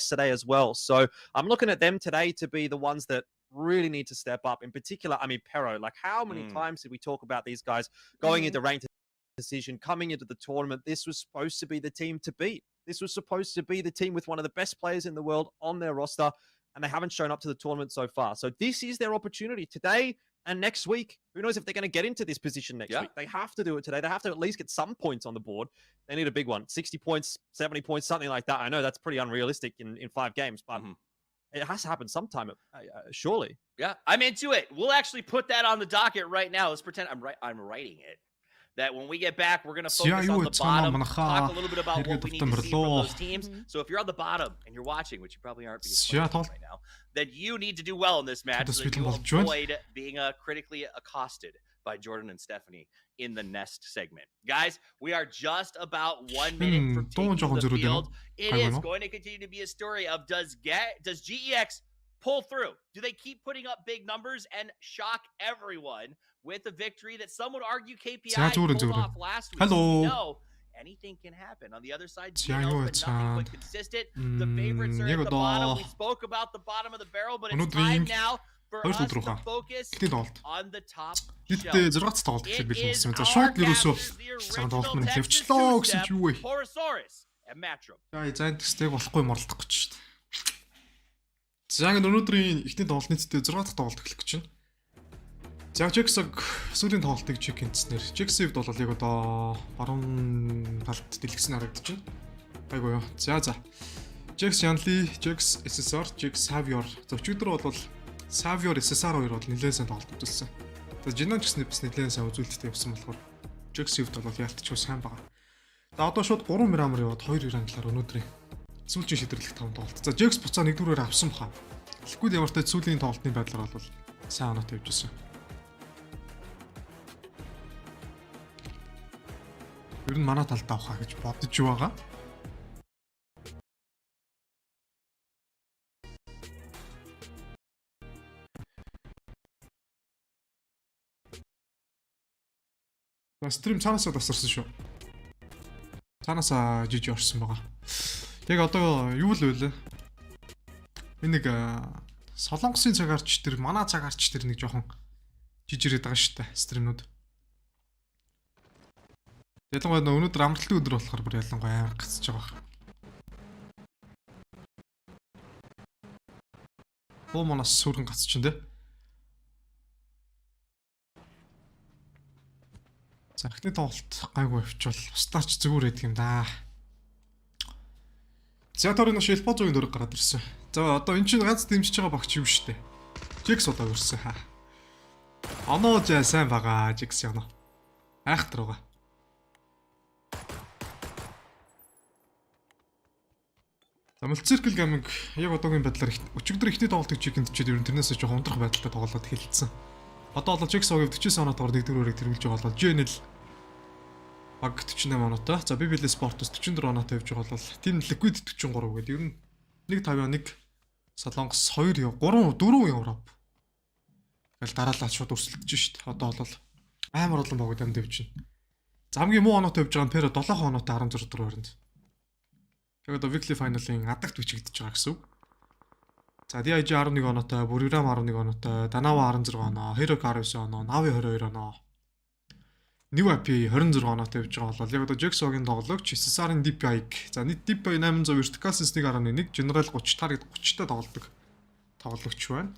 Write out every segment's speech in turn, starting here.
yesterday as well. So I'm looking at them today to be the ones that really need to step up. In particular, I mean, Pero, like how many times did we talk about these guys going into ranked decision, coming into the tournament? This was supposed to be the team to beat. This was supposed to be the team with one of the best players in the world on their roster, and they haven't shown up to the tournament so far. So this is their opportunity today and next week. Who knows if they're going to get into this position next week? They have to do it today. They have to at least get some points on the board. They need a big one. 60 points, 70 points, something like that. I know that's pretty unrealistic in 5 games, but it has to happen sometime, surely. Yeah, I'm into it. We'll actually put that on the docket right now. Let's pretend I'm writing it. That when we get back, we're going to focus on the bottom, talk a little bit about what we need to see from those teams. So if you're on the bottom and you're watching, which you probably aren't because you're right now, then you need to do well in this match so that you avoid being critically accosted by Jordan and Stephanie in the Nest segment. Guys, we are just about 1 minute from taking the field. It is going to continue to be a story of does GEX pull through? Do they keep putting up big numbers and shock everyone with a victory that some would argue KPI pulled off last week? So no, anything can happen. On the other side, but nothing but consistent. The favorites are at the bottom. We spoke about the bottom of the barrel, but it's time now for us to focus on the top shelf. It is our Porosaurus and Matrum. За ингэ өнөөдрийн эхний тоглолтны цэдээ 6 дахь тоглолт эхлэх гэж байна. За Jax-ыг сүүлийн тоглолтыг чек хийснээр Jax-ийг бол яг одоо баруун талд дэлгэсэн харагдаж байна. Айгуу юу. За. Jax Yanli, Jax SSR, Jax Savior. За өчигдөр бол Savior SSR 2 бол нэлээд сайн тоглолт үзүүлсэн. За Jinan ч гэсэн бас нэлээд сайн үзүүлэлттэй явсан болохоор Jax-ийг бол яалтчгүй сайн байгаа. За одоо шууд 3 мрамор яваад 2 ранглаар өнөөдрийн сүүлчийн шийдвэрлэх 5 тоглолт. За Jax буцаа 1-4-ээр авсан баха. Liquid ямартай сүүлийн тоглолтын байдлаар бол сайн оноотой явж байсан. Ер нь манай талд авахаа гэж бодож байгаа. Стрим цаанаас тасарсан шүү. Цаанаас жиж орсон байгаа. Тэг одоо юу л вэ? Энийг Солонгосын цагаарч тэр манай цагаарч тэр нэг жоохон жижирээд байгаа шүү дээ стримнүүд. Ялангуяа өнөөдөр амралтын өдөр болохоор бүр ялангуяа амар гацж байгаа. Боо манаас сүргэн гацж чинь дээ. За эхний тоглолт гайгүй явчвал устаач зүгээр байдаг юм да. Зяторын шилпо зүүн дөрөг гараад ирсэн. За одоо эн чинь ганц дэмжиж байгаа багч юм шүү дээ. Jax удаа өрсөн хаа. Оноо жаа сайн байгаа Jax яна. Айхтар байгаа. За мөлциркл гамиг яг одоогийн байдлаар өчигдөр ихний тоглолтыг чекэнд чихэд ер нь тэрнээс жоохон ундрах байдалтай тоглоод хэлэлцсэн. Одоо бол Jax огийн 49 оноод 1-4-ийг тэргүүлж байгаа бол GNL баг 48 оноотой. За PGC Esports 44 оноотой явж байгаа бол Team Liquid 43 гэдэг. Ер нь 151 Солонгос 2 4 Европ. Тэгэл дараалал шууд өрсөлдөж шít. Одоо бол амар олон богод амд явж байна. За хамгийн муу оноотой явж байгаа нь Pero 7 оноотой 16 дөрөв хооронд. Тэгээд одоо weekly final-ын адагт бичигдэж байгаа гэсэн үг. За DIG 11 оноотой, Buriram 11 оноотой, Danava 16 оноо, Herok 19 оноо, Navi 22 оноо. New AP 26 оноотой явж байгаа бол яг одоо Jax-ийн тоглогч SSR-ын DPI-г за нийт DPI 800 vertical sense 1.1 general 30 target 30-тай тоглодог тоглогч байна.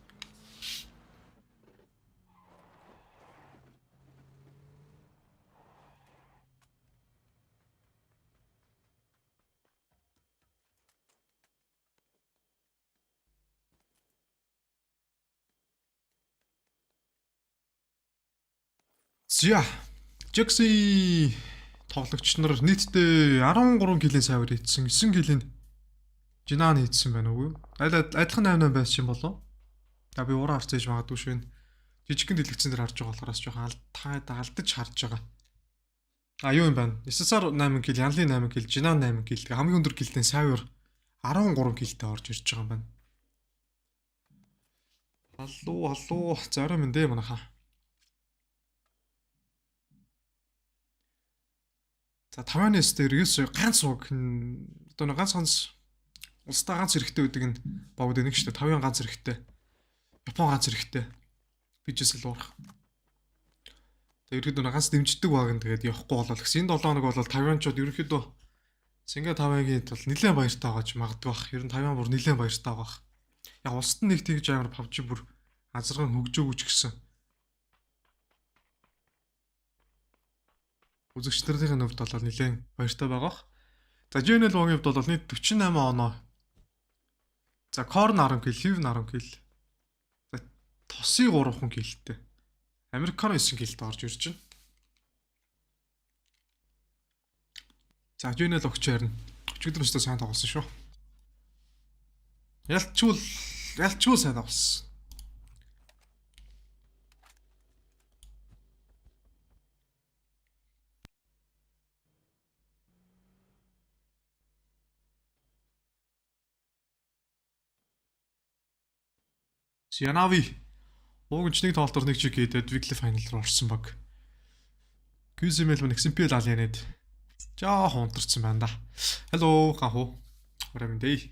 За Jax-ийн тоглогч нар нийтдээ 13 килийн савар хийсэн, 9 килийн Jinan хийсэн байна уу? Адилхан 88 байсан юм болов? За би ураа харцээж магадгүй швэн. Жижигхэн дэлгэцэн дээр харж байгаа болохоос жоохон алдаж харж байгаа. Юу юм байна? SSR 8 кил, Yanli 8 кил, Jinan 8 кил. Хамгийн өндөр килтэй савар 13 килтэй орж ирж байгаа юм байна. Алло, зарим энэ дэ манайхаа. За 5-9 дээр ерөөсөө ганц уг одоо ганц Улстай ганц хэрэгтэй байдаг нь богд нэг шүү дээ. Тавьяан ганц хэрэгтэй. Япон ганц хэрэгтэй. PGC л уурах. Тэгээд ерөөдөө ганц дэмждэг баг нь тэгээд явахгүй болол гэсэн. Энэ 7 хоног бол тавьяанчууд ерөөхдөө Синга тавьяагийн тул нэлээд баяртай байгаа ч магадгүй бах. Ер нь тавьяан бүр нэлээд баяртай байгаа. Яг улсад нь нэг тэгж амар PUBG бүр азарган хөгжөөгүйч гэсэн. Үзэгчдэрийн хувьд бол нэлээд баяртай байгаа. За GNL One-ийн хувьд бол нийт 48 оноо. За Korn 10 kill, Liv 10 kill. За Тоси 3 killтэй. Американо 9 killтэй орж ирж байна. За GNL огч харин өчигдрөөсөө сайн тоглосон шүү. Ялчгүй сайн тоглосон. Янави уугч нэг тоглолтоор нэг чиг хийдээд weekly final руу орсон баг. QCML мөн MNPL алианад жаахан унтарсан байна да. Hello гахуу. Ороймдээ.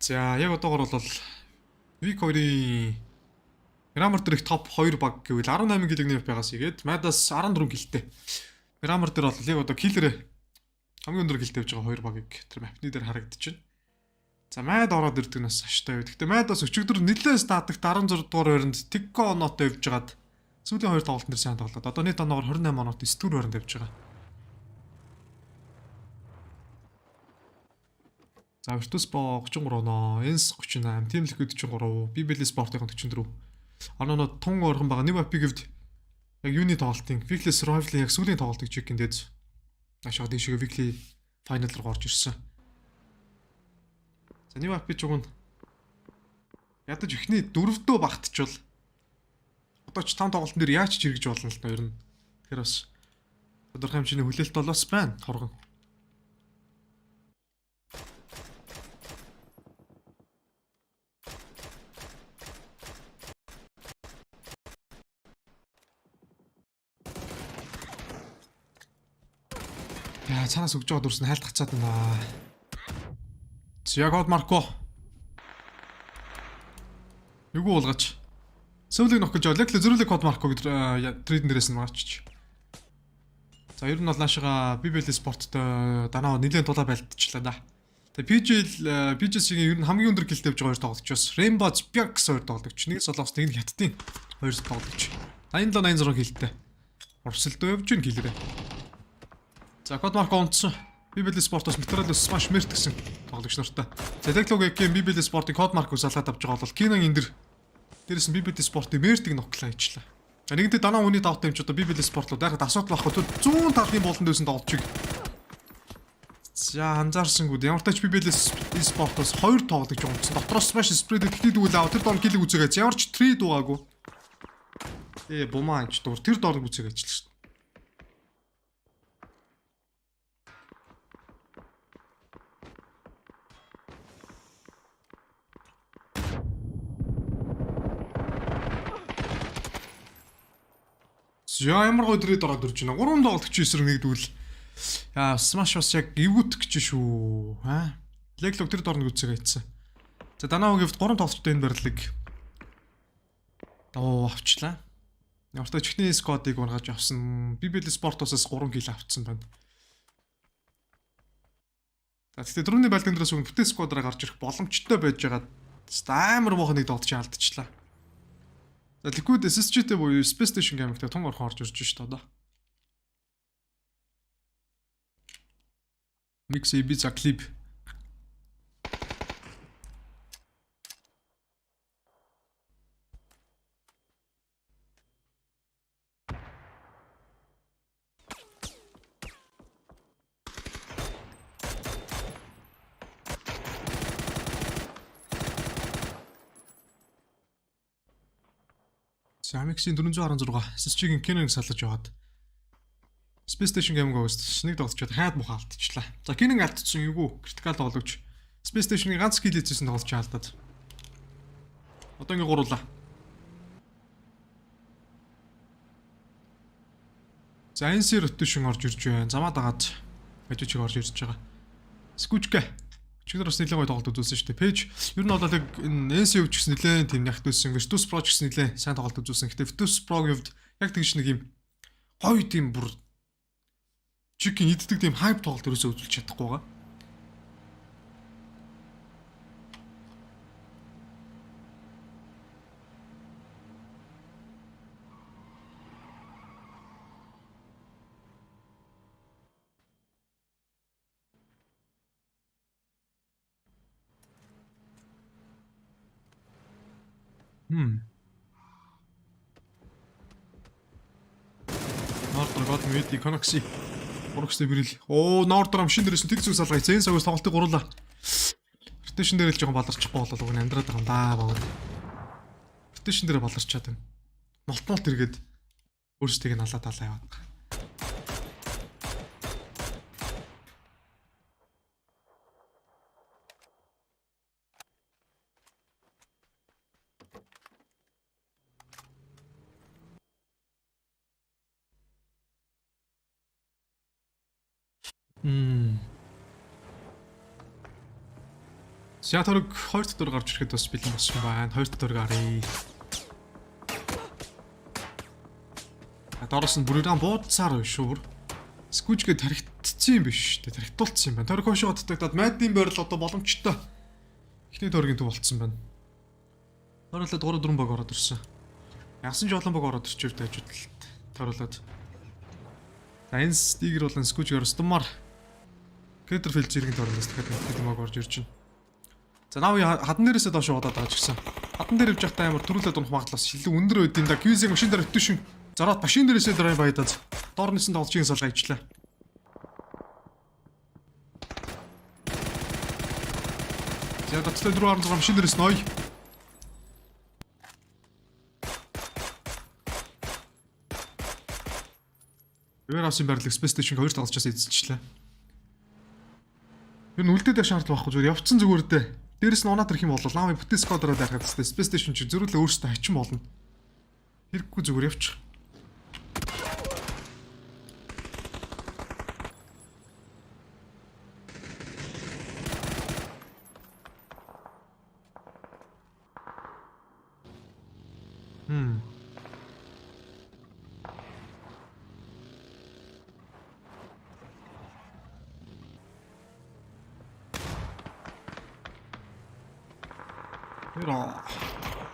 За яг одоогор бол week 2-ийн Grammar дээр их топ 2 баг гэвэл 18 килогны FPS игээд Maddas 14 килтэй. Grammar дээр бол яг одоо killer хамгийн өндөр килтэй байж байгаа 2 багийг тэр мапны дээр харагдчихэв. За Mad ороод ирдэг нас аштай. Гэхдээ Mad бас өчигдөр нэлээд статагт 16 дугаар байранд Tikko оноотой явж байгаад сүүлийн 2 тоглолтын дээр сайн тоглоод одоо нийт оноогоор 28 оноотой 9 дугаар байранд явж байгаа. За Virtus.pro 33 оноо, Ens 38, Team Liquid 43, PGC Sport-ийн 44. Онооноо тун орхон байгаа. Нэг мапыг гэвд яг юуны тоглолтын Weekly Survival-ийн яг сүүлийн тоглолтыг чек хийгээд ашаа дэшиг Weekly Final руу орж ирсэн. За нэг мапыг чугун ядаж ихний 4-дөө багтчихвол одоо ч 5 тоглолтын дээр яаж ч хэрэгж болно л доо ер нь. Тэгэхээр бас тодорхой хэмжээний хүлээлт болоос байна. Хоргон. Яа цаанаас өгж байгаа дүрс нь хайлт гацаад байна. Зягод Марко. Югу болгоч. Сөвлийг нөх гэж олег зөрүүлэг код Марко гэдэг трейдэн дээрээс нь марчиж. За ер нь бол наашаага PGC Sport-той данаа нэлээд тулаа байлтчихлаа да. Тэгээ PGC-ийн ер нь хамгийн өндөр килтэй явж байгаа 2 тоглогчоос Rainbow Spikes 2 тоглогч. Нэг солонгос нэг хятадын 2 тоглогч. 87 килтэй. Урсэлдөө явж гин килэрээ. За код Марко онцсон. PGC Sport-оос материалс Smash Mert гэсэн тоглогч нартай. За Technology-ийн PGC Sport-ийн код Марко салгаад авч байгаа бол Кинан энэ дээрээс нь PGC Sport-ийн Mert-ийг ноклаа хийчлээ. Нэгэнтээ данаа хүний тавтай юм ч одоо PGC Sport-лоо дахиад асуудал байхгүй 100 талын болон дөөсөн тоглолчиг. За анзаарсангүй ямар тач PGC Sport-оос 2 тоглож байгаа. Дотроос Smash Spread ихний дүүл аваад тэр доор килийг үзээгээ ямар ч 3 дуугаагүй. Бумаа анч дуур тэр доор үзээгээ ажиллаж шээ. Яа ямар гой дрэд ороод ирж байна. 3 тоглогч эсрэг нэгдвэл яа Smash бас яг эвгүүт гэж шүү. Леклог тэр дорн үзээгээ ийцсэн. За данаагийн хэвд 3 тоглогчтой энэ барилыг авчлаа. Ямар ч чихний сквадыг ургаж авсан. PGC Sport-оос 3 кил авцсан байна. За тэгтээ дөрөвний байлгын дээрээс өгөн бүтэн сквадраа гарч ирэх боломжтой байж байгаа. Амар муухан нэг тоглож алдчихлаа. За Liquid SSG-тэй буюу Space Station гэмэгтэй тун орхон орж ирж шүү дээ одоо. Mix AB за клип. Amix-ийн 416 SSG-ийн Canon-ыг салж яваад Space Station Gaming-аас нэг тоглолцоод хайд муха алдчихлаа. За Canon алдчихсан юу критикал тоглогч Space Station-ийн ганц кил хийсэн тоглолч алдаад. Одоо ингэ гуруулаа. За NC rotation орж ирж байна. Замаа дагаад хажуучиг орж ирж байгаа. Скучгэ. Чигдэр бас нэлээд гой тоглолт үзүүлсэн шүү дээ. Пэж ер нь бол яг энэ NCO ч гэсэн нэлээд тийм нягт үзсэн. Virtus Pro ч гэсэн нэлээд сайн тоглолт үзүүлсэн. Гэтэ Virtus Pro-гийн хувьд яг тэгж нэг юм гоё тийм бүр чигийн иддэг тийм хайп тоглолт ерөөсөө үзүүлж чадахгүй байгаа. Нордор гол мэд Econoxy. Урагштай бэрэл. Оо, Нордор амшин дээрээс тэг зүг салгай. Зэн сагаас тоглолтыг гурлаа. Rotation дээр л жоохон баларчихгүй болол уг нь амьдраад байгаа юм да баг. Rotation дээр баларчаад байна. Молтмолт эргээд өөрсдийг нь алаа талаа яваад байгаа. Сиаторг 2 дотор гарч ирэхэд бас бэлэн болсон байна. 2 дотор гарыг. Доороос нь бүрээр буудсаар байна шүү. Скүүжгээ тархитцсан юм биш үү? Тархитуулсан юм байна. Торик хошоо татагдаад майдын байрал одоо боломжтой. Эхний торгийн төв болцсон байна. Торуулаад 3-4 баг ороод ирсэн. Ягсан ч олон баг ороод ирчихв дайжуулалт. Торуулаад. За энэ стигер болон скүүжгээр стумар. Кэтерфилд зэргийн торноос дахиад нэг баг орж ирж байна. За нав хадан дээрээсээ доош удаад байгаа ч гэсэн. Хадан дээр явж байхдаа амар төрүүлээд унах магадлал илүү өндөр байдیں۔ Да квизийг машин дээр өтөв шин. Зараад машин дээрээсээ дараа баядаад доор нисэн тоглолчийн салгаа ижлээ. За датлаа 416 машин дээрээс ной. Warehouse-ын байрлал Space Station 2 тоглолчоос эзэлчлээ. Юу н үлдээд шаардлага байхгүй зүгээр явцсан зүгээр дээ. Дээрээс нь унаад ирэх юм бол намайг бүтээс кодороо дайхад тест Space Station чи зөрүүлээ өөрсдөө хачин болно. Хэрэггүй зүгээр явчих.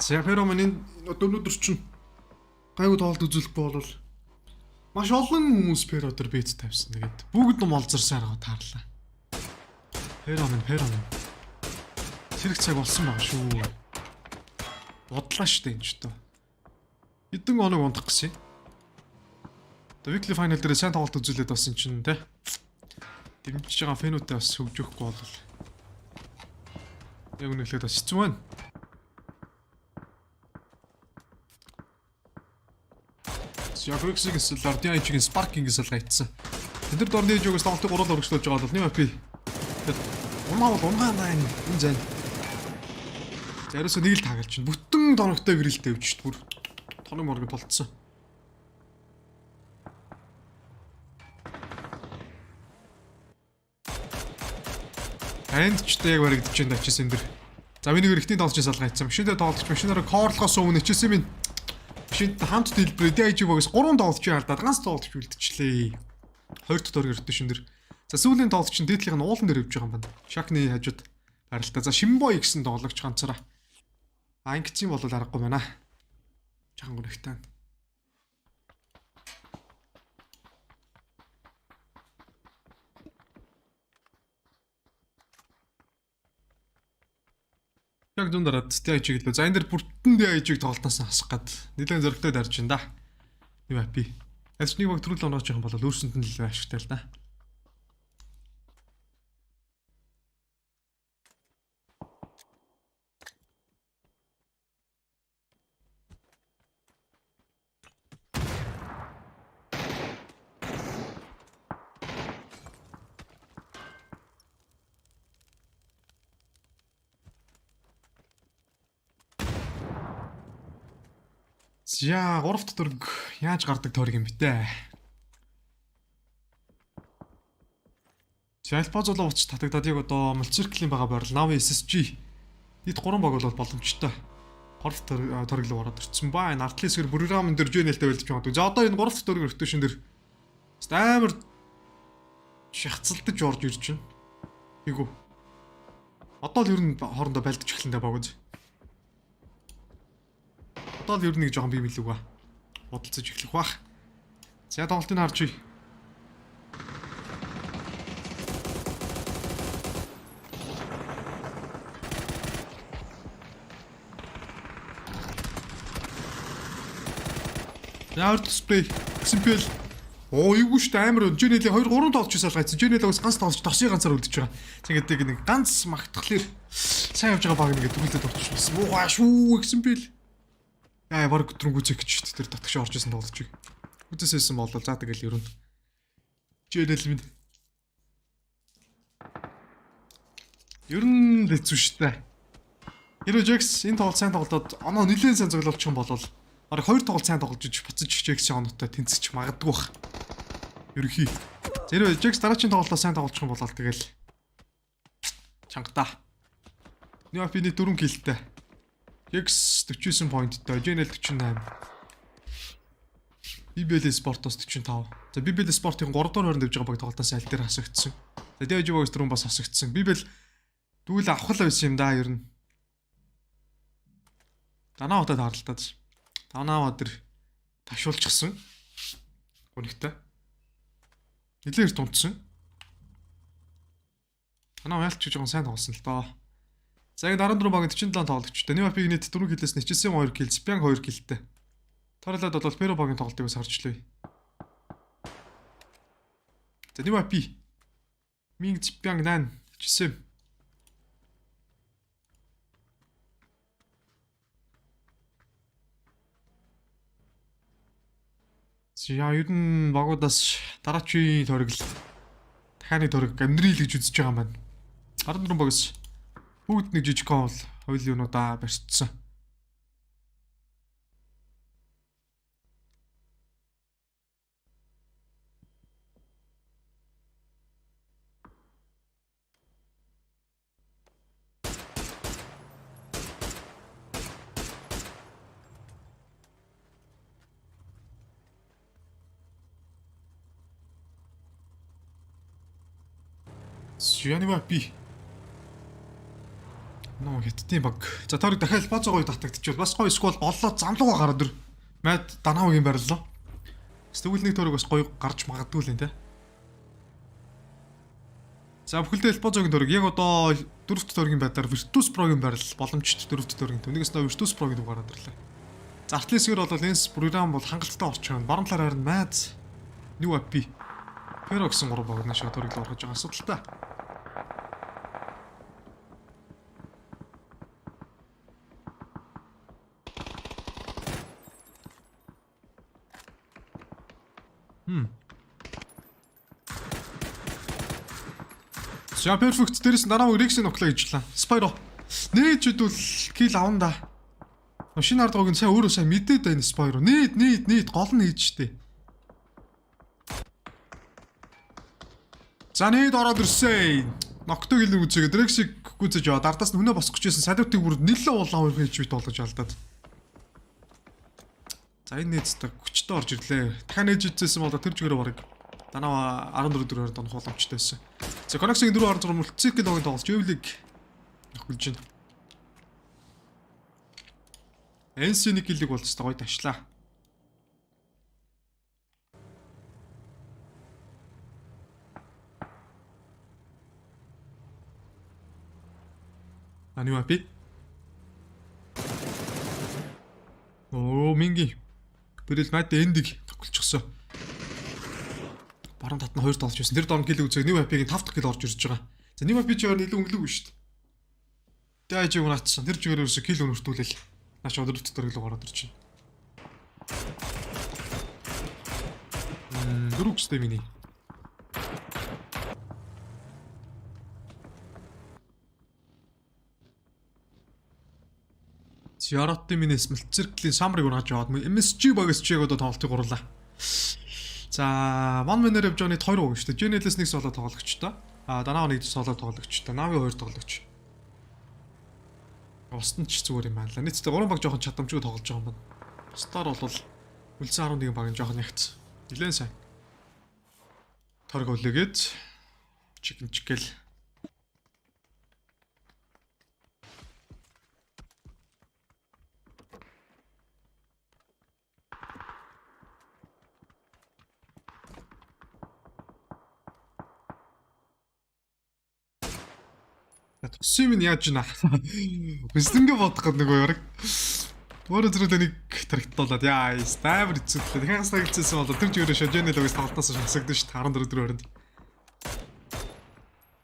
Pero миний өнөөдөр чинь гайгүй тоглолт үзүүлэхгүй бол маш олон хүмүүс Pero дээр бийт тавьсан. Тэгээд бүгд ном олзарсаар байгаа таарлаа. Pero минь. Сэрэг цаг болсон байгаа шүү. Бодлаа штэ энэ ч тоо. Хэдэн оног унтах гэсэн. The weekly final дээр сайн тоглолт үзүүлээд бас эн чинь те. Дэмжиж байгаа фэнүүтэй бас хөгжөхгүй бол яг үнэхээр бас хэцүү байна. Яхрексиг эсвэл Ардианчгийн Sparking салгаа ицсэн. Тэд нар дорны жигээс тоглолтыг 3-аар өргөжлөж байгаа бол нэм апи. Унгаа энэ зэн. Зариусаа нэг л таагалж чинь. Бүтэн тоногтой гэрэлтэй явж бүр тоног морог болцсон. Энд ч тэг яг баригдаж байна ачиж энэ дэр. За миний гэрхтний тоглолтын салгаа ицсэн. Машинаа тоглож машинаараа коорлохоос өмнө ичсэн минь. Машинт хамт дэлбэр DIG багс 3 тоглолтын алдаад ганц тоглолт үлдчихлээ. 2 дотор гэртэн дэр. За сүүлийн тоглолт чинь дээдлийнх нь уулан дээр явж байгаа юм байна. Шакны хажууд барилтаа. За Шимбой гэсэн тоглогч ганцаараа. Ангицын бол аргагүй байна. Чангар ихтэй. Яг дүн дараад DIG гэлээ. За энэ дэр бүртэн DIG тоглолтоос хасах гад нэлээд зөрөгтэй дарж байна да. Юу апи. Яаж нэг баг төрөл оноож байгаа юм бол өөрсөнд нь л ашигтай л да. За 3 дотор яаж гардаг тойрог юм бэ те. Альпаз болоо уч татагдаад яг одоо мулцирклийн байгаа байрал Нави SSG нийт 3 баг бол боломжтой. Горт торглог ороод ирсэн ба энэ артлисгэр програмын дээр жинэлтэй байлж байгаа. За одоо энэ 3 дахь торг ротейшн дээр амар шахацлдаж орж ирж байна. Тэгү. Одоо л ер нь хоорондоо байлдаж эхлэндэ баг үз. Одоо л ер нь нэг жоохон бий билүү ба. Бодолцож эхлэх бах. За тоглолтыг харж. Яард спрей MNPL юу шүү дээ амар Жэнэлийн 2 3 тоглож байсан л гайц Жэнэлээс ганц тоглож тосыг ганцаар үлдэж байгаа. Тэгээд нэг ганц магтхлаар сайн явж байгаа баг нэгэ дүгэлдээд орчихсон. Муухай шүү MNPL. Яа баг өтрөнгүүцэх гэж тэр татгш орж исэн тогложиг. Үдээсээсэн болол за тэгэл ерөн. Жэнэл минь. Ерөн хэцүү шүү дээ. Хэрэв Jax энэ тоглолт сайн тоглоод оноо нэлээд сайн зөглөлчих юм болол арга 2 тоглолт сайн тоглож иж буцаж Jax-ийн оноотой тэнцэж магадгүй бах. Ерхий. Зэрэг Jax дараагийн тоглолтоо сайн тоглож юм болол тэгэл чангата. Нёпины 4 киллтэй. Jax 49 поинттой, Jnl 48. PGC Esports 45. За PGC Esports-ийн 3 дугаар хорнд явж байгаа баг тоглолтоос аль дээр хасагдсан. За DJ Voice дөрөв бас хасагдсан. PGC дүүл авах л байсан юм да ер нь. Танаа удаад харалтаад. Танаа өдөр ташуулчихсан. Гүнхтэй. Нилээр тунцсан. Танаа ялч гэж жоохон сайн тоглосон л доо. За ингэ 14 баг 47 тоглогчтой. Нёпиг нийт 4 киллээс нэчсэн 2 килл, Спян 2 киллтэй. Торлоод бол Перо багийн тоглолтыг бас харжлаа. За Нёпи. Минг Спян 8 чисэм. За ер нь багуудаас дараачийн торгил дахианы торг амьдрил гэж үзэж байгаа юм байна. 14 багс бүгд нэг жижиг гол хоёул юунуудаа барьцсан. Янима би. Ноо хиттийн баг. За торыг дахиад базаа гоё татагдчихвал бас гоё скол боллоо замлууга гараад ир. Мэд Данавгийн бариллаа. Тэгвэл нэг торыг бас гоё гарч магадгүй л энэ те. За бүхэлдээ Элбозогийн торыг яг одоо 4-р торгийн байдлаар Virtus Pro-гийн барил боломжтой 4-р торгийн. Түүнээс нөө Virtus Pro-гийн дүү гараад ирлээ. За Artlesгэр бол Lens програм бол хангалттай орчих юм. Баруун талаар харин Мэд New AP Pero гэсэн 3 баг наашаа торыг л орхож байгаа асуудалтай. За perfect дээрээс дараа нь Rex-ийн нуклаа хийжлээ. Spyro. Нээж идвэл kill авна да. Шинэ ардгыг нь сайн өөрөө сайн мэдээд байна Spyro. Нийт гол нь хийж штэ. За нээд ороод ирсэн. Ноктог хилэн үзээгээд Rex-ийг гүзэж яваад ардаас нь хөнөө босгох гэжсэн салютыг бүр нэлээ улаан хоёр хийж бит болгож алдаад. За энэ нээдтэй хүчтэй орж ирлээ. Дахиад нээж идсэн бол тэр жигээрээ барыг Данаа 14-р донох боломжтой байсан. За Connection 4-6 мультицикл логин тоглож Эвлиг хөлж байна. NC-ний киллиг бол ч гоё ташлаа. Анима пи. Оо минги. Бэрэл майт эндиг тоглочихсон. Баруун татна 2 толж байсан. Тэр дом кил үзээ New AP-ийн 5 дахь кил орж ирж байгаа. За New AP ч өөр нэлээд өнгөлөг шүү дээ. Дэж юу наачсан. Тэр жигээр ерөөсө кил өнөртүүлэл. Нааш өдөр төрлөг ороод ирж байна. Дөрөвчтэй миний. Зяратты минээс мэлцэрклийн самрыг унааж яваад MSG багс чиг одоо тоглолтыг гурлаа. За, 1 минут явж байгаа нэг 2 уу шүү дээ. Jnl-с нэг соло тоглогчтой. Данаа нэг соло тоглогчтой. Нави 2 тоглогч. Устан ч зүгээр юм байна л. Нийтдээ 3 баг жоохон чадамжгүй тоглож байгаа юм байна. Стар бол үлдсэн 11 баг нь жоохон ягц. Нилээн сайн. Торг үлээгээд чигэл. Симэн яаж гинэ? Үстэнгээ бодох гэдэг нөгөө яг. Өөрөө зэрэг нэг тархитуулаад яа, стабр эцэслээ. Дахиад стагцсан бол тэр жигээрээ шожны логос тоглолтоос шансагдсан шүү дээ 14 хоринд.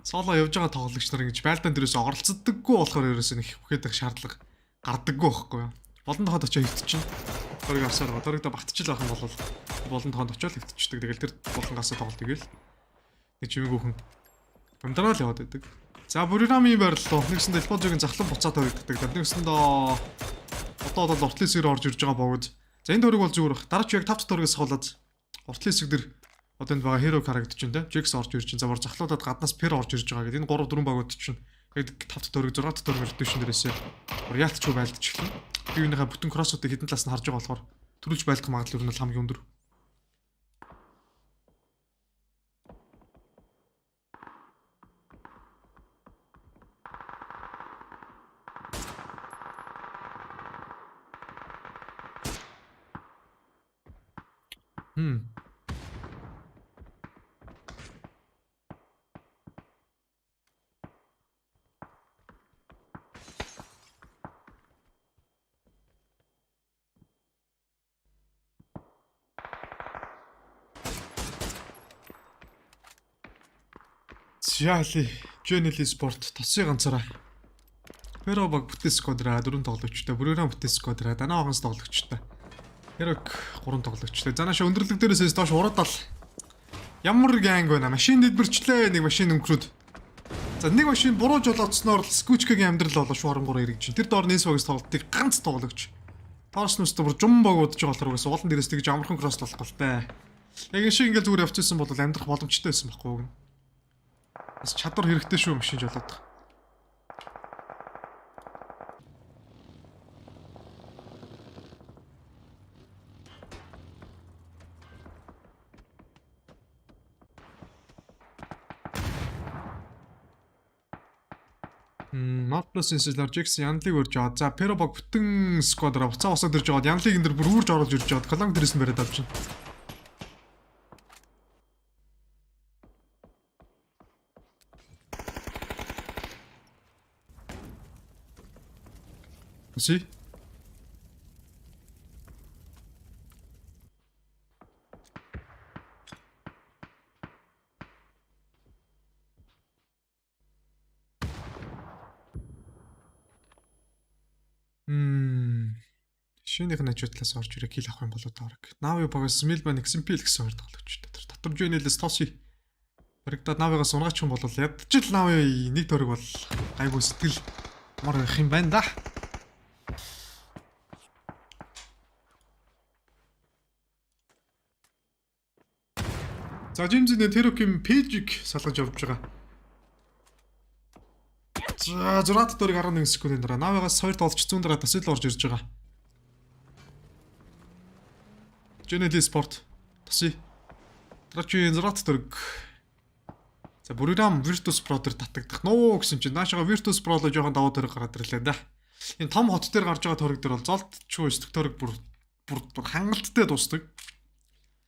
Соло явж байгаа тоглогч нар ингэж байлдаан дээрээс оролцдоггүй болохоор ерөөсөө нэг бүхэд их шаардлага гардаггүй байхгүй юу? Болон тоход очиж хөвтчихнэ. Торыг авсаар ба торыг да багтчихл байх юм бол болон тоход очиж хөвтчихдэг. Тэгэл тэр болгонгасаа тоглолт игээл. Нэг чимээгүйхэн амдрал яваад байдаг. За бүрийн байрлал нэгсэн телефонжийн захлан буцаад тавигддаг. Нэгсэнд одоо уртлын хэсгээр орж ирж байгаа богд. За энэ төрөг бол зүгээр бах. Дараа ч яг 5 төрөгөөс хавлаад уртлын хэсэг дээр одоо энэ байгаа hero character чинь те Jax орж ирж чинь за бор захлуудад гаднаас per орж ирж байгаа гэдэг. Энэ 3 4 багууд чинь яг 5 төрөг 6 төрөг ирдвшин дээрээсээ яалтчгүй байлдаж эхэлнэ. Би үүнийхээ бүтэн кроссуудыг хэдэн талаас нь харж байгаа болохоор төрүүлж байлдах магадлал нь хамгийн өндөр. Яали, Journal Esports тосын ганцаараа. Pero баг бүтэц квадра 4 тоглогчтой, бүрээрээ бүтэц квадра данаа оганс тоглогчтой. Хэрэг 3 тоглогчтой. Занааш өндөрлөг дээрээс доош ураадал. Ямар гэнг байна? Машин дэдбэрчлээ нэг машин өнгөрөөд. За нэг машин буруу жолоодсноор скүүчкэгийн амьдрал болоо шуурангуур ирэх чинь. Тэр доор нээс багс тоглолтыг ганц тоглогч. Тоос нүстэ бүр жум баг удаж байгаа болохоор бас уулан дээрээс тэгж амархан кросс болох галтай. Яг энэ шиг ингээл зүгээр явчихсан бол амьдрах боломжтой байсан байхгүй юу? Бас чадвар хэрэгтэй шүү машин жолоодох. Marplus инсэлэр Jax янлыг өрж аваад за Pero баг бүтэн сквадраа буцаа босоод ирж аваад янлыг энэ дэр бүр үрж оруулж ирж аваад колонг дээрээс нь бариад авчихна. See? Шинийх нь ажуудлаас орж ирэх хил авах юм болоо таарах. Нави багаас Milban MNPL гэсэн хоёр тоглогчтой. Тэр дотор Journal-ээс Tosi. Баригдаад Навигаас унгаач юм бол ядчил Нави нэг төрөг бол гайгүй сэтгэл мар их юм байна да. За Жимзийн Тероким пэйжийг салгаж явж байгаа. За 6 төрөг 11 секундын дараа Навигаас 2 толч 100 дараа тасэл орж ирж байгаа. Journal Esports Tosi. Трачи 6 төрөг. За бүрийрам Virtus Pro дээр татагдах нөө гэсэн чинь наашаага Virtus Pro-лоо жоохон даваа төрөг гараад ирлээ да. Энэ том хот дээр гарч байгаа төрөг дээр бол золдчгүй өстөг төрөг бүр хангалттай дуустдаг.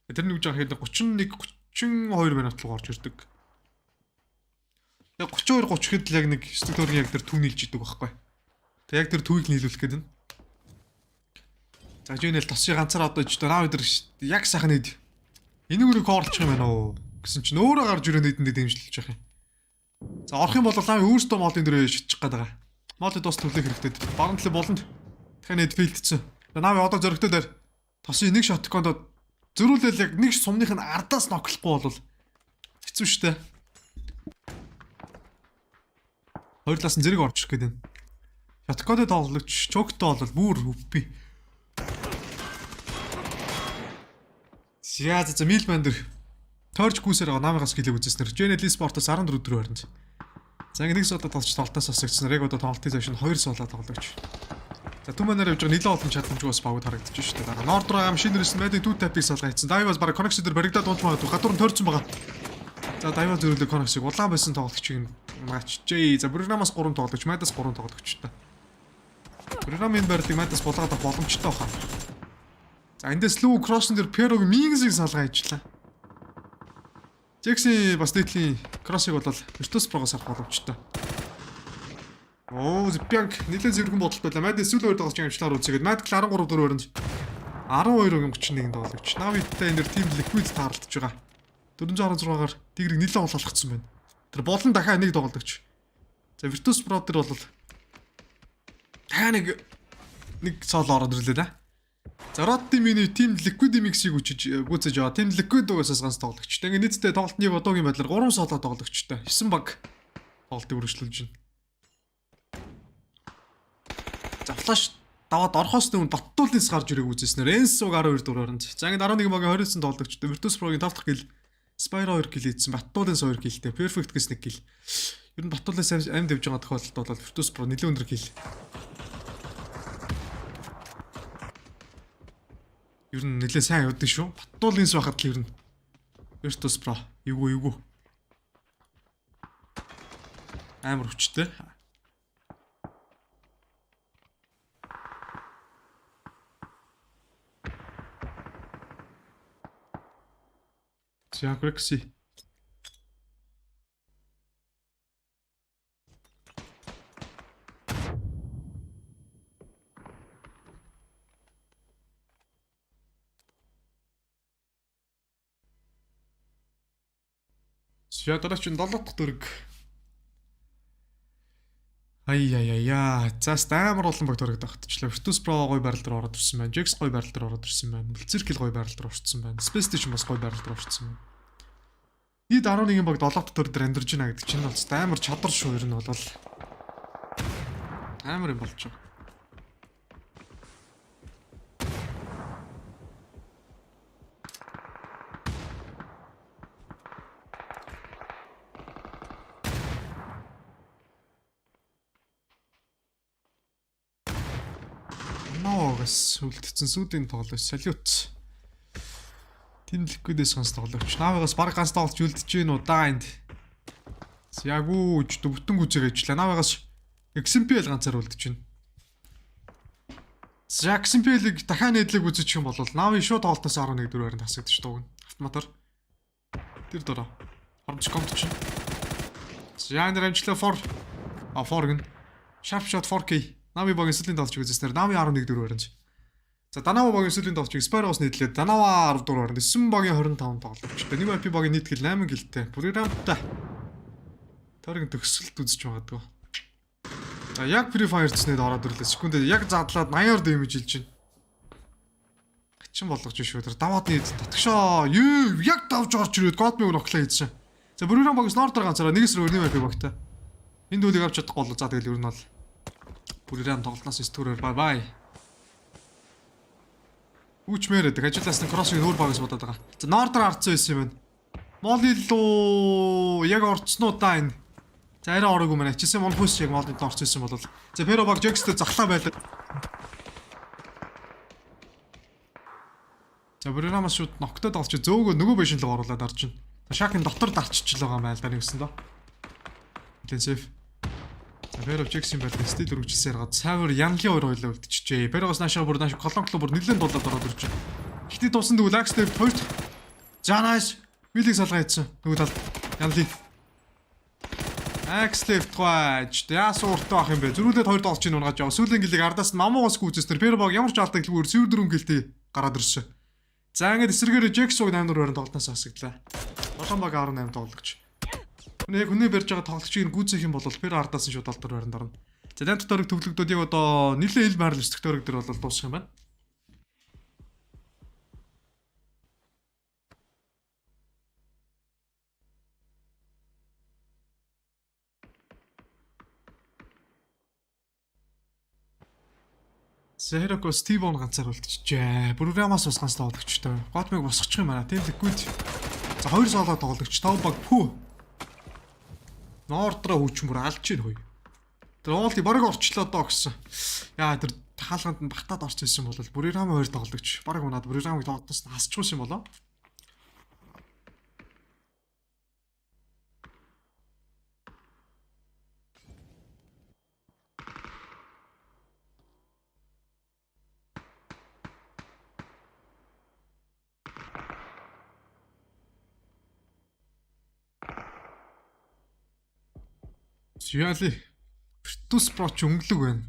Тэрний үеж хаад 31 32 минут руу орж ирдэг. Яг 32 30 хэд л яг нэг өстөг төрөг яг тэр түүнилж идэг байхгүй. Тэг яг тэр түүийг нийлүүлэх гээд байна. За Journal Tosi ганцаар одоо ч дараа өдөр яг сайхан нэд. Энийг үрийг орлчих юм байна уу гэсэн чинь өөрөө гарч ирээ нэдэндээ дэмжлүүлж явах юм. За орох юм бол лави өөртөө молын дөрөө шидчих гээд байгаа. Молод бас төлөх хэрэгтэй. Баруун талын болонд дахиад нэд филдсэн. Нави одоо зөрөгтэй дээр Tosi нэг шотконд зөрүүлэл яг нэг сумных нь ардаас ноклохгүй бол хэцүү шттэ. Хоёр талаас нь зэрэг орчих гээд байна. Шоткодод тоглогч чоктой бол бүр өвпи. Яа за Milban дээр Тойрч гүйсээр намайгаас гэлэг үзэснээр Jane Esports 14 4 баримт. За ингэ нэг содод толч толтоос асагчсан. Яг одоо тоглолтын зайшин 2 солоо тоглогч. За түмэнээр явж байгаа нэлээд олон чадамжгүй бас багууд харагдаж шүү дээ. Дараа Норд руу ам шинэрсэн мэдээ дүү тапыг салгаа хийсэн. Дайвас бараг коннекшн дээр баригдаад дуулмаа гадуур нь тойрсон байгаа. За Дайвас зөрүүлэг коннекшн улаан байсан тоглогчийг матчжээ. За програмаас 3 тоглогч, Мэдас 3 тоглогчтой. Програмын байрлалыг Мэдас булгаад авах боломжтой байна. За эндээс лүү кроссон дээр Перог Мингсийг салгаа хийжлээ. Джекси бас дээдлийн кроссыг бол Virtus Pro-гоос авах боломжтой. Оо, Зипянк нэлээд зэрэгэн бодолтой байлаа. Мэдээ сүүл өөр тоглож амжилтаар үзээд Мэдл 13 4 өрөнд 12-31 тоглогч. Навиттай энэ тим ликвид таарлаж байгаа. 416-аар Тигрийг нэлээд олгоцсон байна. Тэр болон дахиад нэг тоглогч. За Virtus Pro дээр бол дахиад нэг цол ороод ирлээ да. За Rod Team-ийн тим ликвид миксийг гүйцэж яваа. Тим ликвид угаасаас ганц тоглогчтой. Ингээ нийтдээ тоглолтны одоогийн байдлаар 3 солоо тоглогчтой. 9 баг тоглолтыг үргэлжлүүлж байна. За флаш даваад орхоос өмнө Баттуулынс гарч ирээг үзэснээр Энсуг 12 дураарнд. За ингэ 11 багийн 29 тоглогчтой. Virtus Pro-гийн 5 дахь гил Spyro 2 гил ийдсэн. Баттуулынс 2 гилтэй. Perfect гэс 1 гил. Ер нь Баттуулынс амд явж байгаа тохиолдолд бол Virtus Pro нэлээд өндөр гил. Ер нь нэлээд сайн явдаг шүү. Баттуулынс байхад л ер нь Virtus Pro эвгүй. Амар хүчтэй. За Грекси. За дараач нь 7 дахь дөрөг. Аяа. За амар олон баг дөрөг тогтчлаа. Virtus Pro гой барилд руу ороод ирсэн байна. Jax гой барилд руу ороод ирсэн байна. Circle гой барилд руу орсон байна. Space Station бас гой барилд руу орсон байна. Нийт 11 баг 7 дахь дөрөг дээр амьдарч байна гэдэг чинь бол амар чадвар шүү. Ер нь бол амар юм болж байгаа. Үлдсэн сүүдийн тоглож салют. Тим ликвидээс ганц тоглогч. Навигаас баг ганц тоглож үлдэж гин уу да энд. Ягууж бүтэн гүзэг ажиллаа. Навигаас MNPL ганцаар үлдэж гин. За MNPL-ийг дахиад нэдлэг үзэж юм бол Нави шууд тоглолтоос 11 4-аар тасагдчих дууг. Автоматар. Тэр дөрөө. Оромж комч. За энэ амжилтаа 4 гэн. Sharp shot 4K. Нави багийн сүлийн тоглож үзснээр Нави 11 4-аар. За Данава багийн сүлийн тоглож Spyro-гоос нийтлээд Данава 10 дугаар 9 багийн 25 тоглогчтой. Нэг IP багийн нийт гэл 8 гэлтэй. Програмтай. Тойрог төгсөлт үзэж магадгүй. За яг Free Fire цэснэд ороод ирлээ. Секундэд яг задлаад 80-аар дэмэж илж байна. Хачин болгож шүү. Тэр даваад нийт татгшоо. Яг давж орж ирээд Godmig ноклоо хийсэн. За програм багс Nord ганцаараа нэгээс өөр нэг IP багтай. Энд үлийг авч чадахгүй болоо. За тэгэл ер нь бол програм тоглолтоос стөрөөр бай. Үчмээрээд ажлаас нь кроссыг өөр багс бодоод байгаа. За Nord арцсан байсан юм байна. Молли лөө яг орцсноо да энэ. За арай ороогүй мэн ачсан Монголс яг моллид орцсон бол. За Pero баг Jax-тэй захлаа байлаа. За програмаас шууд ноктод олч зөөгөө нөгөө байшин л оруулаад орж байна. Шакын дотор дарчиж л байгаа юм айл да нэгсэн доо. Интенсив. За Pero Jax-ийн байлаа стил өргөжсээр гад савер янлын хоёр хойлоо үлдчихжээ. Pero-гоос наашаа бүр колон клуб бүр нэлээд дуулаад ороод ирж байна. Ихтэй дууссан дгүй Lax Left хоёрт. За nice. Милиг салгаа хийсэн. Нөгөө тал янлыг. Lax Left гооч. Яас уртаа ах юм бэ? Зөрүүлээд хоёр тоглож ийн унгаж яв. Сүүлийн гэлийг ардаас нь мамуугаас гүйцэснэр Pero-баг ямар ч алдаг гэлгүй 4 гэлтэй гараад ирсэн. За ингээд эсрэгээр Jax-ыг 8 дугаар тоглолтоос асагдлаа. Олон баг 18 тоглогч. Яг хүний барьж байгаа тоглогчийг гүйцэх юм бол Pero ардаас нь шууд 7 дугаар орно. За дант дөрөг төвлөгдөөд яг одоо нэлээд ил байрлал өсдөх дөрөг дээр бол дуусах юм байна. Зэрэко Стивон ганцаар үлдчихжээ. Програмаас бас ганц тоглогчтой. Godmig босгочих юм байна. Тийм ликвид. За 2 солоо тоглогч 5 баг пүү. Нордроо хүчмөр алж ийн хөөе. Тэр уулыг бараг орчлоо доо гэсэн. Яа тэр хаалганд нь багтаад орч ирсэн бол Бүрирам 2 тоглогч. Бараг унаад Бүрирамыг тоглохоос хасчихсан болоо. Яали Virtus Pro ч өнгөлөг байна.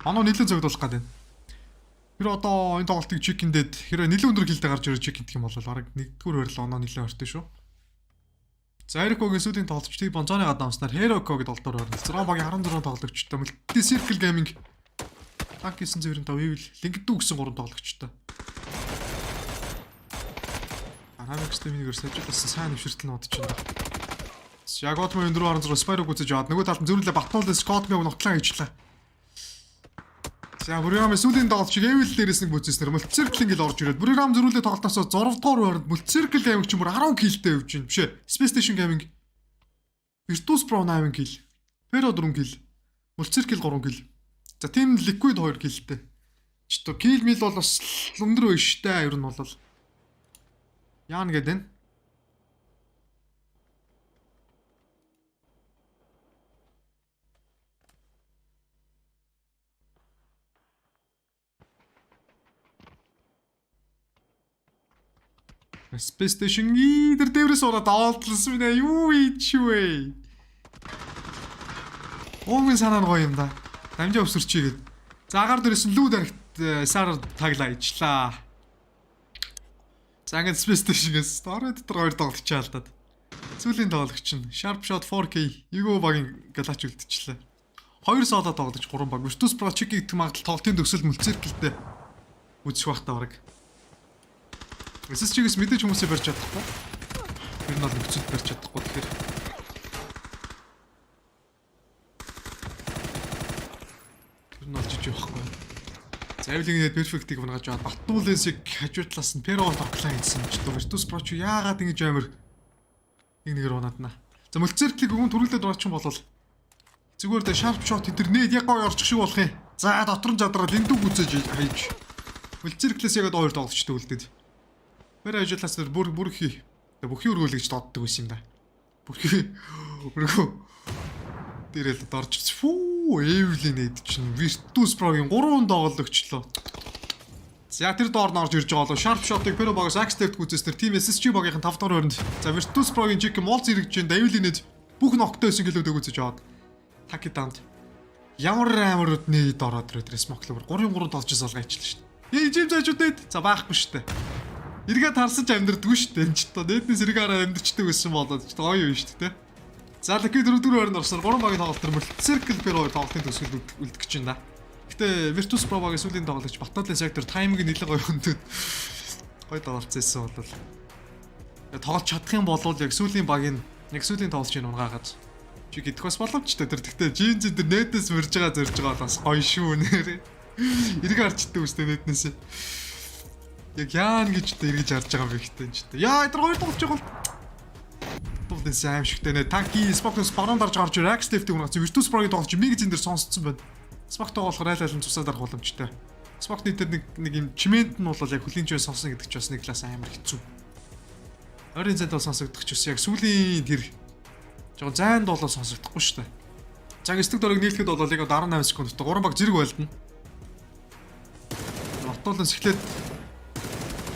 Оноо нэлээд зөгдүүлэх гээд байна. Тэр одоо энэ тоглолтыг чекиндээд хэрэг нэлээд өндөр хилдэ гарч ирэх чекинт юм бол бараг 1-р байрлал оноо нэлээд ортой шүү. За Эрикогийн сүүлийн тоглолчдыг Бонзоны гадаа амснаар Heroco гэдэг толтоор байна. 6 багийн 16 тоглогчтой Multi Circle Gaming Танк 995 Evil Linkdүү гэсэн 3 тоглогчтой. Анамикстэй минийгээр сажигласан сайн нэвширтэл нууд ч юм да. Яг одмоо өндөр орон зур Spyro гүцэж аваад нөгөө талд нь зөрүүлээ батуулсан Scott-ыг нотлоо хийчлээ. За Бүригамын сүүлийн тоглолчиг Evil дээрээс нэг бүцээснээр Multi Circle ингээл орж ирээд Бүригам зөрүүлээ тоглолтоос 6 дугаар байранд Multi Circle Gaming ч мөр 10 киллтэй явж байна. Биш ээ. Space Station Gaming Virtus Pro 8 kill. Pero 4 kill. Multi Circle 3 kill. За Team Liquid 2 killтэй. Чито kill mill бол бас өндөр байна штэ. Ер нь бол яан гэдэг нь Space Station идэр дээрээс ороод авалтлсан минь юу ийчвэ. Уугийн санаа нь гоё юм да. Дамжаа өсөрчийгээд. За агаар дээрээс нь лүү дарагт сар таглаа ижлаа. За ингээд Space Station-гээс ороод дотор 2 тоглолт чаалдаад. Сүүлийн тоглогч нь Sharp Shot 4K Ego багийн галач үлдчихлээ. 2 соло тоглож 3 баг. Virtus Pro чиг гэх магадлал тоглолтын төгсөл Multi Circle-тэй үзэх бахтаа бараг. SSG-гээс мэдээж хүмүүсээ барьж чадахгүй. Тэр нь бол нөхцөл барьж чадахгүй тэгэхээр. Тэр нь бол жижиг байхгүй. Завлингээд перфектийг унгаж аваад Батуулынсыг хажуу талаас нь Pero тоглоо гэсэн ч то Virtus Pro ч яагаад ингэж амар нэгээр унаадна. За Multi Circle-ийг өгөн төрүүлээд орчих юм бол зүгээр дэ Sharp Shot тэр нээд яг гоё орчих шиг болох юм. За дотор нь задраад эндүү гүцээж хайж. Multi Circle-ээс яг 2 тоглолчтой үлдээд. Мэр ажиллаас бүрхий өргөөлөж доддог байсан юм да. Бүрхий өргөө. Дээрэл дорж фүү Evelyn эд чинь Virtus Pro-гийн 3 тоглогчлоо. За тэр доор нь орж ирж байгаа болоо Sharp Shot-ыг Pero багаас Axteft гүцээснээр Team SSG багийн 5 дахь өрөнд. За Virtus Pro-гийн чиг мол зэрэгж Jain Evelyn эд бүх ногтойсэн гэлүүд өгөөж аваад. Taki Dant ямар амарууд нээд ороод ирээд Smoke 3-3 толж салгаа ичлээ шүү дээ. Жим зажуудад за баахгүй шүү дээ. Эргээд харсаж амьдрдаггүй шүү дээ. Энд ч тоо дээднээс эргээ хараа амьдрчдаг байсан болоод ч гоё юм шүү дээ. За Liquid 4-4 байранд орсноор 3 багийн тоглолт төр Multi Circle Pero тоглолтын төгсгөл үлдэх гэж байна. Гэтэ Virtus Pro багийн сүүлийн тоглолч Батуулын сектор тайминг нэлээд гоё хөндөд гоё тоглолцсон бол тоглож чадах юм бол яг сүүлийн багийн яг сүүлийн тоглолчийг унгаагаад чи гэдэх бас боломжтой тэр. Гэтэ Jeans дээр нэтээс мөрж байгаа зорж байгаа бас гоё шүү нэрээ. Эргээ харчдаг үстэй нэтнээс. Яг яан гэж тэ эргэж харж байгаа юм ихтэй ч тэ. Яа тэр хоёр тоглож байгаа бол Тулдээс аимшигтэй нэ Taki Esports баруун дарж гарч ирээ Axteft-ийг унгаж Virtus Pro-гийн тоглож мигзэн дээр сонсцсон байна. Sport-оо болохоор айл-айл нь цусаад арах боломжтой. Sport-ний дээр нэг юм чимент нь бол яг хөлийн жоо сонсно гэдэг ч бас нэг класс амар хэцүү. Ойрын зайд бол сонсогдох ч бас яг сүүлийн тэр жоо зайнд бол сонсогдохгүй шүү дээ. За эсдэг дөрөг нийлэхэд бол яг 18 секундтай 3 баг зэрэг байлдана. Батуулан сэхлээд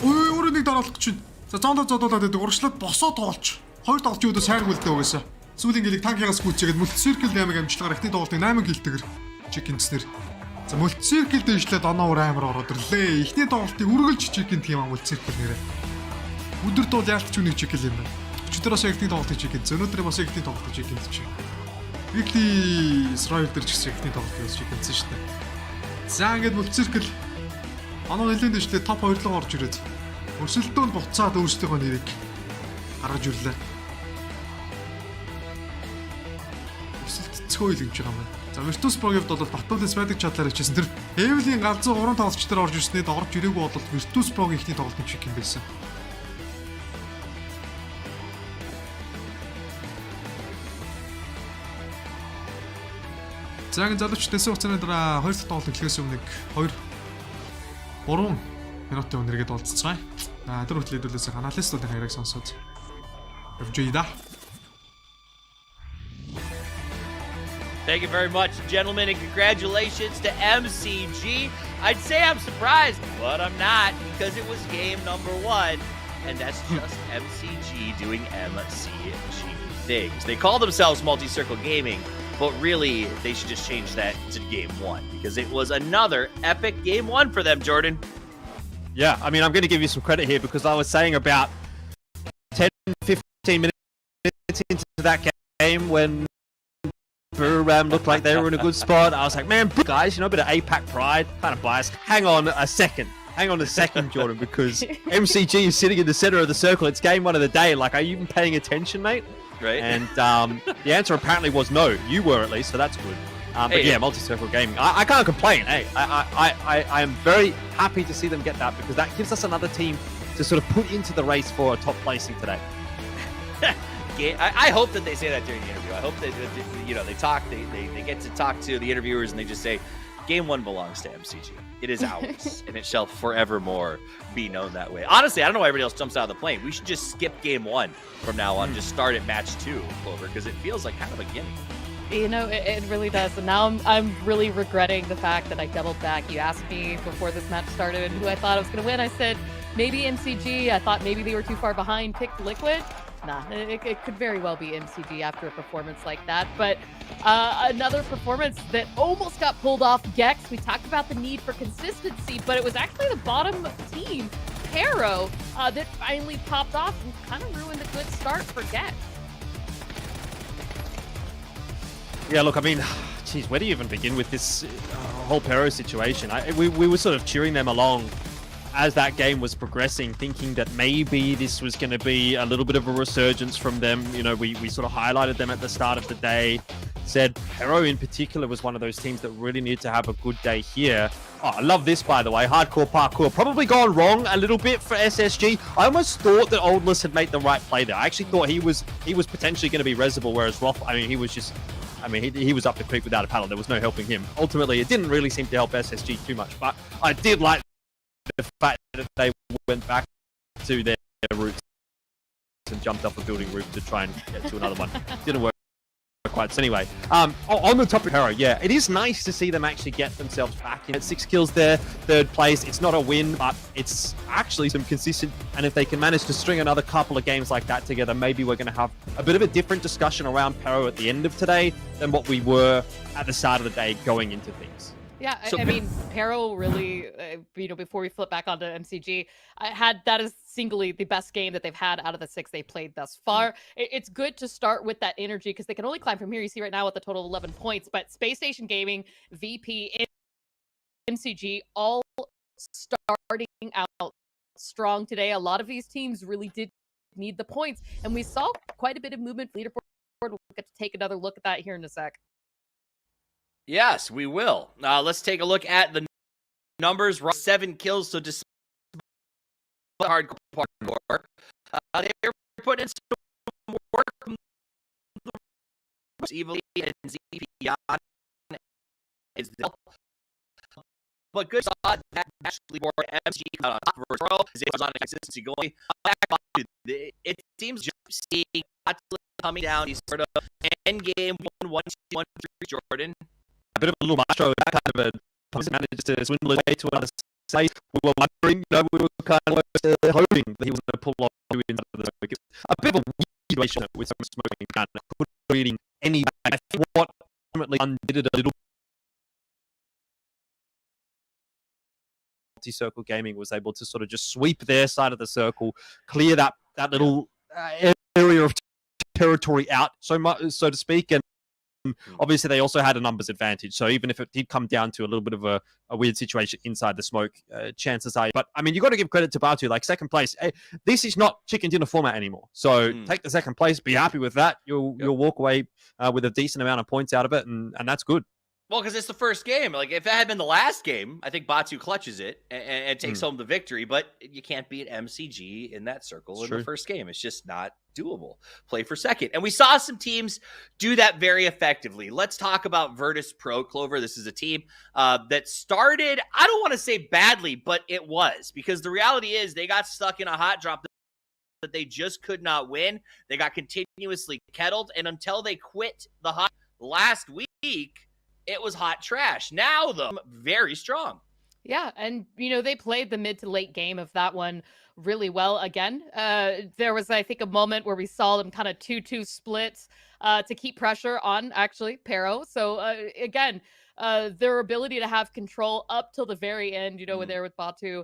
ой өөрөө нэг дараалах гэж байна. За зондоо зодуулаад байдаг урагшлаад босоо тоглож. Хоёр тоглолчийн өдөө сайр хүлдэ угаасаа. Сүүлийн гэлийг танкигаас гүйцээгээд Multi Circle Gaming амжилтлагаар ихний тоглолтыг 8 гэлтэйгэр чекинснэр. За Multi Circle дэвшлээд оноо амар ороод ирлээ. Ихний тоглолтыг үргэлж чекинт юм аа Multi Circle нэрээ. Өдөрт бол яалтч үнийг чекэл юм байна. Өчигдөрөөс ихний тоглолтыг чекинт. Өнөөдөр бас ихний тоглолтыг чекинт чи. Weekly Srive дээр ч гэсэн ихний тоглолтыг чекинтсэн шүү дээ. За ингээд Multi Circle оноо нэлээд дэвшлээд топ 2 руу орж ирээд өрсөлдөөнд буцаад өөрсдийнхөө нэрийг гаргаж ирлээ. Өсөлтцгөө л гэж байгаа юм байна. За Virtus Pro-гийн хувьд бол Батуулын спайдик чадлаар хичээсэн. Тэр Evelyn галзуу 3 тоглолчдоор орж ирснээр орж ирээгүй бол Virtus Pro-гийн ихний тоглолтын чиг юм байсан. За ингэ залууч дэсэн хугацааны дараа 2 тоглолт эхлэхээс өмнө 3 минутын өнөргээд уулзцгаая. Тэр хүртэл хэдүүлээс аналистуудын яриаг сонсоод явж ийда. Thank you very much, gentlemen, and congratulations to MCG. I'd say I'm surprised, but I'm not, because it was game number 1, and that's just MCG doing MCG things. They call themselves Multi-Circle Gaming, but really, they should just change that to game 1, because it was another epic game 1 for them, Jordan. Yeah, I mean, I'm going to give you some credit here, because I was saying about 10, 15 minutes into that game when Buram looked like they were in a good spot. I was like, man, guys, you know, a bit of APAC pride, kind of biased. Hang on a second, Jordan, because MCG is sitting in the center of the circle. It's game 1 of the day. Like, are you even paying attention, mate? Right. And the answer apparently was no. You were, at least, so that's good. But yeah, multi-circle gaming. I can't complain. Hey, I am very happy to see them get that, because that gives us another team to sort of put into the race for a top placing today. I hope that they say that during the interview. I hope that, you know, they talk, they get to talk to the interviewers and they just say, game 1 belongs to MCG. It is ours, and it shall forevermore be known that way. Honestly, I don't know why everybody else jumps out of the plane. We should just skip game 1 from now on. Just start at match 2, Clover, because it feels like kind of a gimmick. You know, it really does. And now I'm really regretting the fact that I doubled back. You asked me before this match started who I thought I was going to win. I said, maybe MCG. I thought maybe they were too far behind. Picked Liquid. Nah, it could very well be MCG after a performance like that. But another performance that almost got pulled off Gex. We talked about the need for consistency, but it was actually the bottom team, Pero, that finally popped off and kind of ruined a good start for Gex. Yeah, look, I mean, geez, where do you even begin with this whole Pero situation? We were sort of cheering them along as that game was progressing, thinking that maybe this was going to be a little bit of a resurgence from them. You know, we sort of highlighted them at the start of the day, said Pero in particular was one of those teams that really needed to have a good day here. Oh, I love this, by the way. Hardcore parkour. Probably gone wrong a little bit for SSG. I almost thought that Oldless had made the right play there. I actually thought he was potentially going to be Reservoir, whereas Roth, I mean, he was just... I mean, he was up the creek without a paddle. There was no helping him. Ultimately, it didn't really seem to help SSG too much, but I did like the fact that they went back to their roots and jumped off a building roof to try and get to another one. Didn't work quite. So anyway, on the topic of Hero, yeah, it is nice to see them actually get themselves back in at 6 kills there, 3rd place. It's not a win, but it's actually some consistent, and if they can manage to string another couple of games like that together, maybe we're going to have a bit of a different discussion around Pero at the end of today than what we were at the start of the day going into things. Yeah, I mean, Pero really, you know, before we flip back onto MCG, that is singly the best game that they've had out of the 6 they played thus far. It's good to start with that energy because they can only climb from here. You see right now with a total of 11 points, but Space Station Gaming, VP, MCG, all starting out strong today. A lot of these teams really did need the points, and we saw quite a bit of movement. Leaderboard, we'll get to take another look at that here in a sec. Yes, we will. Let's take a look at the numbers. 7 kills, so just hardcore parkour. They're putting in some work. Evilly and ZP is the but good saw that actually more MCG on top of a row. Is on consistency going. It seems just seeing coming down. He's sort of end game 1-1-2-1-3 Jordan. A bit of a little maestro, that kind of a managed to swindle his way to another place. We were wondering, you know, we were kind of hoping that he was going to pull off inside of the smoke. A bit of a weird situation with some smoking gun. Couldn't reading any. I think what ultimately undid it a little. Multi-circle gaming was able to sort of just sweep their side of the circle, clear that little area of territory out, so to speak, and obviously they also had a numbers advantage. So even if it did come down to a little bit of a weird situation inside the smoke, chances are. But I mean, you got to give credit to Batu. Like 2nd place, this is not chicken dinner format anymore. So take the 2nd place, be happy with that. You'll walk away with a decent amount of points out of it, and that's good. Well, because it's the first game. Like, if that had been the last game, I think Batu clutches it and takes home the victory. But you can't beat MCG in that circle in the first game. It's just not doable. Play for second. And we saw some teams do that very effectively. Let's talk about Virtus Pro, Clover. This is a team that started, I don't want to say badly, but it was. Because the reality is they got stuck in a hot drop that they just could not win. They got continuously kettled. And until they quit the hot last week, it was hot trash. Now, though, very strong. Yeah, and, they played the mid to late game of that one really well again. There was, I think, a moment where we saw them kind of 2-2 splits to keep pressure on, actually, Pero. So, again, their ability to have control up till the very end, when they're with Batu,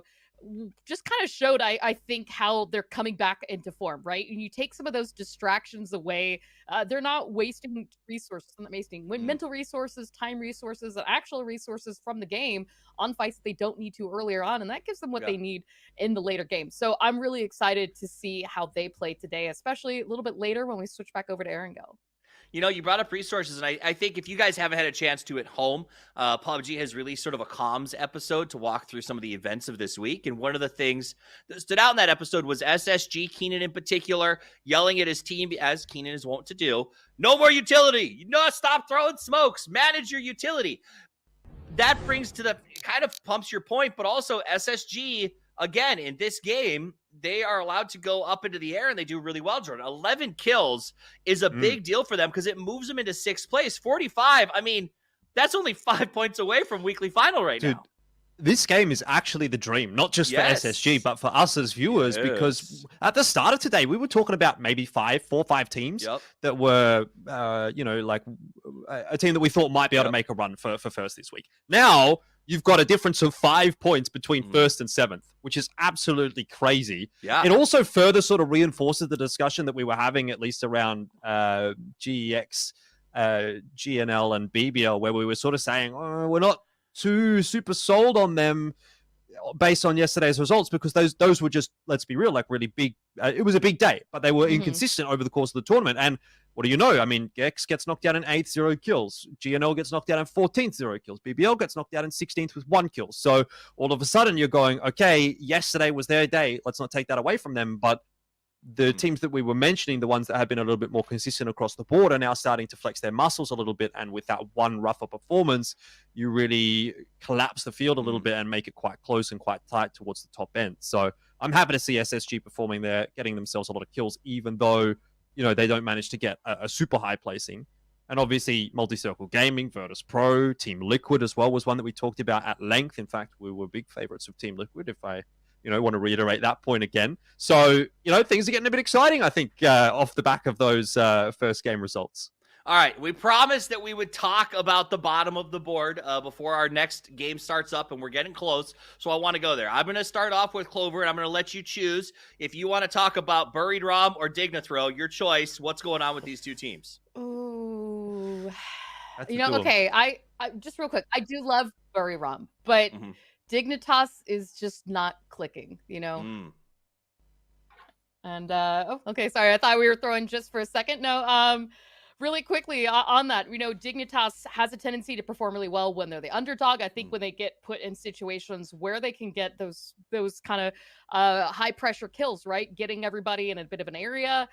just kind of showed, I think, how they're coming back into form, right? And you take some of those distractions away. They're not wasting resources, mental resources, time resources, and actual resources from the game on fights that they don't need to earlier on. And that gives them what they need in the later games. So I'm really excited to see how they play today, especially a little bit later when we switch back over to Erangel. You brought up resources, and I think if you guys haven't had a chance to at home, PUBG has released sort of a comms episode to walk through some of the events of this week. And one of the things that stood out in that episode was SSG, Keenan in particular, yelling at his team, as Keenan is wont to do, no more utility. Stop throwing smokes. Manage your utility. That brings to the kind of pumps your point, but also SSG, again, in this game, they are allowed to go up into the air, and they do really well, Jordan. 11 kills is a big deal for them because it moves them into 6th place. 45, I mean, that's only 5 points away from weekly final right now. This game is actually the dream, not just for SSG, but for us as viewers, because at the start of today, we were talking about maybe 4 or 5 teams that were, like a team that we thought might be able to make a run for first this week. Now, you've got a difference of 5 points between first and 7th, which is absolutely crazy. Yeah. It also further sort of reinforces the discussion that we were having, at least around GEX, GNL, and BBL, where we were sort of saying, we're not too super sold on them based on yesterday's results, because those were just, let's be real, like really big. It was a big day, but they were inconsistent over the course of the tournament. And what do you know? I mean, Gex gets knocked out in 8th, 0 kills. GNL gets knocked out in 14th, 0 kills. BBL gets knocked out in 16th with 1 kill. So all of a sudden you're going, okay, yesterday was their day. Let's not take that away from them. But the teams that we were mentioning, the ones that have been a little bit more consistent across the board, are now starting to flex their muscles a little bit. And with that one rougher performance, you really collapse the field a little bit and make it quite close and quite tight towards the top end. So I'm happy to see SSG performing there, getting themselves a lot of kills, even though, they don't manage to get a super high placing. And obviously, Multi-Circle Gaming, Virtus Pro, Team Liquid as well was one that we talked about at length. In fact, we were big favorites of Team Liquid, if I want to reiterate that point again. So, things are getting a bit exciting, I think, off the back of those first game results. All right, we promised that we would talk about the bottom of the board before our next game starts up, and we're getting close, so I want to go there. I'm going to start off with Clover, and I'm going to let you choose. If you want to talk about Buried Rom or Dignathrow, your choice. What's going on with these two teams? Ooh. Okay, I just real quick, I do love Buried Rom, but Dignitas is just not clicking, And, okay, sorry, I thought we were throwing just for a second. No, really quickly on that, Dignitas has a tendency to perform really well when they're the underdog. I think when they get put in situations where they can get those kind of high pressure kills, right? Getting everybody in a bit of an area,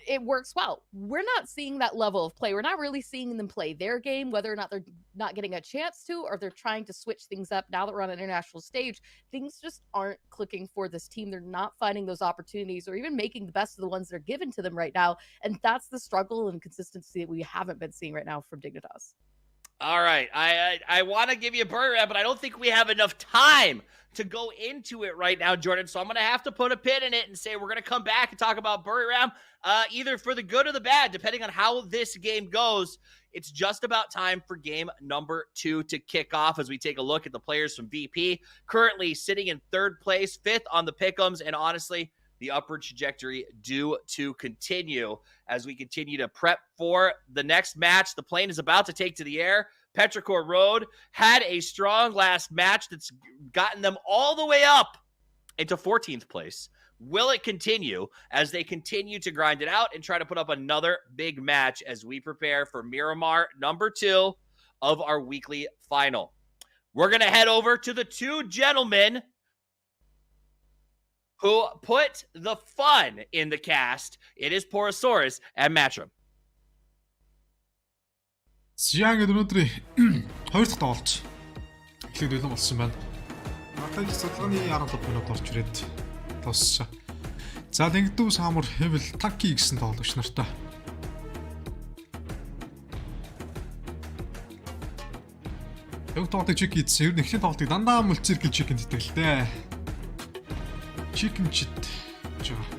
it works well. We're not seeing that level of play. We're not really seeing them play their game, whether or not they're not getting a chance to, or they're trying to switch things up now that we're on an international stage. Things just aren't clicking for this team. They're not finding those opportunities or even making the best of the ones that are given to them right now. And that's the struggle and consistency that we haven't been seeing right now from Dignitas. All right. I want to give you a bird rap, but I don't think we have enough time to go into it right now, Jordan. So I'm going to have to put a pin in it and say we're going to come back and talk about Buried Ram, either for the good or the bad, depending on how this game goes. It's just about time for game number 2 to kick off as we take a look at the players from VP, currently sitting in 3rd place, 5th on the pick'ems, and honestly, the upward trajectory due to continue as we continue to prep for the next match. The plane is about to take to the air. Petrichor Road had a strong last match that's gotten them all the way up into 14th place. Will it continue as they continue to grind it out and try to put up another big match as we prepare for Miramar number 2 of our weekly final. We're going to head over to the two gentlemen who put the fun in the cast. It is Porosaurus and Matchroom. Сиан гэдэг өнөөдрийн хоёр дахь тоглолт эхлээд бэлэн болсон байна. Надад судалгааны 15 минут орж ирээд дууссан. За Дэнгдүү Самур Хэвэл Таки гэсэн тоглогч нартай. Яг тоглолтыг чек хийсэн. Ер нь эхний тоглолтыг дандаа мөлцөргөл чекэнд итгэлтэй. Chicken chit. Жоо.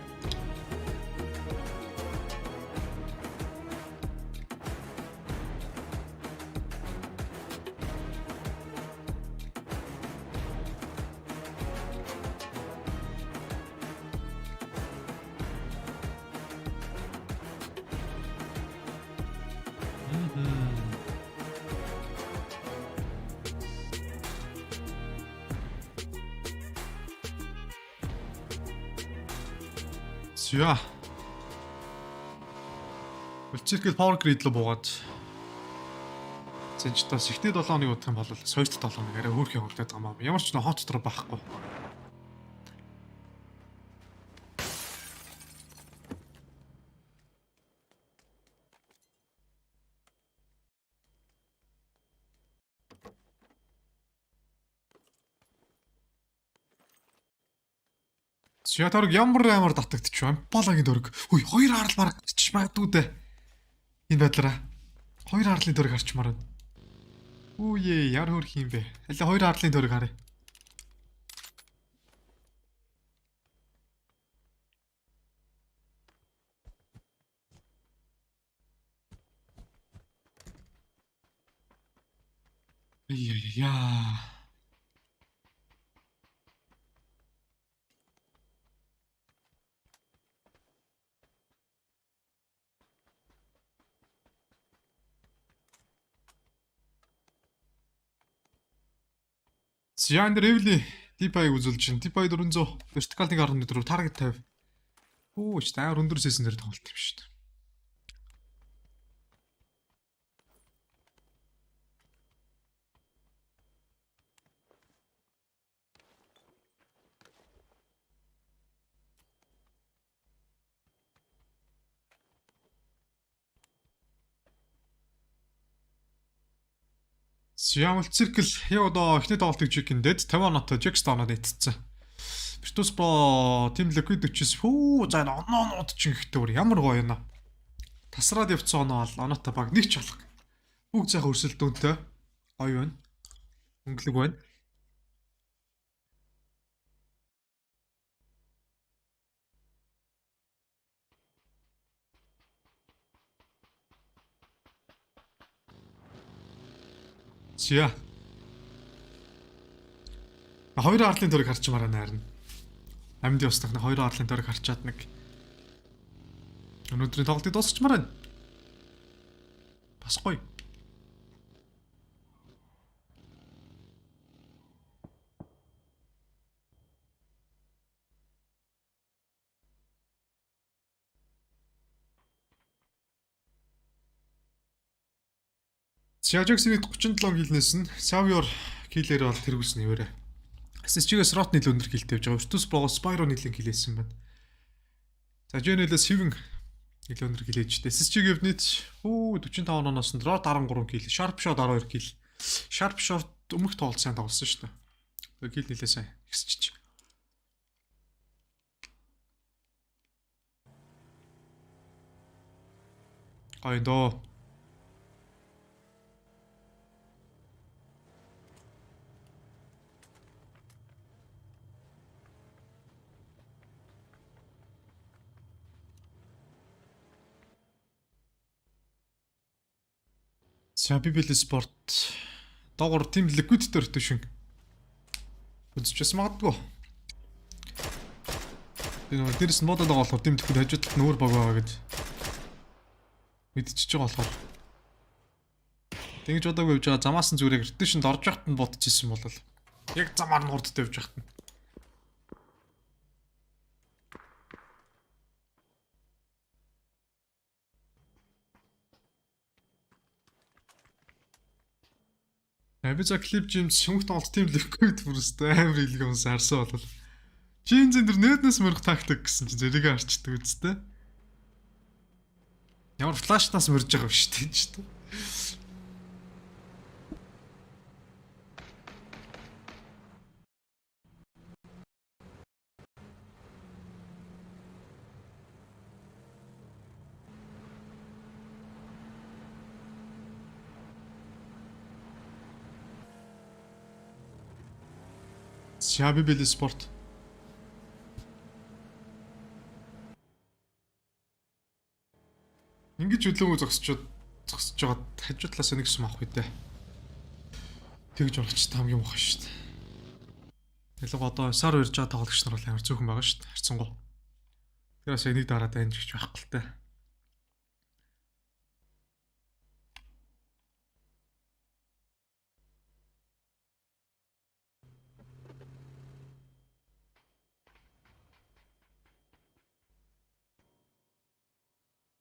Яа. Үлчирхэл power grid руу буугаад зэнч тас ихтэй 7 хоног удах юм бол соёрт 7 хоног арай хөөрхөн хөвдөд байгаа юм. Ямар ч нэг хот дотор байхгүй. Шатарг ямар татагдчих вэ? Болагийн дөрөг. Хөөе, хоёр харал бараг гарч магадгүй дээ. Энэ байдлаараа хоёр харлын дөрөг гарчмаар байна. Үе, яар хөрх юм бэ? Аль хоёр харлын дөрөг харъя. Яа. Яан дэрэвли дипайг үзүүлж чинь. Дипай 400 вертикал 1.4 таргет 50. Оо, ч таар өндөр сэсэн дээр тоглолт юм шүү дээ. Сиамл циркл яг одоо эхний тоглолтыг чекэндээд 50 оноотой Jackstone-од эцсэн. Virtus Pro Team Liquid 40 фүү за оноонууд ч ихтэй бүр ямар гоё юм аа. Тасраад явцсан оноо бол оноотой баг нэг ч алга. Бүгд сайхан өрсөлдөөнтэй. Гоё байна. Өнгөлөг байна. Сиа. Хоёр арлын дөрөг харчмаар байна харин. Амьд устгах нэг хоёр арлын дөрөг харчаад нэг. Өнөөдрийн тоглолтыг дуусгачмаар байна. Бас гоё. Сяжаксыг 37 килнээс нь Савьор киллээр бол тэргүүлсэн нэрээ. SSG-гээс рот нийл өндөр килтэй явж байгаа. Virtus Pro Spyro нийлэн килээсэн байна. За Genel-ээс 7 кил өндөр килээж дээ. SSG-ийн өвнөд 45 онооноос нь рот 13 кил, Sharp Shot 12 кил. Sharp Shot өмнөх тоглолт сайн тоглосон шүү дээ. Кил нийлээ сайн ихсчих. Айдоо. PGC Esports доогор Team Liquid дээр төшин үзчихсэн магадгүй. Энэ дээрс нь модод байгаа болохоор Team Liquid хажуудалд нүүр баг байгаа гэж мэдчихэж байгаа болохоор тэгж удаагүй явж байгаа замаас нь зүрэг rotation-д орж яхад нь бодчихсон бол яг замаар нь урдтай явж яхад нь Би за клип жимс шүнх тоглолт тийм ликвид бүрстэй амар илгээс харсан бол. Чин зэн дэр нэтнээс мөрөх тактик гэсэн чинь зэрэг арчдаг үстэй. Ямар флашнаас мөрж байгаа биш тийм ч тийм. MNPL Esports. Ингэж өдлөөгөө зогсож жоод хажуудлаас нэг юм авах үедээ. Тэгж урагч хамгийн муухай шүү дээ. Ялангуяа одоо сар урьж байгаа тоглогч нар бол амар цөөхөн байгаа шүү дээ. Харцсангуу. Тэрээс энийг дараад байна гэж байхгүй л дээ.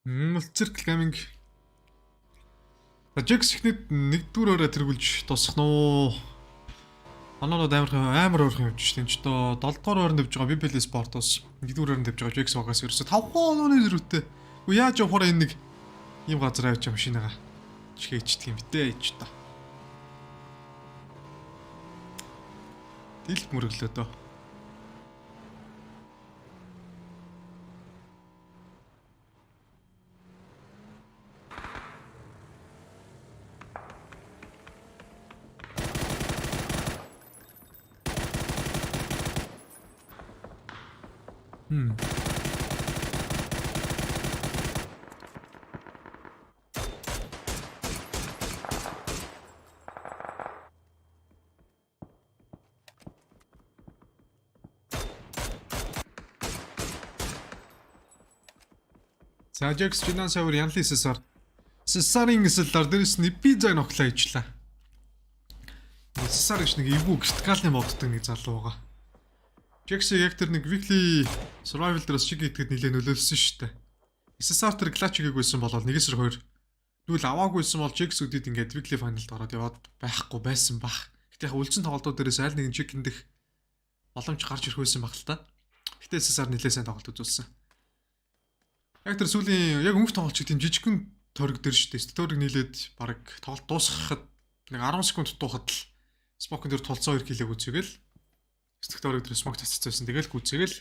Циркл гейминг. Жекс ихнийд нэгдүгээрээ тэргүүлж тусах нуу. Анаанууд амар өөрхөн явж шүү дээ. Энд ч одоо 7 дугаар ойронд явж байгаа MNPL Esports нэгдүгээр ойронд явж байгаа Jekс багаас ерөөсө 5 онооны зэрэгтэй. Уу яаж явахаар энэ нэг ийм газар авч байгаа машинагаа чигээчдэг юм битээ ич та. Дил мөрөглөө дөө. За Jekс финанс авир янлын Сесар. Сесарын эсэллэр дээрс нь пизза нохлоо ижлаа. Сесар гэж нэг эвгүй вертикалны моддаг нэг залуу байгаа. Jekс яг тэр нэг weekly survival дээрс шиг итгэд нилээ нөлөөлсөн шүү дээ. Сесар тэр клатч хийгээгүйсэн болол 1-2 тэгвэл аваагүйсэн бол Jekс үдэд ингээд weekly final-д ороод яваад байхгүй байсан бах. Гэтэ яг үлдсэн тоглолтууд дээрээс аль нэгэн чекин дэх боломж гарч ирэх байсан баг л та. Гэтэ Сесар нилээ сайн тоглолт үзүүлсэн. Яг тэр сүүлийн яг өнгө тоглолч тийм жижигхэн тойрог дээр шүү дээ. Тойрог нийлээд баг тоглолт дуусгахад нэг 10 секунд тухад л смокон дээр тулцсан 2 килог үзээгээл стик тойрог дээр смок цацсан. Тэгэл гүцээгээл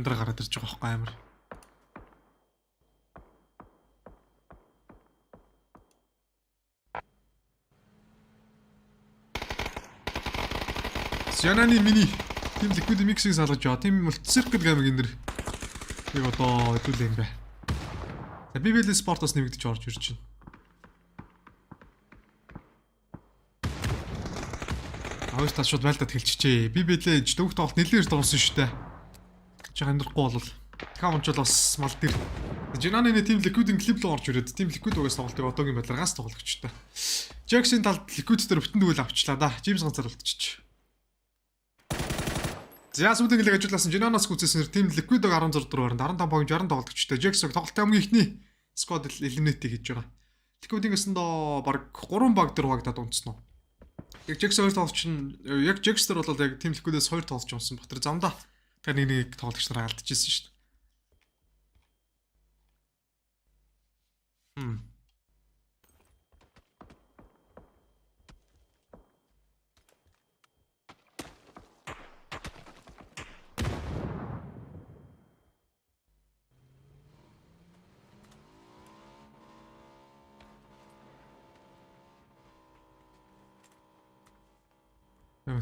амьдраа гараад ирж байгаа байхгүй амар. Сянаны мини тим ликвид миксинг салгаж байгаа. Тим мультициркл гамиг энэ дэр яг одоо хэвлээ юм бэ. MNPL Esports-аас нэмэгдэж орж ирж байна. Авч та шууд байлдаад хэлчихжээ. MNPL дөвх тоглолт нэлээд дууссан шүү дээ. Жиг амьдрахгүй бол аккаунт бол бас мал дээр. Жинаны тим ликвидийн клип л орж ирээд тим ликвид угаас тоглолтыг одоогийн байдлаар ганц тоглогчтой. Jeksin талд ликвид дээр бүтэн дүүл авчлаа да. Джеймс ганцаар үлдчихэж. За сүүлийн гэлэг ажилласан Жинанаас гүцээснээр тим ликвидог 16 дөрөөр 15 погж 60 тоглогчтой. Jekс тоглолтын хамгийн ихний сквад элиминет хийж байгаа. Ликвидингээс нь доо баг 3 баг дээр багтаад унтсан уу. Яг Jekс 2 тоглолч нь яг Jekс дээр бол яг тим ликвидээс 2 тоглолч унсан баг. Тэр замдаа тэр нэг тоглогч нараа алдчихсан шүү дээ.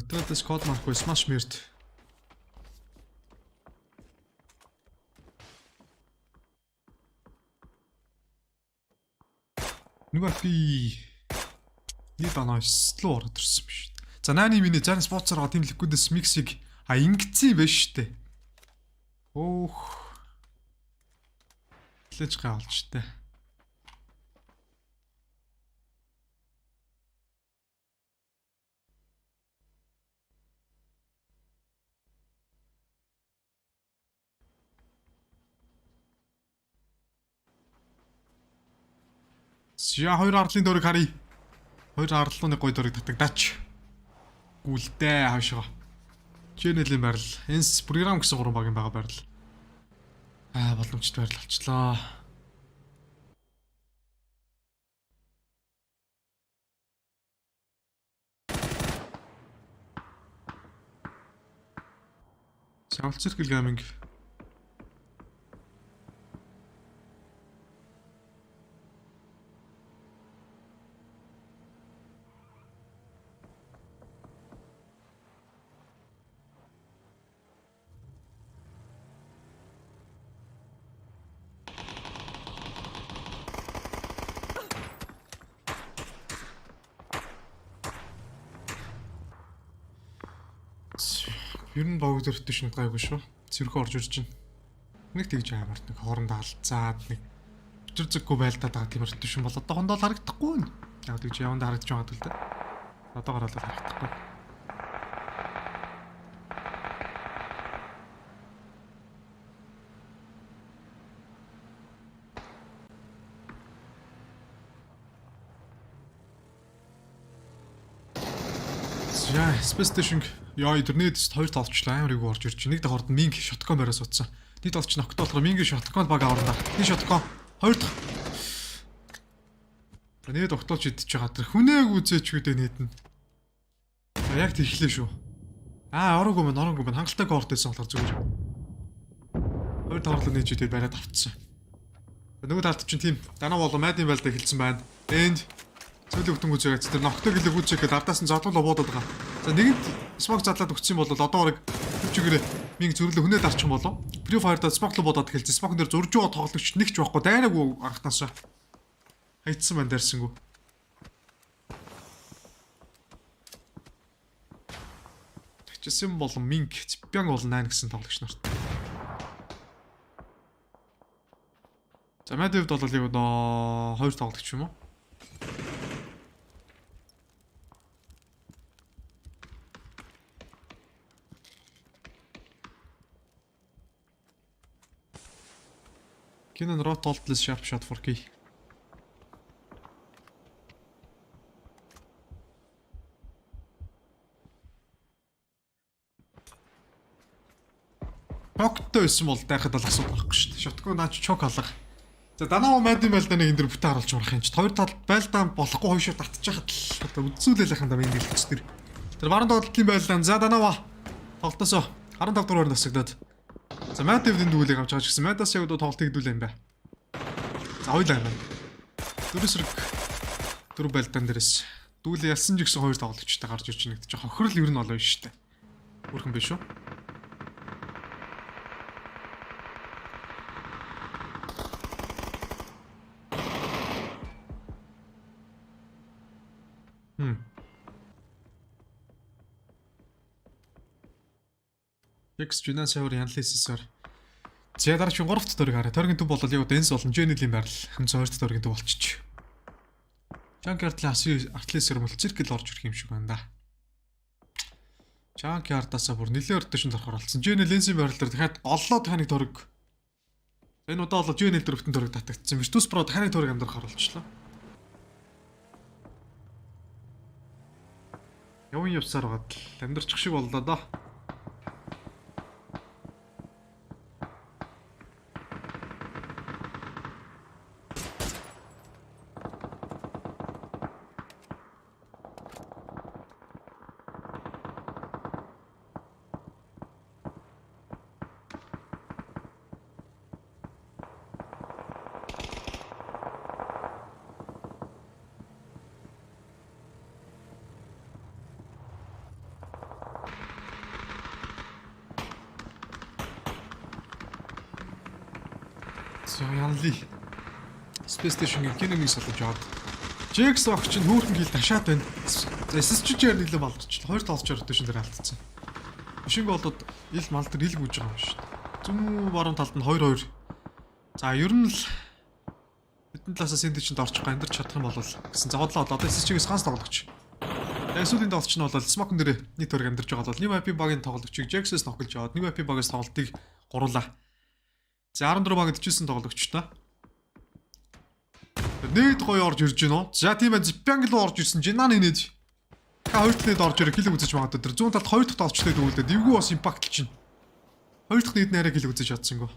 Трэдэс код маркгүй смаш мэрт. Нүгә би нэг банаас л ороод ирсэн юм шүү дээ. За 8 миний зан спонсор байгаа тийм ликвидээс миксиг ингэсэн байж штэ. Өөх. Лэж гаалж штэ. Я хоёр ардлын дөрөг харъя. Хоёр арлууны гой дөрөг татагдаач. Гүлдээ хаашаа. Чэнэлийн байрал. Энс програм гэсэн 3 багийн байгаа байрал. Боломжтой байрал болчлоо. Саул циркл гейминг. Ер нь баг дөрөвтэй шинэ гайгүй шүү. Цэрхүү орж ирж байна. Нэг тэгж аймарт нэг хоорондоо алцаад нэг өчр зэггүй байлдаад байгаа тийм өртөө шин бол одоохондоо л харагдахгүй байна. Яг тэгж явандаа харагдаж байгаа л да. Одоогоор л харагдахгүй. Яа, Space Station яа интернет хоёр талчлаа амар юу орж ирж байна. Нэг дахь орд минг шоткон бариас утсан. Нэг талч ногтой болохоор минг шоткон баг аварна. Нэг шоткон хоёр дахь. Нэг тогтоолж идэж байгаа тэр хүнээг үзээч гэдэг нэт нь. Яг тэхлээ шүү. Ороогүй мэн хангалттай коорт байсан болохоор зүгээр. Хоёр тоорлоо нээж идээд бариад авцсан. Нөгөө талд чинь тийм данаа болоо майдын байлдаа хэлсэн байна. Энд цөөлөг хөтөн үзээгац тэр ногтой гэлэг үзээхэд ардаас нь задлал буудаад байгаа. За нэгэнт смог задлаад өгсөн бол одоо орог чигээр минь зөрлө хүнээ дарчих юм болов. Free Fire-да смоглоо буудаад эхэлсэн. Смог дээр зурж байгаа тоглогч нэгч байхгүй дайнаагүй анхнаасаа. Хайцсан байна дэрсэнгүү. Тэгчсэн болон минь Цэпян болон 8 гэсэн тоглогч нарт. За Мэдвд бол яг одоо 2 тоглогч юм уу? Canon Rot Altless Sharp Shot 4K. Поктой байсан бол дайхад л асуудал байхгүй шүү дээ. Shotgun наач чок алга. За данаа мэдэн байлдаа нэг энэ дөр бүтэ харуулж марах юм чи. Хоёр талд байлдаа болохгүй хойшоо татчихад л одоо үзүүлэл яханд юм ингээл тэр. Тэр баруун тоглолтын байлдаа за данаа тоглолтосоо 15 дугаар насагдаад. За Мэдвд дүүлийг авч байгаа ч гэсэн Мэдас яг одоо тоглолтыг дүүлээ юм бай. За хоёлаа юм. Дөрөсрөг дөрв байлдаан дээрээс дүүлээ ялсан ч гэсэн хоёр тоглолтчтой гарч ирж нэгдэж байгаа. Хохирол ер нь олоо шүү дээ. Бүрхэн биш үү? X Finance-аар Analysis-аар за дараагийн 3 дахь дөрөг хараа. Тойргийн төв бол яг одоо энс болон Jane-ийн байрал хэмцээ 2 дахь дөрөгийн төв болчих. Junkyard-ийн Atlas-ээр мөл циркл орж ирэх юм шиг байна да. Junkyard-аас бүр нэлээд өртөшөнд орохоор болсон. Jane Lens-ийн байрал дээр дахиад голлоо таханыг дөрөг. Энэ удаа бол Jane дөрөвтөн дөрөг татагдсан. Virtus Pro таханыг дөрөг амдрах оруулчлаа. Явын явсаар байгаад л амьдрчих шиг боллоо да. Янли Space Station-ийн киногийн солож аваад Jax огч нь хөөрхөн гил ташаад байна. За SSG-ээр нэлээд балдчихлаа. Хоёр талч өртөшн дээр алдсан. Бишинг болоод ил мал дээр ил гүйж байгаа юм шүү дээ. Зүүн баруун талд нь 2-2. За ер нь л хэдэн талаасаа сэндичэнд орчих га амьдарч чадах юм бол гэсэн заваадлаа одоо SSG-гээс ганц тоглогч. Сүүлийн тоглогч нь бол Smoke дээр нийт өрг амьдарч байгаа бол нэг IP багийн тоглогчийг Jax-ээс нохолж аваад нэг IP багаас тоглолтыг гуруулаа. За 14 баг идчихсэн тоглогчтой. Нээд гоё орж ирж гинөө. За тийм ээ Зипянг л орж ирсэн. Жинан нээд. Хоёр дахь нээд орж ирээ хилэг үзэж магадгүй. Тэр 100 талд хоёр дахь толчтой дүүлээд эвгүй бас импакт чинь. Хоёр дахь нээд нэрээ хилэг үзэж чадсангүй.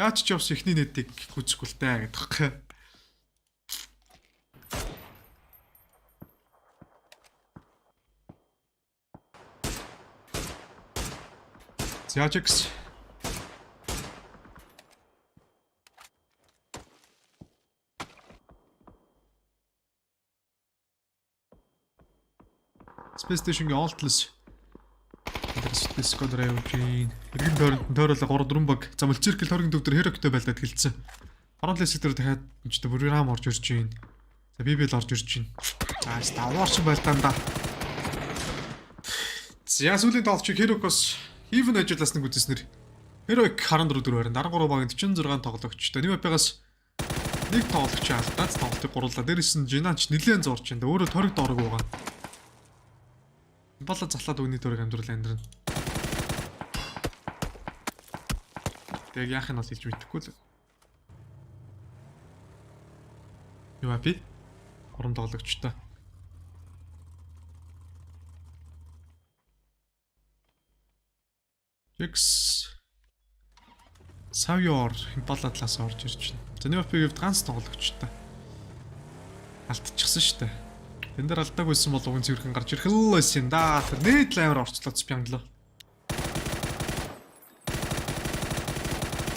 Яаж ч явс ихний нээдийг гүцэхгүй л таа гэдэг. Зяжекс Space Station-гийн Altless Discord явуулж иргэн тойрол 3-4 баг замл циркл тойргийн төвдөр хэрэгтэй байлдаад хэлсэн. Фронт лесектор дахиад ч бүр рам орж ирж байна. За BBL орж ирж байна. За ставарч байлдаанда. За сүүлийн тоолч Хэрокос even ажилласныг үзснээр Хэрок 14-4 дараагаар багийн 46 тоглогчтой. Нивапигаас нэг тоглогч алдаад тоглолтыг гурлаа. Дээрээс нь Жинач нэлээд зорж байна. Өөрөө ториг доорог байгаа. Бала затлаад үний ториг амьдрал амьдрна. Тэг яах нь бол хэлж мэдэхгүй л. Юу апи? Гурван тоглогчтой. X Савьор Импала талаас орж ирж байна. За Нёпигэв ганц тоглогчтой. Алдчихсан шүү дээ. Тэн дээр алдаагүйсэн бол уган цэвэрхэн гарч ирэх л байсан да. Тэр нээд лаймаар орцлоод спянглоо.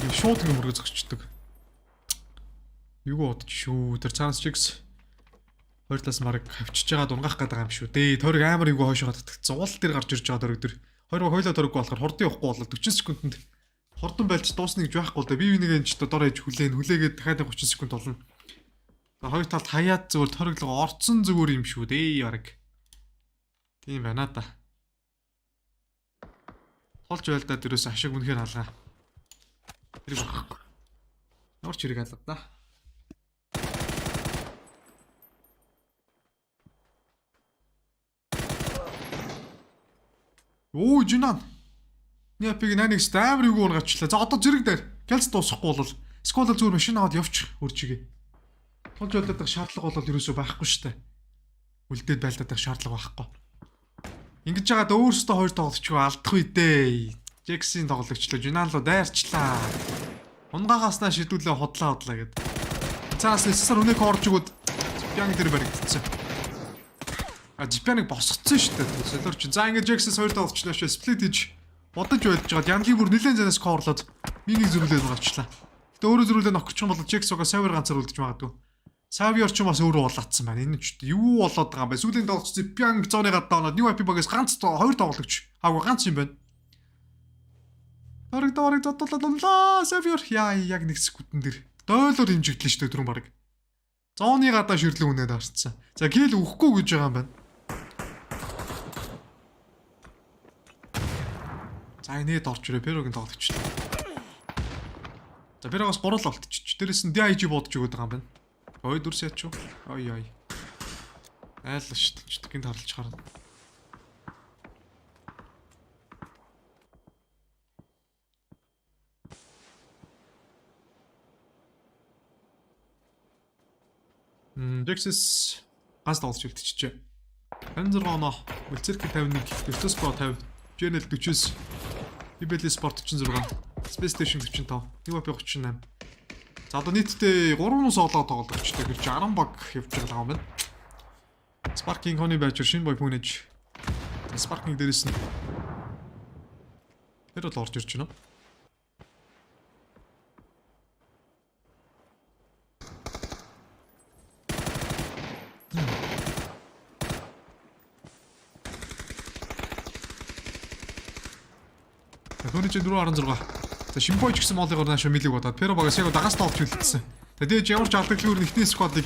Энэ шууд ингэ мөргө зогсчдөг. Юу бодож шүү. Тэр цаанаас X хоёр талаас марыг хавчиж байгаа дунгаах гэдэг юм шүү. Дээ тойрог амар юу хойшоо татдаг. Зуул дээр гарч ирж байгаа тойрог дээр. Хоёр хойлоо тойрог болохоор хурдан явахгүй болоо 40 секундэд хурдан байлж дуусна гэж байхгүй л да. Би нэг энэ ч дор ээж хүлээгээд дахиад 30 секунд болно. Хоёр талд хаяад зөвөр тороглого орцсон зүгээр юм шүү дээ яриг. Тийм байна да. Толж байлдаад ерөөс ашиг үнэхээр алгаа. Хэрэг байхгүй. Ямар ч хэрэг алга да. Оо Жинан. Няпиг 8x амар юу ургачлаа. За одоо зэрэг дээр гэлц дуусахгүй бол скол зүгээр машин аваад явчих үржигээ. Толж байлдах шаардлага бол ерөөсөө байхгүй штэ. Үлдээд байлдах шаардлага байхгүй. Ингэж яагаад өөрөөсөө хоёр тоглолчгүй алдах үедээ. Джексийн тоглогчлоо Жинан руу дайрчлаа. Унгаагааснаа шидүүлээ хотлаа гэд. Цаас нэссэр өнөөх орж өгөөд Жипянг дээр баригдчихсан. Жипяныг босгоцсон шүү дээ. Солиорч. За ингэ Джексээс хоёр тоглолчлоо шүү. Сплит хийж бодож байлж байгаа. Янгийн бүр нэлээд занаас скорлоод минийг зөрүүлээд гарчлаа. Гэтэ өөрөө зөрүүлээд нөхөрч юм бол Джексога Савер ганцаар үлдэж магадгүй. Савьор ч бас өөрөө болоодсан байна. Энэ ч юу болоод байгаа юм бэ? Сүүлийн тоглогч Жипянг зооны гадаа оноод New IP багаас ганц хоёр тоглогч. Аагүй ганц юм байна. Дорог зодлоо Савьор яг нэг секундэн дээр дойлоор хэмжигдлээ шүү дээ түрүүн баг. Зооны гадаа ширлэн үнээд авчихсан. За гэл өгөхгүй гэж байгаа юм байна. За инээд орж ирээ Перогийн тоглогч. За Перогоос гурал олтчих. Дээрээс нь DIG бодож өгöd байгаа юм байна. Ой дүрс яач юу? Ой. Айлла шүү дээ. Гинт харлж харна. Dexis ганц тоглож үлдчихжээ. 26 оноо Үлцэрк 51, Virtus Pro 50, GNL 49, PGC Esports 46, Space Station 45, New IP 38. За одоо нийтдээ 3 соолоо тоглогчтой гэж 10 баг явж байгаа юм байна. Sparking Honey Badger шинэ баг хүнэж. Sparking дээрээс нь тэр бол орж ирж байна. Төвний 416. За Шимбой ч гэсэн молыгоор наашаа милиг бодоод Перо багаас яг дагаас тоолж үлдсэн. Тэгээд ямар ч алдагдлуур ихний сквадыг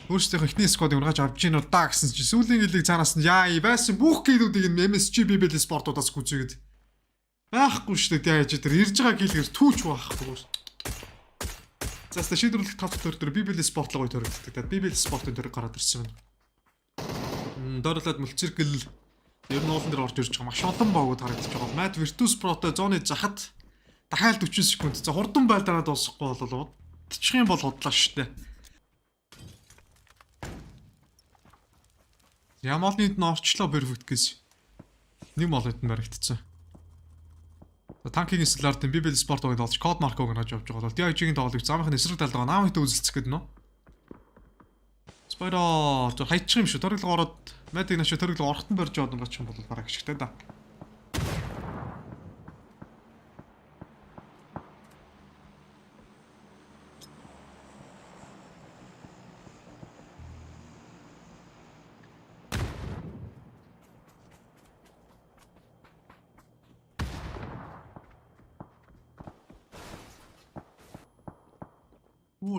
өөрсдийнхөө ихний сквадыг ургааж авч гин удаа гэсэн чинь сүүлийн гэлийг цаанаас нь яа байсан бүх гэлүүдийг нь MSG BBL спортуудаас гүзээгээд байхгүй шүү дээ яаж тэр ирж байгаа гэлээр түүч байхгүй. За шийдвэрлэх топ төр BBL спорт л гоё төрөгддөг. Тэгээд BBL спортын төрөг гараад ирсэн байна. Доорлоод мөлциргэл ер нь уулан дээр орж ирж байгаа маш олон боогод харагдаж байгаа. Mad Virtus Pro-той зооны захад дахиад 40 секунд. За хурдан байлдараад дуусахгүй болов. Удчих юм бол худлаа шүү дээ. Ямалны нь орчлоо perfect гэж. Нэг молод нь баригдсан. Танкийн слартын библ спорт ойд олж код марког нэж явж байгаа бол DIG-ийн тоглогч замынхны эсрэг талдаа наамт үзэлцэх гэдэг нөө. Спайро хайчих юм шүү. Төрөглөг ороод мэдиг наши төрөглөг орохтон барьж яваад байгаа ч юм бол бараг ашигтай да.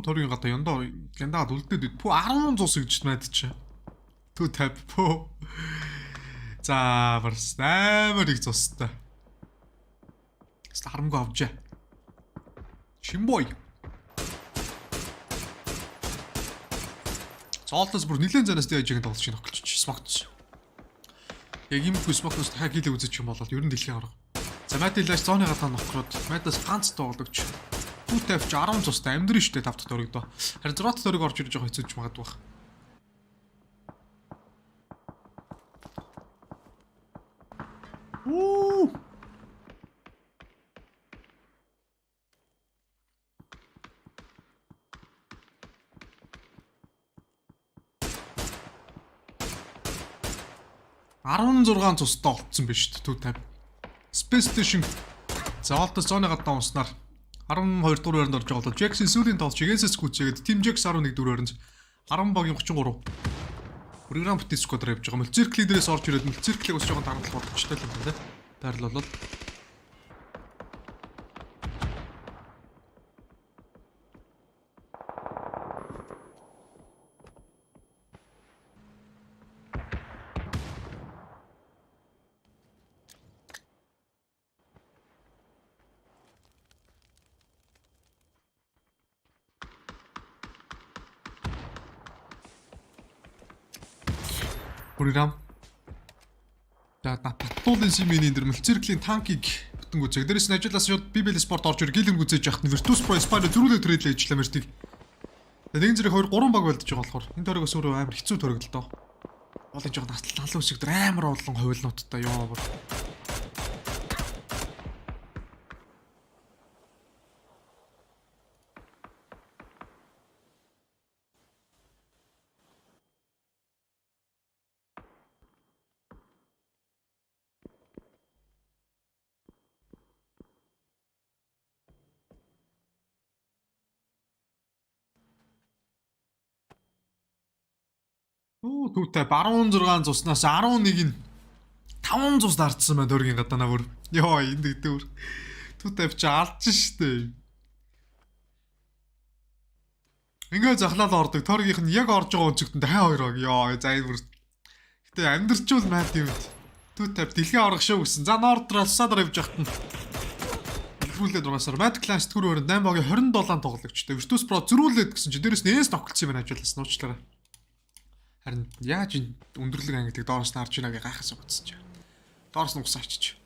Төрийн гадаа яндаа үлдээд пүү 10 цус гэж мэдчих. Түү тав пүү. За барс амар их цустай. Харамгүй авчаа. Шимбой. Цоолтос бүр нилээн занаас дэж тоглож чинь огч смогч. Яг юм хүү смогчос дахиад хилээ үзэж юм болол ер нь дэлхийн арга. За Мадилаш зооны гадаа нохроод Мадас ганц тоглогч. Түүтэвч 10 цустай амьдрын штэ 5 дахь дөрөгдөө. Харин 6 дахь дөрөг орж ирж байгаа хэцүүж магадгүй. Уу! $16 цустай олцсон биз шүү дээ. Түүтэв. Space Station заалтас зооны гадаа унснаар 12 дугаар байранд орж байгаа бол Jackson сүүлийн тоглолт чигээс гүцээгээд Team Jax 11 дугаар байранд 10 багийн 33. Програм бүтээц сквадраа явж байгаа мөл цирк лидерээс орж ирээд мөл цирклийг бас жоохон дарамтлах боломжтой л юм байна. Байрлал бол програм. За батлуулын симийн энэ дэр цирклийн танкийг бүтэн гүцээг. Дээрээс нь ажлаас шууд PGC Sport орж ир гэлэн гүцээж яхад нь Virtus Pro Spire зөрүүлээ трейдлээ ажиллаа мэртийг. Нэгэн зэрэг 2 3 баг болдож байгаа болохоор энэ төрөг бас өөрөө амар хэцүү төрөг л доо. Болож байгаа наслал үсэг дээр амар олон хувилнуудтай ёо. Түүтэй 16 цуснаас 11 нь 5 цус дардсан байна төргийн гадаанаа бүр. Йоо энэ дэвэр. Түүтэй чи алдж штэ. Ингээ захлаал ордог. Торгийнх нь яг орж байгаа өнцөгтөн дахиад 2 баг. Йоо за энэ бүр. Гэтэ амьдрчул маад юм. Түүтэй дэлхий орох шүү гэсэн. За Нордроос садар явж яхад нь. Илрүүлээд дугаасаар Mad Clan сэтгүүр өрөнд 8 багийн 27 тоглогчтой. Virtus Pro зөрүүлээд гэсэн чи дээрэс нээс тоглолцсон юм байна ажуулаас нуучлаарай. Харин яаж энэ өндөрлөг ангидыг доороос нь харж байгааг гайхаас бодсон ч. Доороос нь ус авчиж.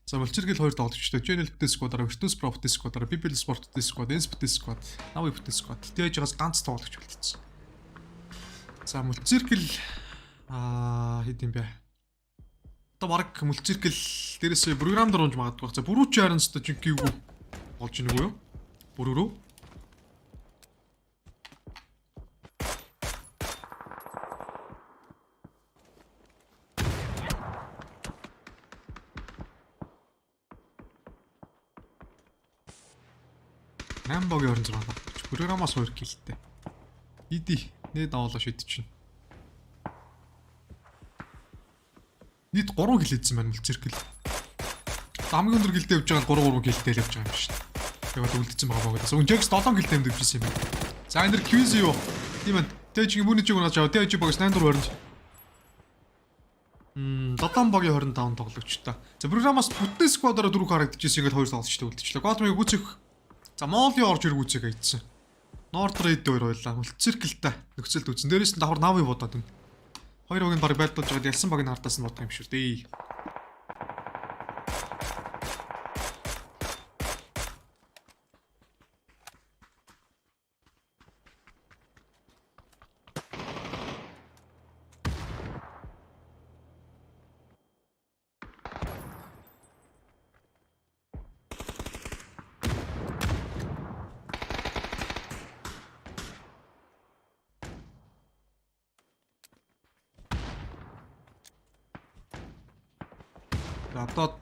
За болцоргил 2 тоглогчтой. Channel бүтээс сквадраа, Virtus Pro бүтээс сквадраа, PGC Sport бүтээс сквад, Ens бүтээс сквад, Navi бүтээс сквад. Тэжээс ганц тоглогч болчихсон. За мөлциркл хэд юм бэ? Одоо баг мөлциркл дээрээс програм дөрвж магадгүй. За бүрүүч харин өстө жинкийгүү болж ийн үгүй юу? Бүрүүрөө. Намбогийн 26 баг. Програмаас 2 киллтэй. Иди нээд аваалаа шийдэж чинь. Нийт 3 килл хийсэн байна мэл циркл. Хамгийн өндөр киллтэй явж байгаа 3 киллтэй л явж байгаа юм шүү дээ. Тэгээд үлдсэн байгаа багаас. Өн Jax 7 киллтэй юм дэвжсэн юм байна. За энэ дэр quiz юу? Тийм байна. Тэжгийн бүний чиг унаач аваа. Тэжи багаас 8 дугаар хорнд. 7 багийн 25 тоглогчтой. За програмаас бүтэн сквадраа 4 харагдчихсэн ингээд 2 тоглогчтой үлдчихлээ. Голмыг гүцэх. За Монголын орж ирэх үзэг айдсан. Нордрейд 2 байлаа. Мөлциркэлтэй нөхцөлд үзэн. Дээрээс нь давхар Navi бодоод байна. 2 багийн баг байлдуулж байгаад ялсан багийн хардаас нь бодох юм шүү дээ. Одоо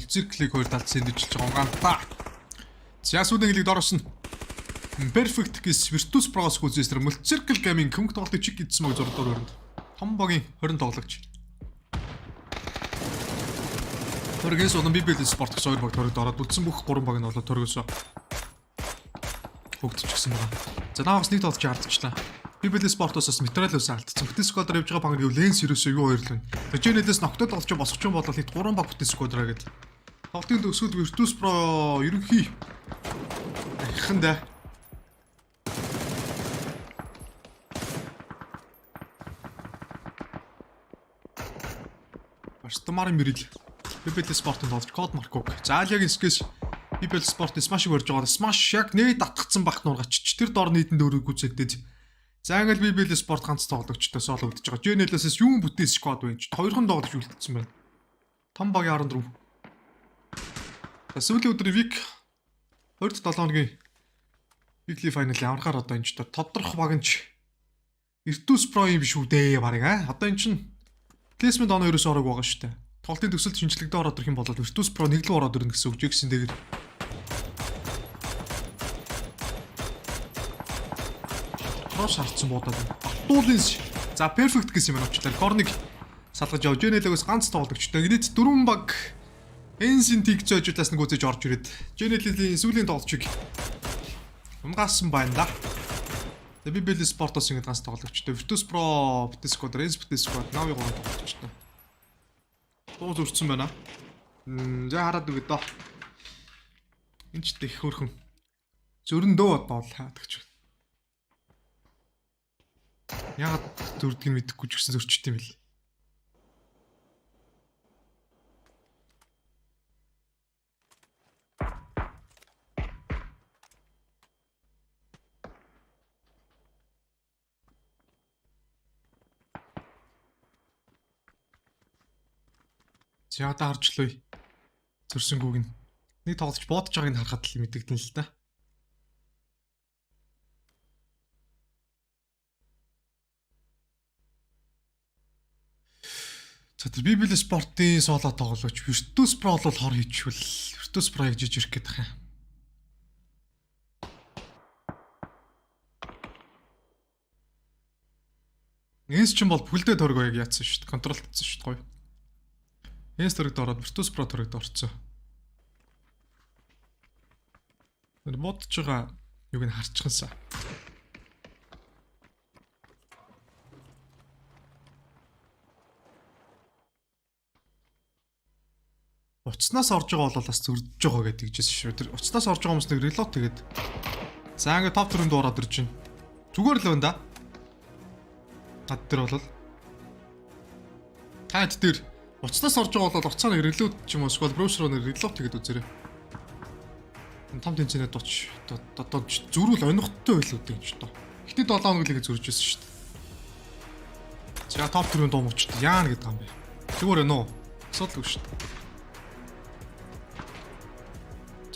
цирклийг хоёр талд сэндэж байгаа угаантаа. За сүүлийн хэлийг дорсон. Perfect гис Virtus Pro-с үзээсэр Multicircle Gaming хөнгө тоглолтыг чиг идсэн мөг 6 дугаар өрөнд. Том багийн 20 тоглогч. Төргөөс олон BBL Esports гэж 2 баг төрөд ороод үлдсэн бүх 3 баг нь болоод төргөөсөө хөгдчихсэн байгаа. За наавс нэг тоглож алдчихлаа. BBL Esports-оос материал ус алдсан. Бүтэн сквадраа явж байгаа баг нь Lens ерөөсөө юу хоёр л байна. Тэжээнээс ногтод олж босгоч юм бол хэд 3 баг бүтэн сквадраа гэдэг. Тоглолтын төгсгөл Virtus Pro ерөнхий хэнда Стамарын мэрэл BBL Esports-ын тоглож код маркуг. За Алиагийн скэс BBL Esports Smash-ыг барьж байгаа. Smash яг нээд татгцсан бах нургач. Тэр дор нийтэнд өрөөг үзэлдэж. За ингээл BBL Esports ганц тоглогчтой соло үлдэж байгаа. JNL-ээс юм бүтэн squad байна ч. Хоёрхан тоглож үлдсэн байна. Том багийн 14. За сүүлийн өдрийн week 2-7 хоногийн weekly final-ийн аврахаар одоо энэ ч тодорхой баг нь Virtus Pro юм биш үү дээ барыг аа. Одоо энэ чинь placement оноо ерөөсөө орог байгаа шүү дээ. Тоглолтын төсөлд шинжилгээдээ ороод ирэх юм бол Virtus Pro нэг л ороод ирнэ гэсэн үг жигсэн дээр. Cross харцсан буудаад байна. Батуулынс. За perfect гэсэн юм авчлаа. Корныг салгаж явж JNL-ээс ганц тоглогчтой. Ингээд 4 баг Энсийн тиг зөөжлөөс нэг үзэж орж ирээд JNL-ийн сүүлийн тоглолчийг унгаасан байна да. BBL Esports-оос ингэ ганц тоглогчтой. Virtus Pro бүтэн squad, Rens бүтэн squad, Navi 3 тоглогчтой. Дуу зурцсан байна. За хараад үгүй доо. Энд ч их хөрхөн. Зөрөндөө одоо л хаадаг. Яагаад зөрдгийг мэдэхгүй ч гэсэн зөрчт юм бэл. За одоо харжлаа. Зөрсөнгүүг нь нэг тоглож бодож байгааг нь харахад л мэдэгдэн л та. За тэр BBL Esports-ийн соло тоглолч Virtus Pro бол хор хийчихвэл Virtus Pro-ыг жижиг ирэх гэдэг юм. Энс ч юм бол бүлдээ төргөө яг яатсан шүү дээ. Контрол хийсэн шүү дээ. Гоё. Энс төрөгд ороод Virtus Pro төрөгд орцсон. Тэр бодож байгаа юуг нь харчихсан. Уцснаас орж байгаа бол бас зөрдөж байгаа гэдэг жижигсэн шүү. Тэр уцснаас орж байгаа хүмүүс нэг reload тэгээд за ингээд топ 4-нд ороод ирж байна. Зүгээр л байна да. Над дээр бол таад дээр уцснаас орж байгаа бол уцаа нэг reload ч юм уу эсвэл browser нэг reload тэгээд үзээрэй. Том тэнцэнэ дууч одоо зүрүүл онигттой байлгүй дээ ч тоо. Гэтэ 7 хоног л ингэ зөржижсэн шүү дээ. За топ 4-нд дуу мөчт яана гэдэг юм бэ. Зүгээр ээ нөө. Асуудалгүй шүү дээ.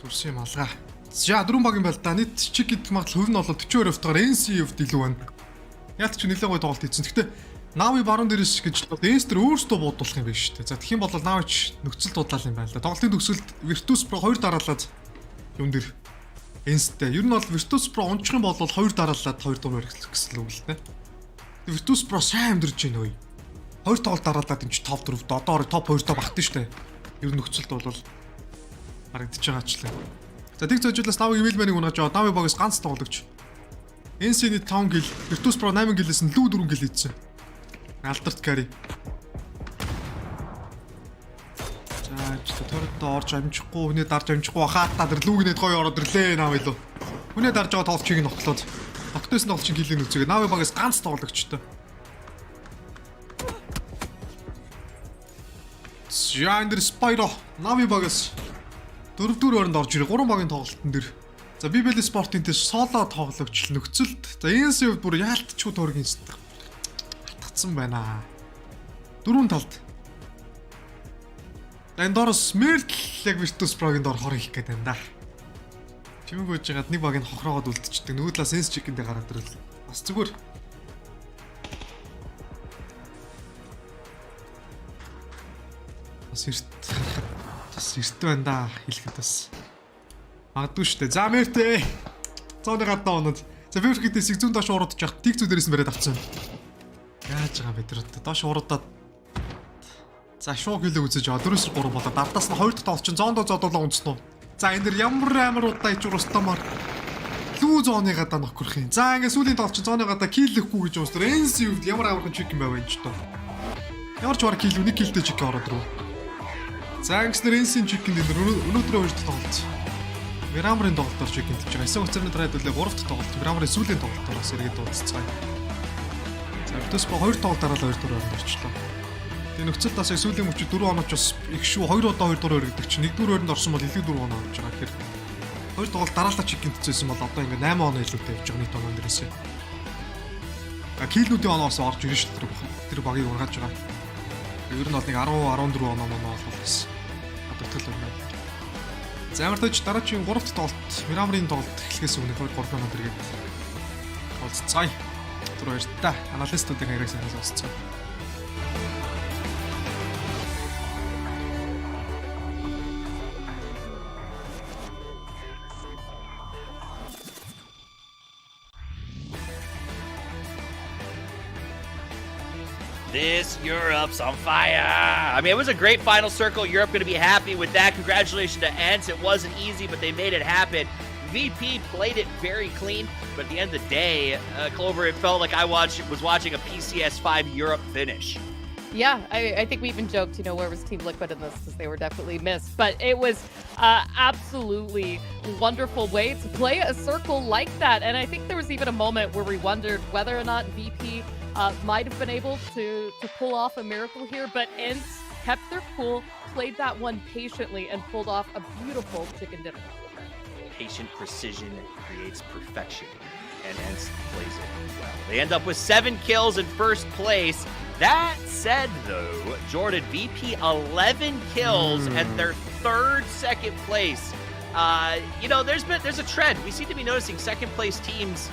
Зүрсэн юм алгаа. За 4 багийн байл да. Нийт чиг гэдэг магадлал хувь нь бол 42 хувьтаар NC-д илүү байна. Яалт ч нэлээд гоё тоглолт хийсэн. Гэтэ Navi баруун дээрээс гэж бол Enster өөртөө буудуулах юм биш шүү дээ. За тэгэх юм бол Navi ч нөхцөл дудлал юм байна л да. Тоглолтын төгсөлд Virtus Pro 2 дараалаад юм дээр Enster. Ер нь бол Virtus Pro унчих юм бол 2 дараалаад 2 дугаар гэсэн үг л дээ. Virtus Pro сайн өндөрж байна ой. 2 тоглолт дараалаад энэ ч топ 4-д одоо топ 2-тоо багтсан шүү дээ. Ер нь нөхцөлд бол харагдаж байгаачлаа. За тэг зөжлөөс Navi ивэлмэнийг унааж аваад Navi багаас ганц тоглогч. NC-ний 5 гил, Virtus Pro 8 гилээс нь лүү 4 гил хийсэн. Алдарт carry. За төрөд орж амжихгүй, хүнээ дарж амжихгүй хаатаа тэр лүүгнээд гоё ороод ирлээ Navi лөө. Хүнээ дарж байгаа тоглолчийг нь огтлоод. Огтоос нь тоглолчийн гилийн үзээгээ Navi багаас ганц тоглогчтой. Яндер Spyro Navi багаас 4-4 оронд орж ирээ 3 багийн тоглолтын дээр. За BBL Esports-ийн тэс соло тоглогч нөхцөлд. За NC-д бүр яалтчгүй төргийн атгацсан байна. Дөрвөн талд. Энэ дороос Merl яг Virtus Pro-гийн дор хор хийх гээд байна да. Чимэг үуж ягаад нэг багийг хохроогоод үлдчихдэг. Нөгөө талаас Sense Chicken-тэй гараад ирлээ. Бас зүгээр. Бас эрт байна да хэлэхэд бас. Магадгүй шүү дээ. За мэртээ. Цооны гадаа онод. За Фэврикээс зүүн доош уруудаж явах. Тиг зүү дээрээс нь бариад авцсан. Яаж байгаа бид нар доош уруудаад. За шууд хилээ үзэж аваа. 4-3 болоо. Дардаас нь 2 дахь тоол чинь зоондоо зодуулаа унцсан уу? За энэ дэр ямар амар удаа ич урустамаар. Лүү зооны гадаа нөхөрх юм. За ингээ сүүлийн тоол чинь зооны гадаа киллэхгүй гэж уустар. Энс юуд ямар авархан чик юм байв энэ ч тоо. Ямар ч баг килл үний киллтэй чик ороод ирв. За ингэснээр энсийн чикэнд энэ өнөөдрөө 2 дахь тоглолт. Граммарын тоглолтоор чикэнд хийж байгаа. Эсэг уцаарны дараад үлээ 3 дахь тоглолт. Граммарын сүүлийн тоглолтоор бас эргээд дуусцгаая. За өдөөс ба 2 тоглолт дараалал 2 дугаар орчихлоо. Тэгээ нөхцөл бас сүүлийн мөчид 4 онооч бас их шүү 2 удаа 2 дугаар өргөдөг чинь 1-р өрөнд орсон бол илүү 4 оноо авч байгаа. Тэгэхээр 2 тоглолт дараалал чикэнд хийсэн бол одоо ингээ 8 оноо илүүтэй явж байгаа нийт оноо дээрээсээ. Киллүүдийн оноос орж ирж шүү тэр багийг ургааж байгаа. Ер нь бол нэг 10 14 оноо бол бас хатагтал байна. За ямар ч дараагийн 3 дахь тоглолт Мирамрын тоглолт эхлэхээс өмнө 2-3 оноо дэргээд болцгаая. Тэр баяртай аналистуудын яриаг сайн сонсцгоо. This Europe's on fire. I mean, it was a great final circle. Europe going to be happy with that. Congratulations to Ents. It wasn't easy, but they made it happen. VP played it very clean, but at the end of the day, Clover, it felt like I was watching a PCS 5 Europe finish. Yeah, I think we even joked, where was Team Liquid in this, because they were definitely missed. But it was absolutely wonderful way to play a circle like that. And I think there was even a moment where we wondered whether or not VP might have been able to pull off a miracle here, but Ents kept their cool, played that one patiently, and pulled off a beautiful chicken dinner. Patient precision creates perfection, and Ents plays it well. They end up with 7 kills in first place. That said, though, Jordan, VP 11 kills and their second place. There's a trend. We seem to be noticing second place teams.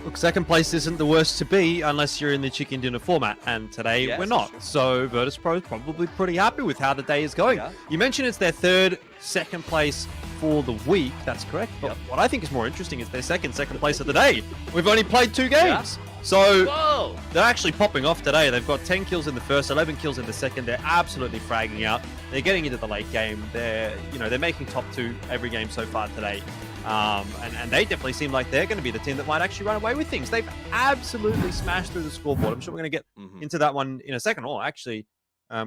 Look, second place isn't the worst to be unless you're in the chicken dinner format, and today we're not. So Virtus Pro is probably pretty happy with how the day is going. Yeah. You mentioned it's their second place for the week. That's correct. But what I think is more interesting is their second place of the day. We've only played 2 games. Yeah. So they're actually popping off today. They've got 10 kills in the first, 11 kills in the second. They're absolutely fragging out. They're getting into the late game. They're making top 2 every game so far today. And they definitely seem like they're going to be the team that might actually run away with things. They've absolutely smashed through the scoreboard. I'm sure we're going to get into that one in a second. Or actually,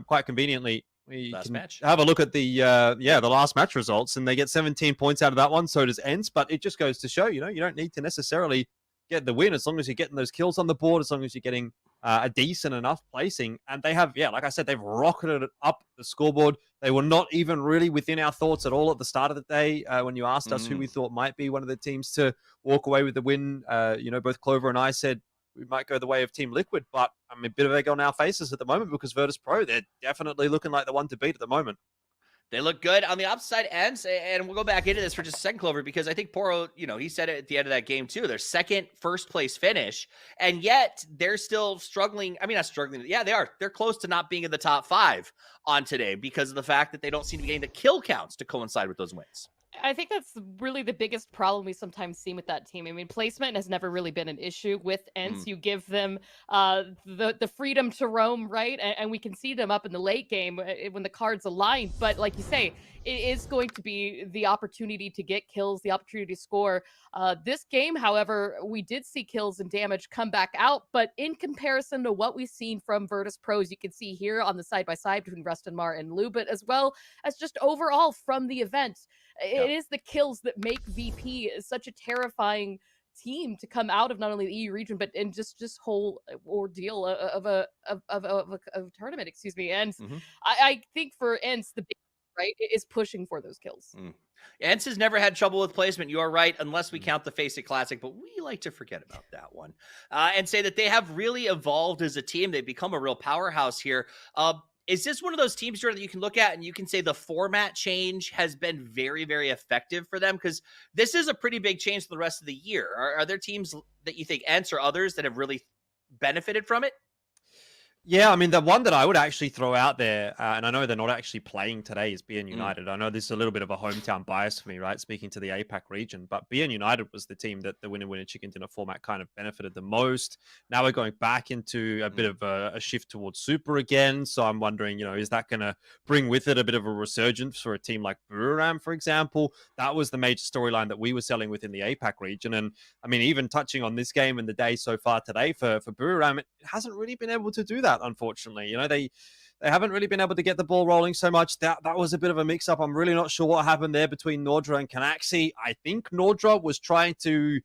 quite conveniently, we can have a look at the last match results, and they get 17 points out of that one. So does Ents, but it just goes to show, you don't need to necessarily get the win as long as you're getting those kills on the board, as long as you're getting a decent enough placing. And they have, like I said, they've rocketed up the scoreboard. They were not even really within our thoughts at all at the start of the day when you asked us who we thought might be one of the teams to walk away with the win. Both Clover and I said we might go the way of Team Liquid, but I'm a bit of egg on our faces at the moment because Virtus Pro, they're definitely looking like the one to beat at the moment. They look good on the opposite ends, and we'll go back into this for just a second, Clover, because I think Poro, he said it at the end of that game too. Their second first place finish, and yet they're still struggling. I mean, not struggling. Yeah, they are. They're close to not being in the top 5 on today because of the fact that they don't seem to be getting the kill counts to coincide with those wins. I think that's really the biggest problem we sometimes see with that team. I mean, placement has never really been an issue with Ents. You give them the freedom to roam, right? And we can see them up in the late game when the cards align. But like you say, it is going to be the opportunity to get kills, the opportunity to score. This game, however, we did see kills and damage come back out. But in comparison to what we've seen from Virtus Pros, you can see here on the side-by-side between Rustin Mar and Lou, but as well as just overall from the event, it is the kills that make VP such a terrifying team to come out of not only the EU region, but in just whole ordeal of a tournament, excuse me. And I think for Ents, the big right is pushing for those kills. Ents has never had trouble with placement. You are right, unless we count the Face It Classic, but we like to forget about that one and say that they have really evolved as a team. They've become a real powerhouse here. Is this one of those teams, Jordan, that you can look at and you can say the format change has been very, very effective for them? Because this is a pretty big change for the rest of the year. Are there teams that you think, Ents or others, that have really benefited from it? Yeah, I mean, the one that I would actually throw out there, and I know they're not actually playing today, is BN United. I know this is a little bit of a hometown bias for me, right? Speaking to the APAC region, but BN United was the team that the winner chicken dinner format kind of benefited the most. Now we're going back into a bit of a shift towards Super again. So I'm wondering, is that going to bring with it a bit of a resurgence for a team like Buriram, for example? That was the major storyline that we were selling within the APAC region. And I mean, even touching on this game and the day so far today for Buriram, it hasn't really been able to do that. Unfortunately, they haven't really been able to get the ball rolling so much. That was a bit of a mix-up. I'm really not sure what happened there between Nordra and Canaxi. I think Nordra was trying to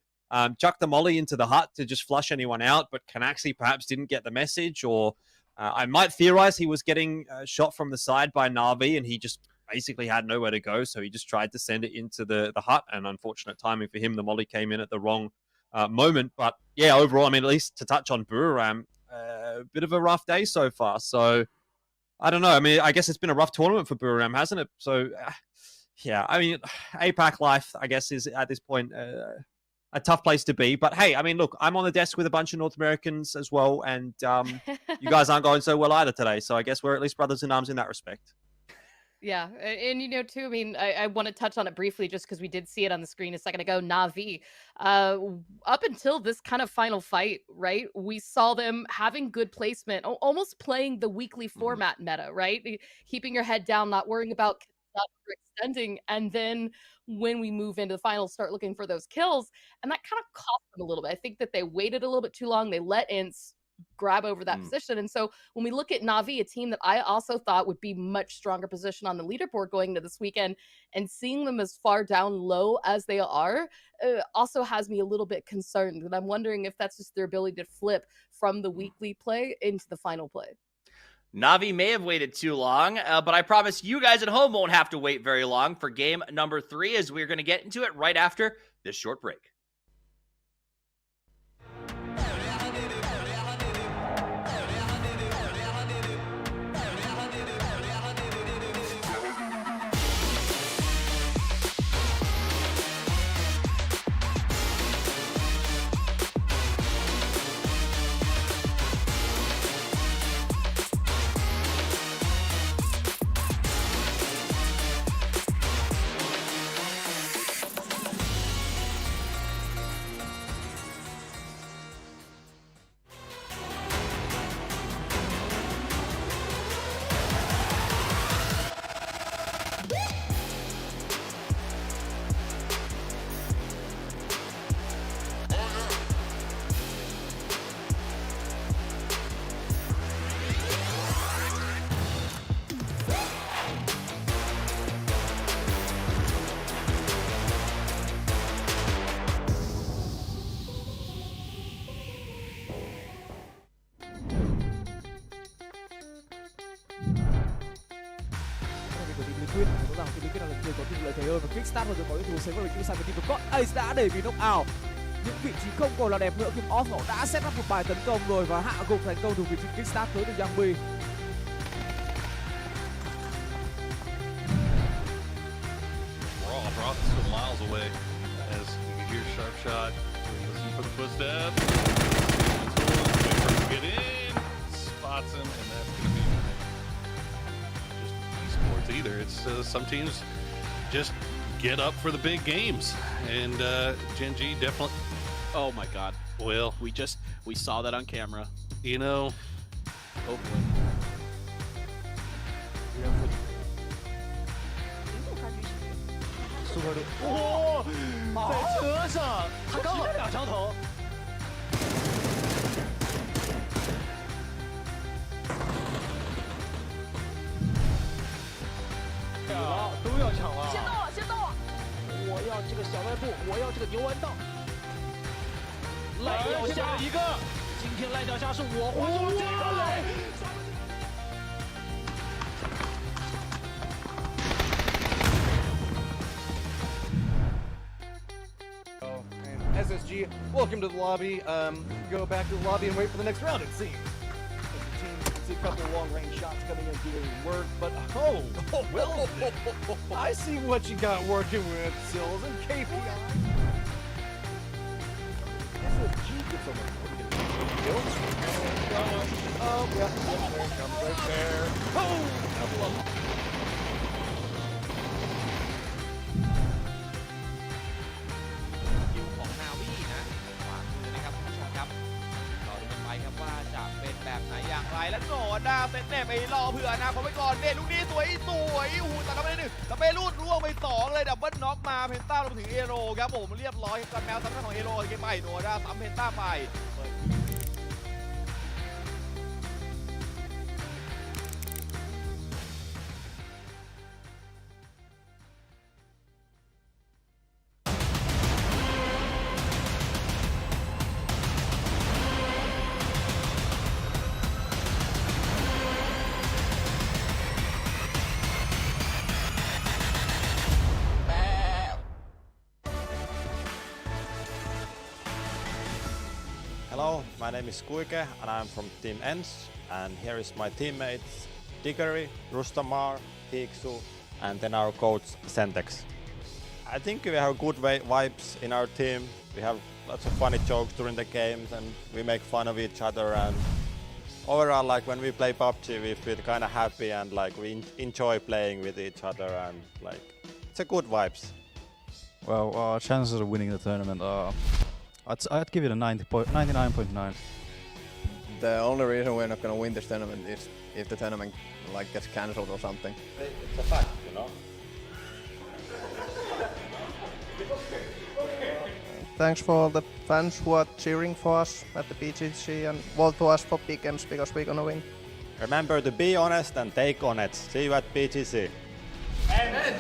chuck the molly into the hut to just flush anyone out, but Canaxi perhaps didn't get the message, or I might theorize he was getting shot from the side by Na'Vi, and he just basically had nowhere to go, so he just tried to send it into the hut, and unfortunate timing for him, the molly came in at the wrong moment. But yeah, overall, I mean, at least to touch on Buriram, a bit of a rough day so far. So I don't know. I mean, I guess it's been a rough tournament for Buriram, hasn't it? So yeah, I mean, APAC life, I guess, is at this point a tough place to be. But hey, I mean, look, I'm on the desk with a bunch of North Americans as well, and you guys aren't going so well either today. So I guess we're at least brothers in arms in that respect. Yeah, and too, I mean, I want to touch on it briefly just because we did see it on the screen a second ago. Na'Vi, up until this kind of final fight, right, we saw them having good placement, almost playing the weekly format meta, right? Keeping your head down, not worrying about extending, and then when we move into the finals, start looking for those kills, and that kind of cost them a little bit. I think that they waited a little bit too long. They let Ints grab over that position. And so when we look at Na'Vi, a team that I also thought would be much stronger position on the leaderboard going into this weekend, and seeing them as far down low as they are also has me a little bit concerned. And I'm wondering if that's just their ability to flip from the weekly play into the final play. Na'Vi may have waited too long, but I promise you guys at home won't have to wait very long for game number 3, as we're going to get into it right after this short break. Kickstart vào đội thủ sẽ có được những sản phẩm có Ace đã để bị knock out. Những vị trí không còn là đẹp nữa khi Off họ đã set up một bài tấn công rồi và hạ gục thành công từ vị trí kickstart tới từ Yangbi. We're all so miles away as you can hear sharp shot. Listen for the footstep. Wait for him to get in. Spots him, and that's going to be just esports either. It's some teams just get up for the big games, and Gen G definitely. Oh my God! Well, we saw that on camera. You know. Hopefully. Oh, 在车上，他刚好2枪头。都要抢了！先到了，先到了！我要这个小卖部，我要这个牛丸道。赖脚虾一个，今天赖脚虾是我画出这个雷。SSG, welcome to the lobby. Go back to the lobby and wait for the next round, it seems. See a couple of long-range shots coming in doing work, but well, I see what you got working with, Sills and KPI. SSG gets over kills. Oh, yeah. There comes right there. Oh! คิวของนาวีนะขวามือนะครับคุณผู้ชมครับต่อดูกันไปครับว่าจะเป็นแบบไหนอย่างไรแล้วโดนด้าเซตเน่ไปรอเผื่อนะเขาไปก่อนเดลูกนี้สวยหูตัดกันไปหนึ่งสเปรูดร่วงไป2เลยดับเบิลน็อกมาเพนต้าลงถึงเอโรครับผมเรียบร้อยกันแมวซ้ำของเอโรเกมไปโดนด้าซ้ำเพนต้าไป Hello, my name is Kuike and I'm from Team ENS, and here is my teammates Diggery, Rustamar, Hiksu, and then our coach Sentex. I think we have good vibes in our team. We have lots of funny jokes during the games and we make fun of each other, and overall, like when we play PUBG, we feel kind of happy and like we enjoy playing with each other, and like it's a good vibes. Well, our chances of winning the tournament are, I'd give it a 99.9. The only reason we're not going to win this tournament is if the tournament like gets cancelled or something. It's a fact, you know. Thanks for all the fans who are cheering for us at the PGC and vote for us for big games because we're going to win. Remember to be honest and take on it. See you at PGC. Amen.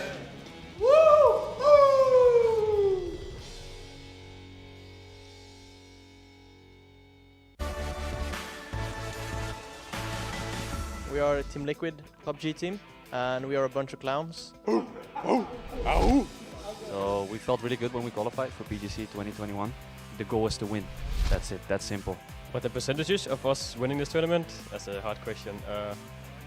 We are Team Liquid, PUBG team, and we are a bunch of clowns. So we felt really good when we qualified for PGC 2021. The goal is to win. That's it. That's simple. But the percentages of us winning this tournament, that's a hard question.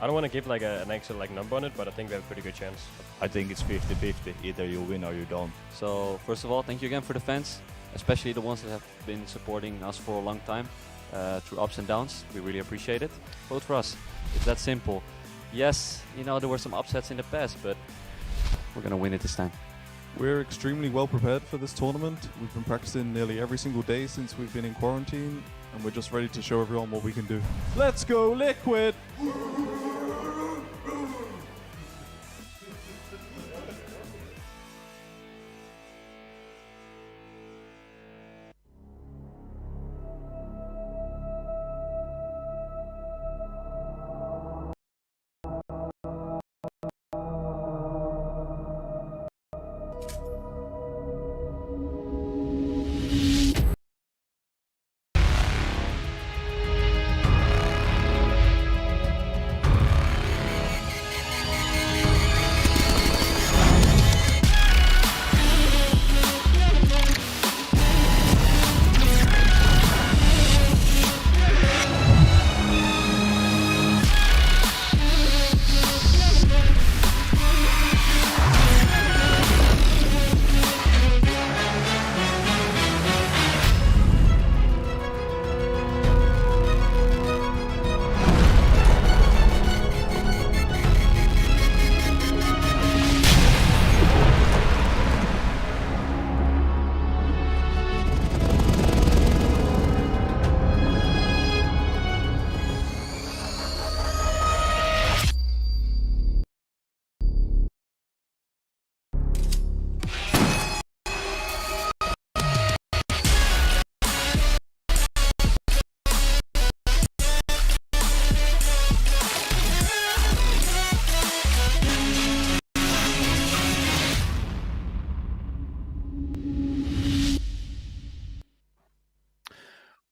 I don't want to give like an actual number on it, but I think we have a pretty good chance. I think it's 50-50. Either you win or you don't. So first of all, thank you again for the fans, especially the ones that have been supporting us for a long time through ups and downs. We really appreciate it. Vote for us. It's that simple. Yes, you know, there were some upsets in the past, but we're going to win it this time. We're extremely well prepared for this tournament. We've been practicing nearly every single day since we've been in quarantine, and we're just ready to show everyone what we can do. Let's go, Liquid!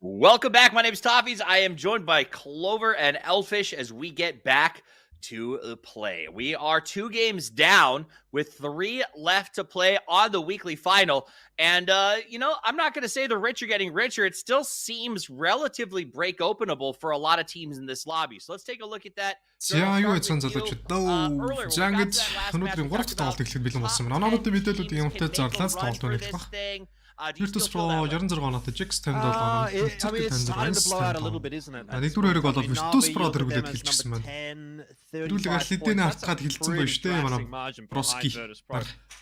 Welcome back. My name is Toffees. I am joined by Clover and Elfish as we get back to the play. We are 2 games down with 3 left to play on the weekly final. And, you know, I'm not going to say the rich are getting richer. It still seems relatively break openable for a lot of teams in this lobby. So let's take a look at that. За юу гэсэн залуучууд дөө. За ингэж өнөөдрийн 3 дахь тоглолт эхлэх бэлэн болсон байна. Оноонуудын мэдээлүүд юмтай зарлаас тоглолт өнөөх баг. Do you still feel that way? 66 оноотой, Jax 57 оноо. I mean, it's starting to blow out a little bit, isn't it? Нэгдүгээр хэрэг болоод Virtus Pro дэргүүлээд хэлчихсэн байна. Дүүлэг алидэнэ хартгаад хэлсэн байж тээ манай Broski.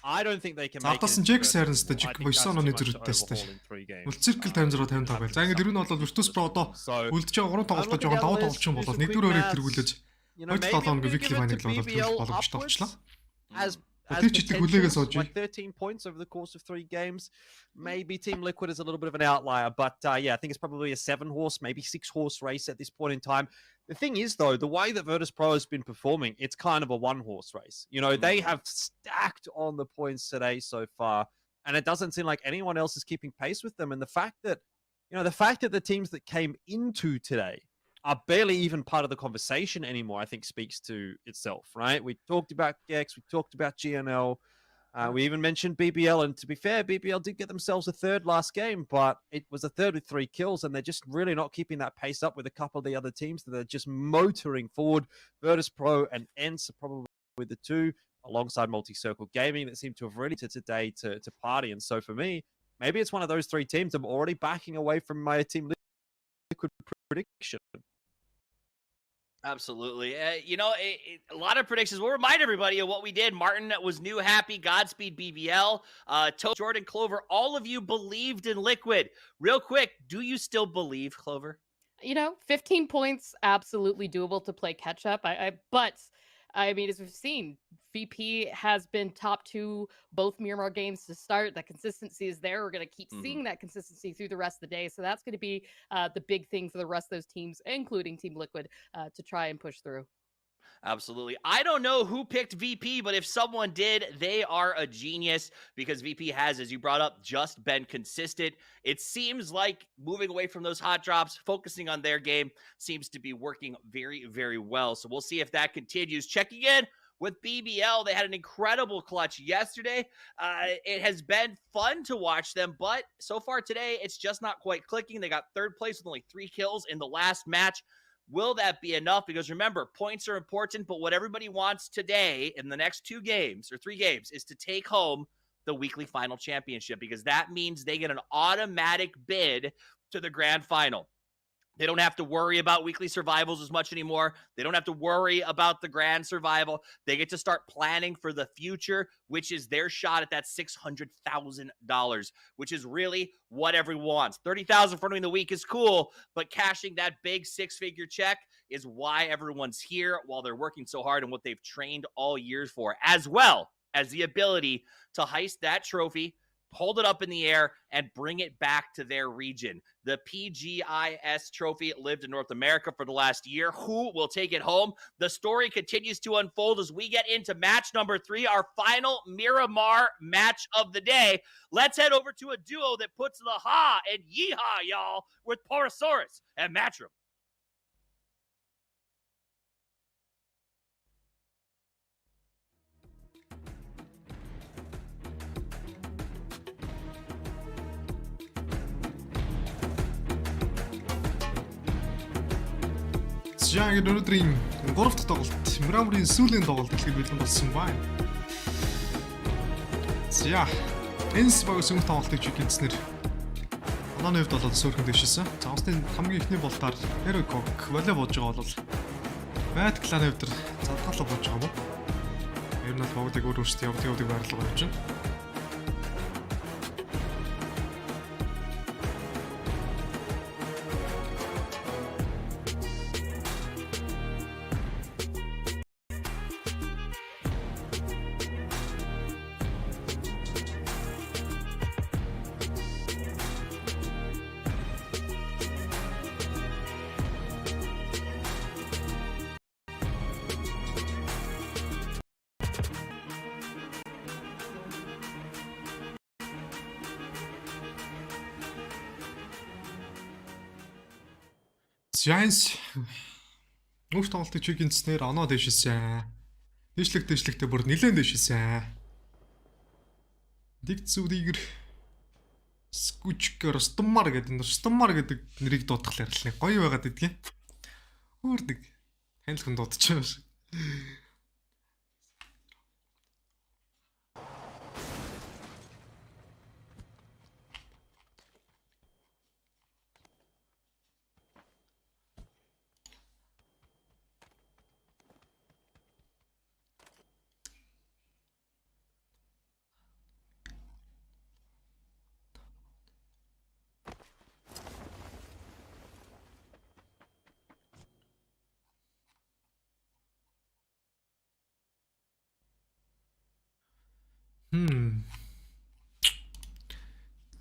I don't think they can make it. Задасан Jax харин сте Jack 9 онооны зөрүүтэй сте. Үл Circle 56 55 байл. За ингээд ер нь бол Virtus Pro одоо үлдэж байгаа 3 тоглолтоо жоохон давуу тоглолч юм болоод нэгдүгээр хэрэг тэргүүлээд 2-7 хоног weekly final болоод боломжтой болчихлоо. Like 13 points over the course of 3 games. Maybe Team Liquid is a little bit of an outlier, but yeah, I think it's probably a 7-horse, maybe 6-horse race at this point in time. The thing is, though, the way that Virtus Pro has been performing, it's kind of a 1-horse race. You know, they have stacked on the points today so far, and it doesn't seem like anyone else is keeping pace with them. And the fact that, the teams that came into today are barely even part of the conversation anymore, I think speaks to itself, right? We talked about Gex, we talked about GNL, we even mentioned BBL, and to be fair, BBL did get themselves a third last game, but it was a third with 3 kills, and they're just really not keeping that pace up with a couple of the other teams that are just motoring forward. Virtus Pro and ENCE are probably the 2, alongside Multi-Circle Gaming, that seem to have really today to party. And so for me, maybe it's one of those 3 teams. I'm already backing away from my Team Liquid prediction. Absolutely. A lot of predictions. We'll remind everybody of what we did. Martin was new, happy, Godspeed BBL, Jordan, Clover, all of you believed in Liquid. Real quick, do you still believe, Clover? 15 points, absolutely doable to play catch up. But I mean, as we've seen, VP has been top 2 both Miramar games to start. That consistency is there. We're going to keep seeing that consistency through the rest of the day. So that's going to be the big thing for the rest of those teams, including Team Liquid, to try and push through. Absolutely. I don't know who picked VP, but if someone did, they are a genius, because VP has, as you brought up, just been consistent. It seems like moving away from those hot drops, focusing on their game, seems to be working very, very well. So we'll see if that continues. Checking in with BBL, they had an incredible clutch yesterday. It has been fun to watch them, but so far today, it's just not quite clicking. They got 3rd place with only 3 kills in the last match. Will that be enough? Because remember, points are important, but what everybody wants today in the next 2 games or 3 games is to take home the weekly final championship, because that means they get an automatic bid to the grand final. They don't have to worry about weekly survivals as much anymore. They don't have to worry about the grand survival. They get to start planning for the future, which is their shot at that $600,000, which is really what everyone wants. $30,000 for winning the week is cool, but cashing that big 6-figure check is why everyone's here while they're working so hard and what they've trained all years for, as well as the ability to heist that trophy, hold it up in the air, and bring it back to their region. The PGIS trophy lived in North America for the last year. Who will take it home? The story continues to unfold as we get into match number 3, our final Miramar match of the day. Let's head over to a duo that puts the ha and yeehaw, y'all, with Porosaurus and Matchroom. За ингээд өнөөдрийн 3 дахь тоглолт Miramar-ын сүүлийн тоглолт дэлхийд бэлэн болсон байна. За ENCE багийн сүүлийн тоглолтыг чиг гинцнэр онооны хувьд болоод сөөрхөн дэвшсэн. За онцны хамгийн ихний болтоор Herokok волей бууж байгаа бол Mad Clan-ын хувьд задгаалаа бууж байгаа юм. Ер нь бол богдыг өөрөөсөө явдаг байрлал болж байна. ENCE нүүрс тоглолтыг чиг гинцнэр оноо дэвшилсэн. Дэвшлэгтэй бүр нилээн дэвшилсэн. Дигцүүдийгэр Рустамар гэдэг нэрийг дуудахлаар л нэг гоё байгаад идэгэн. Өөр нэг хайлхан дуудчихсан шүү.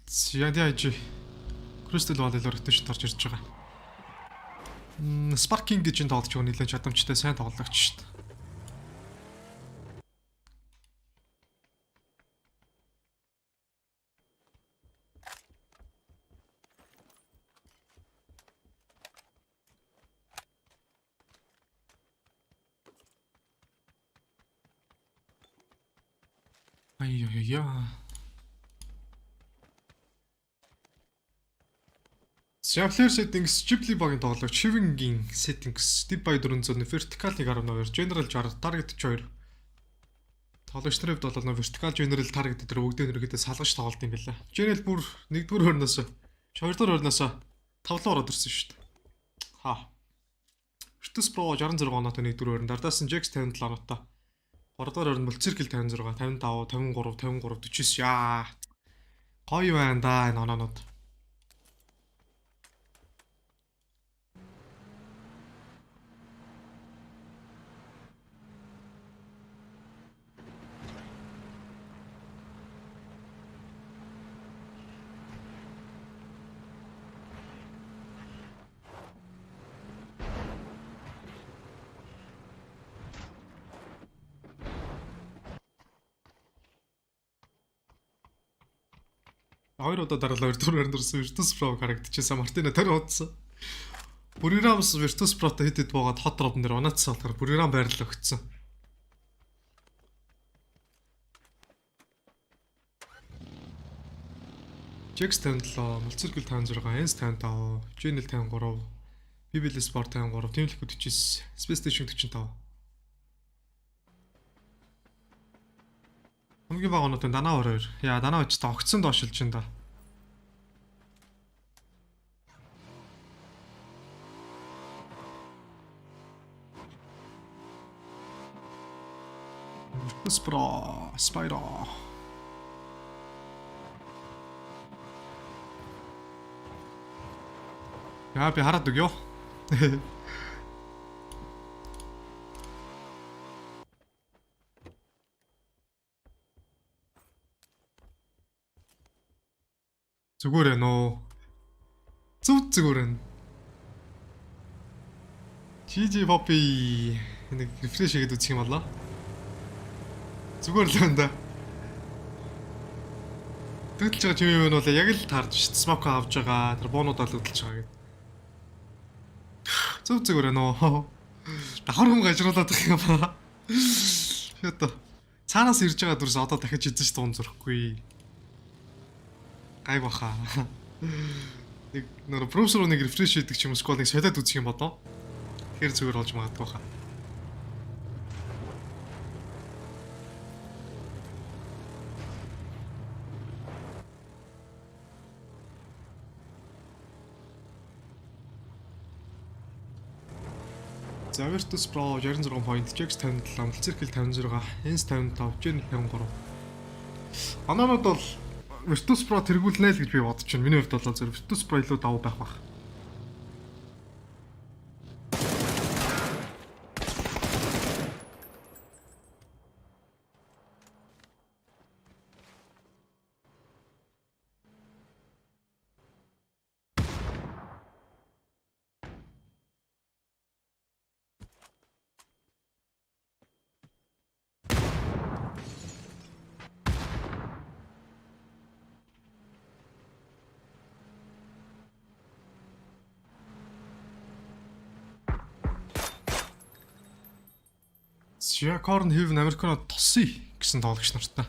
CIDIG Crystal Valley-лоор өтөж тарж ирж байгаа. Sparking гэж энэ тоглож байгаа нэлээд чадамжтай сайн тоглогч шүү дээ. Ай-яй-яй. Shuffler settings Ghibli багийн тоглогч Shiving-ийн settings Deep by 400 vertical-ыг 12 general 60 target 42. Тоглогч нарын хувьд бол vertical general target дээр бүгдээ нэргээдээ салгаж тоглолт юм байна. General бүр 1-р хөрнөөс 2-р хөрнөөс 5 руу ороод ирсэн шүү дээ. Virtus Pro 66 оноотой 1-р хөрн дардаас нь Jax 57 оноотой. 3-р хөрн бол Circle 56 55 53 53 49 яа. Гоё байна да энэ оноонууд. Хоёр удаа дараалал 2-р хөрнөрсөн Virtus Pro харагдчихсан Мартина тэр удсан. Бүрийрамс Virtus Pro-тай хэд буугаад хот робн дээр унаацсан болохоор Бүрийрам байрлал өгцөн. Jax 57, Multicircle 56, Ens 55, Genel 53, PGC Sport 53, Team Liquid 49, Space Station 45. Хамгийн бага оноотой Данаа 22. Яа, Данаа ч та огцсон доошилж байна да. Spider. Яа, би хараад өгөө. Зүгээр ээ нөө. Зүгээр ээ. GG Poppy нэг рефреш хийгээд үзэх юм болоо. Зүгээр л энэ да. Тэгэлж байгаа тийм юм бол яг л таарж шít. Smoke авж байгаа. Тэр боонуудаа л хөдөлж байгаа гэдэг. Зүгээр ээ нөө. Давхар хүм гажруулаад байгаа юм ба. Шээ. Цаанаас ирж байгаа дүрс одоо дахиж эзэн ш дуун зөрөхгүй. Гайг баха. Нэг нөр профессор нэг рефреш хийдэг ч юм уу сколыг солиод үзэх юм бодоо. Тэгэхээр зүгээр болж магадгүй баха. Virtus Pro 66 point, Jax 57, Multicircle 56, Ens 55, Gen 53. Оноонууд бол Virtus Pro тэргүүлнэ л гэж би бодож байна. Миний хувьд бол зөв Virtus Pro илүү давуу байх бах. Corn Heaven Americano тосъё гэсэн тоглогч нартай.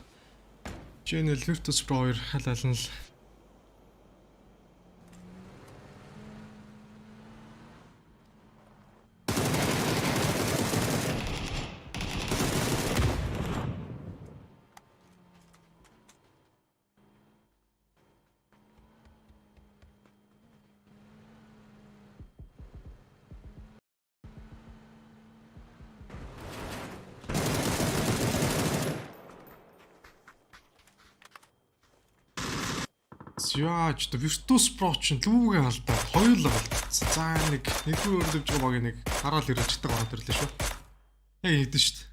Genel Virtus Pro 2 халаална л. Яа ч Virtus Pro ч лүүгээ алдаа хоёулаа алдсан. За нэггүй өрлөж байгаа багийн нэг хараал ирж чаддаг ороод ирлээ шүү. Яг хийдэж шүү дээ.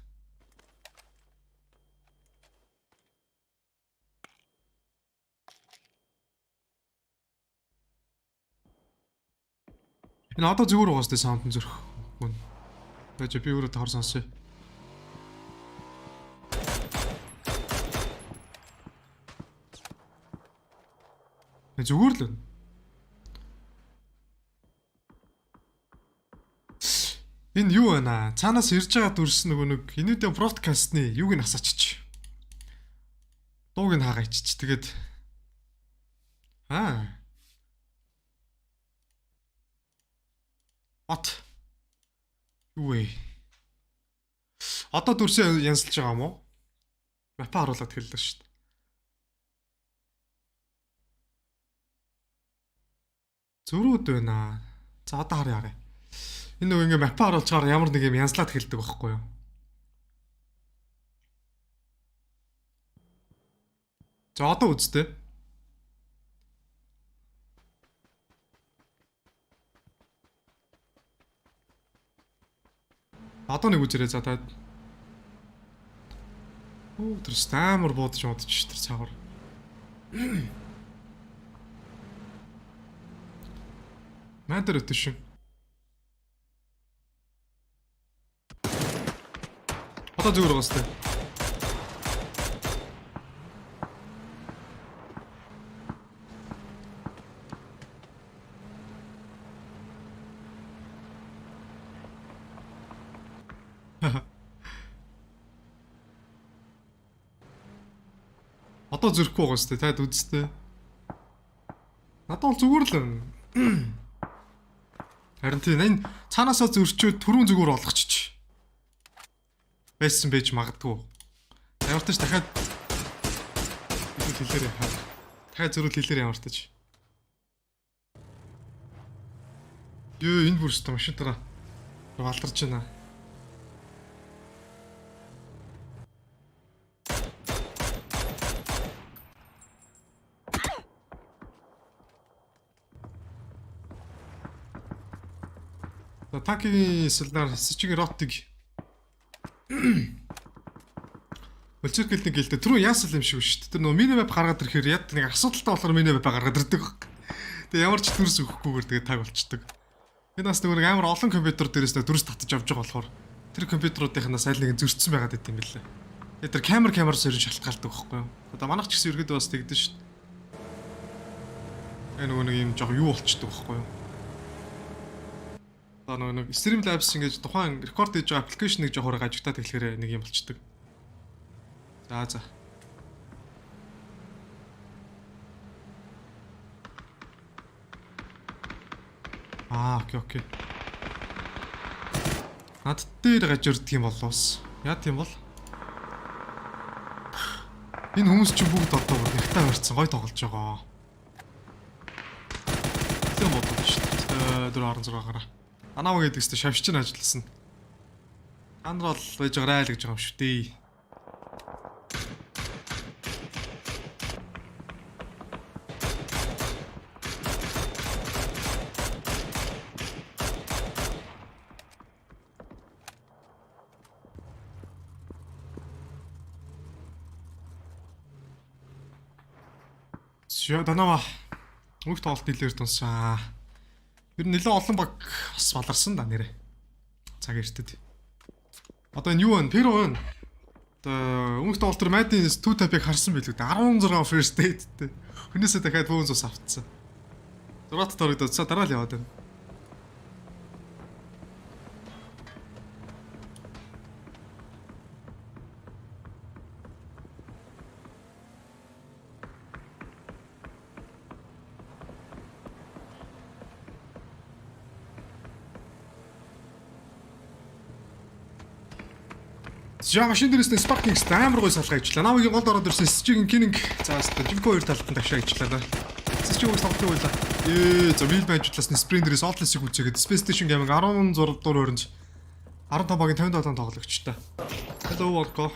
Энэ одоо зүгээр байгаа сте саунд нь зөрөх. Тэгэж би өөрөө таар сонсъё. Зүгээр л. Энэ юу байна? Цаанаас ирж байгаа дүрс нөгөө нэг энэдэ бродкастны юуг нь асаачиж. Дууг нь хаагаач. Тэгээд От. Юу вэ? Одоо дүрсээ янзлж байгаа юм уу? Мапа харуулаад хэллээ шүү дээ. Зөрүүд байна. За одоо харъя. Энэ нөгөө ингээ мапа харуулчаар ямар нэг юм янзлаад хэлдэг байхгүй юу? За одоо үзтээ. Одоо нэг үзэрэй за таад. Тэр стамер буудаж удаж тэр цаагаар. Надад өтөшин. Одоо зүгээр байгаа сте. Одоо зөрөхгүй байгаа сте. Таад үзтээ. Надад бол зүгээр л. Харин тийм энэ цаанаасаа зөрчөөд түрүүн зүгээр олгочих. Байсан байж магадгүй. Ямартаж дахиад хэлээрээ хаа. Дахиад зөрүүл хэлээрээ ямартаж. Ёо энэ бүрстэ машин дараа валдарч байна. Атакийн сэлнаар сичиг ротыг Өлчөргөлтний гэлдэ түрүү яасал юм шиг шүү дээ. Тэр нөө минимап гаргаад ирэхээр яд нэг асуудалтай болохоор минимап гаргаад ирдэг. Тэгээ ямар ч дүрс өгөхгүйгээр тэгээ таг болчдөг. Энэ бас нэг амар олон компьютер дээрээс нэг дүрс татаж авч байгаа болохоор тэр компьютеруудынхаас аль нэг зөрчсөн байгаад байт юм билээ. Тэгээ тэр камер сөрөн шалтгаалдаг байхгүй юу? Одоо манайх ч гэсэн ерөөдөө бас тэгдэж шүү дээ. Энэ нөгөө нэг юм жоо юу болчдөг байхгүй юу? Нэг Streamlabs ингэж тухайн рекорд хийж байгаа аппликейшнийг жоохоор гажигтаад эхлэхээр нэг юм болчдөг. За. Окей. Над дээр гажирдаг юм болоос. Яа тийм бол? Энэ хүмүүс ч бүгд одоо нягтаа барьцсан гой тоглож байгаа. Тийм бодлоо шүү дээ. 416 гараа. Анаа гэдэг чинь шавьч нь ажилласан. Андрал байж байгаа л гэж байгаа юм шүү дээ. Данава бүх тоолт нэлээр тунсаа. Ер нь нэлээд олон баг бас баларсан да нэрэ. Цаг эртэд. Одоо энэ юу вэ? Перо вэ? Одоо өмнөх тоолт төр Madden 2 type-ыг харсан билүү дээ. 16 first date-тэй. Хүнээсээ дахиад бөөнс ус автсан. 6 торогдоод дараа л яваад байна. За машин дээрээс нэг Sparking амар гой салгаа ижлаа. Намайг гол ороод ирсэн Sparking King заастаа Jimco 2 талд нь тагшаа ижлаа. Sparking ус тоглох байлаа. За Wheel Badge-лаас Sprint дээрээс Outlast-ыг үзээгээд Space Station Gaming 16 дугаар өрөнд 15 багийн 57 тоглогчтой. Hello Volko.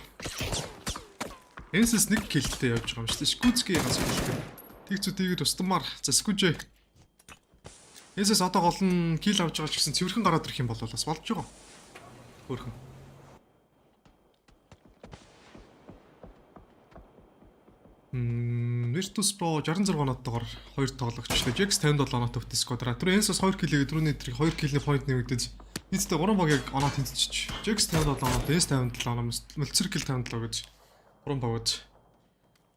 Энэс нэг киллтэй явж байгаа юм шүү дээ. Скүцгийн ганц киллтэй. Тэгцүүдийг тустмаар. За Скүжээ. Энэс одоо гол нь килл авч байгаа ч гэсэн цэвэрхэн гараад ирэх юм бол бас болж байгаа. Хөөрхөн. Virtus Pro 66 оноотойгоор 2 тоглогчтой. Jax 57 оноотой өвтөс сквадраа. Тэр Ensos 2 килийг түрүүний тэр 2 килний point нэмэгдэж нийтдээ 3 багийг оноо тэнцэж. Jax 57 оноо, Ensos 57 оноо, Multicircle 57 гэж 3 багууд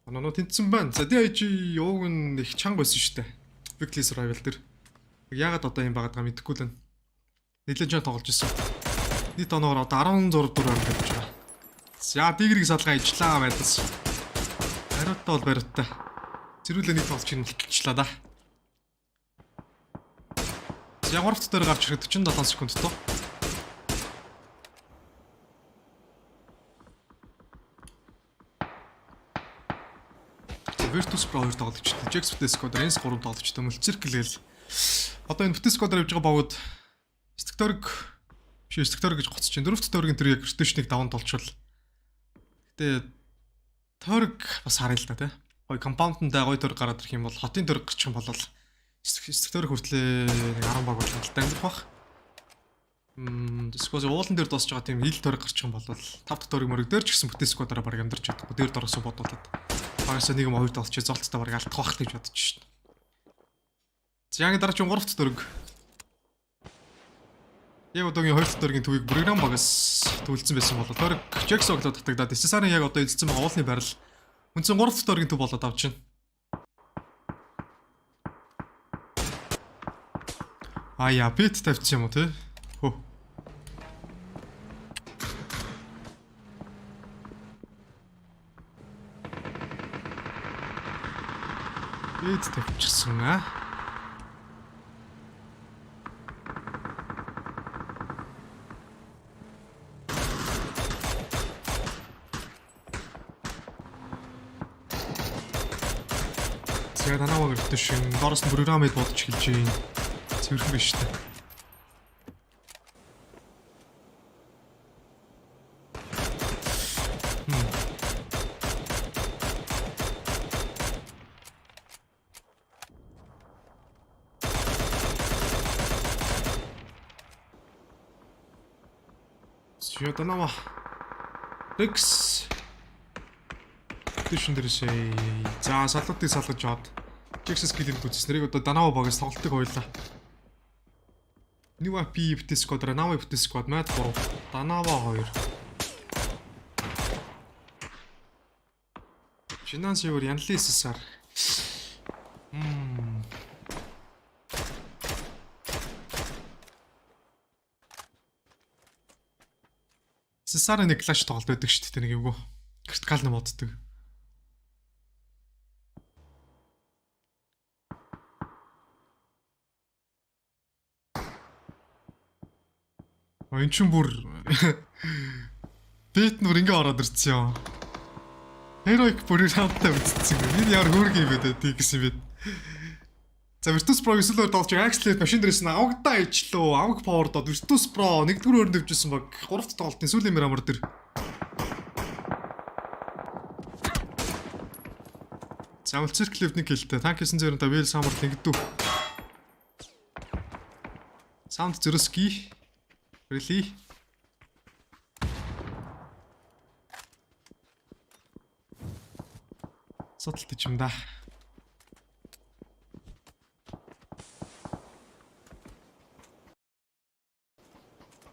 оноо тэнцсэн байна. За DIG ууг нь их чанга байсан шүү дээ. Weekly Survival дээр. Яагаад одоо юм байгаад байгаа мэдэхгүй л байна. Нэлээд жоо тоглож ирсэн. Нийт оноогоор одоо 16 дүр байна гэж байна. За Дигрийг салгаа ижлаа байдас. Хариуттай бол бариуттай. Зэрүүлээ нэг тоглож ийн болчихлаа да. За 3 дахь дээр гарч ирэхэд 47 секунд тоо. Virtus Pro 2 тоглогчтой. Jax Squad Rens 3 тоглогчтой. Multicircle гээл. Одоо энэ Virtus Squad явж байгаа багууд Стекторг гэж гоцож чинь 4 дахь тойргийн тэр яг rotation-ыг даван толчвол. Гэтэ тойрог бас харъя л да тий. Гой компаундтай гой тойрог гараад ирэх юм бол хотын тойрог гарчих юм бол тойрог хүртлээ нэг 10 баг болж хангалттай амьдрах бах. Дискоз уулан дээр дуусч байгаа тийм ил тойрог гарчих юм бол 5 дахь тойрог мөрөг дээр ч гэсэн Virtus Squad-аараа баг амьдарч чадахгүй. Дээр дороосоо бодуулаад багасаа нэг юм хоёр толч золттой баг алдах бах гэж бодож шин. За яг дараагийн 3 дахь тойрог яг одоогийн 2 дахь тойргийн төвийг програм багаас төвлөсөн байсан бол тойрог Jax оглоо татагдаад SSR-ын яг одоо эзэлсэн байгаа уулны байрал үндсэн 3 дахь тойргийн төв болоод авч байна. Яа, пит тавьчих юм уу те? Хөө. Пит тавьчихсан аа. Яг танаа гэрдэж шин доороос нь програмыг бодож хэлж юм. Цэвэрхэн биш үү? Сьютанава. X дэшин дэршээ. За салуудыг салгаж аваад Jax скилийг үзснэрийг одоо Данава багаас тоглолтыг хойлоо. New AP Virtus Squad, Danava Virtus Squad, Mad 3, Danava 2. Finance юу янлын SSR. SSR нэг клаш тоглолт байдаг шүү дээ нэг юм уу. Критикал нь моддаг. Энэ ч бүр бит нүр ингээ ороод ирсэн юм. Heroic програмтай үзсэн. Энэ яар хөөргий юм бэ дээ гэсэн юм бэ. За Virtus Pro эсвэл доолж Axelate машин дээрээс нь авагдаа ижлөө, аваг power доод Virtus Pro 1-р өрөнд дэвжсэн баг 3 дахь тоглолтын сүүлийн мрамор дээр. За Multicircle нэг хэлтэй. Танк 902 та Well Summer ингэдүү. Sound зөрөсгий. Really? Сотолт юм да.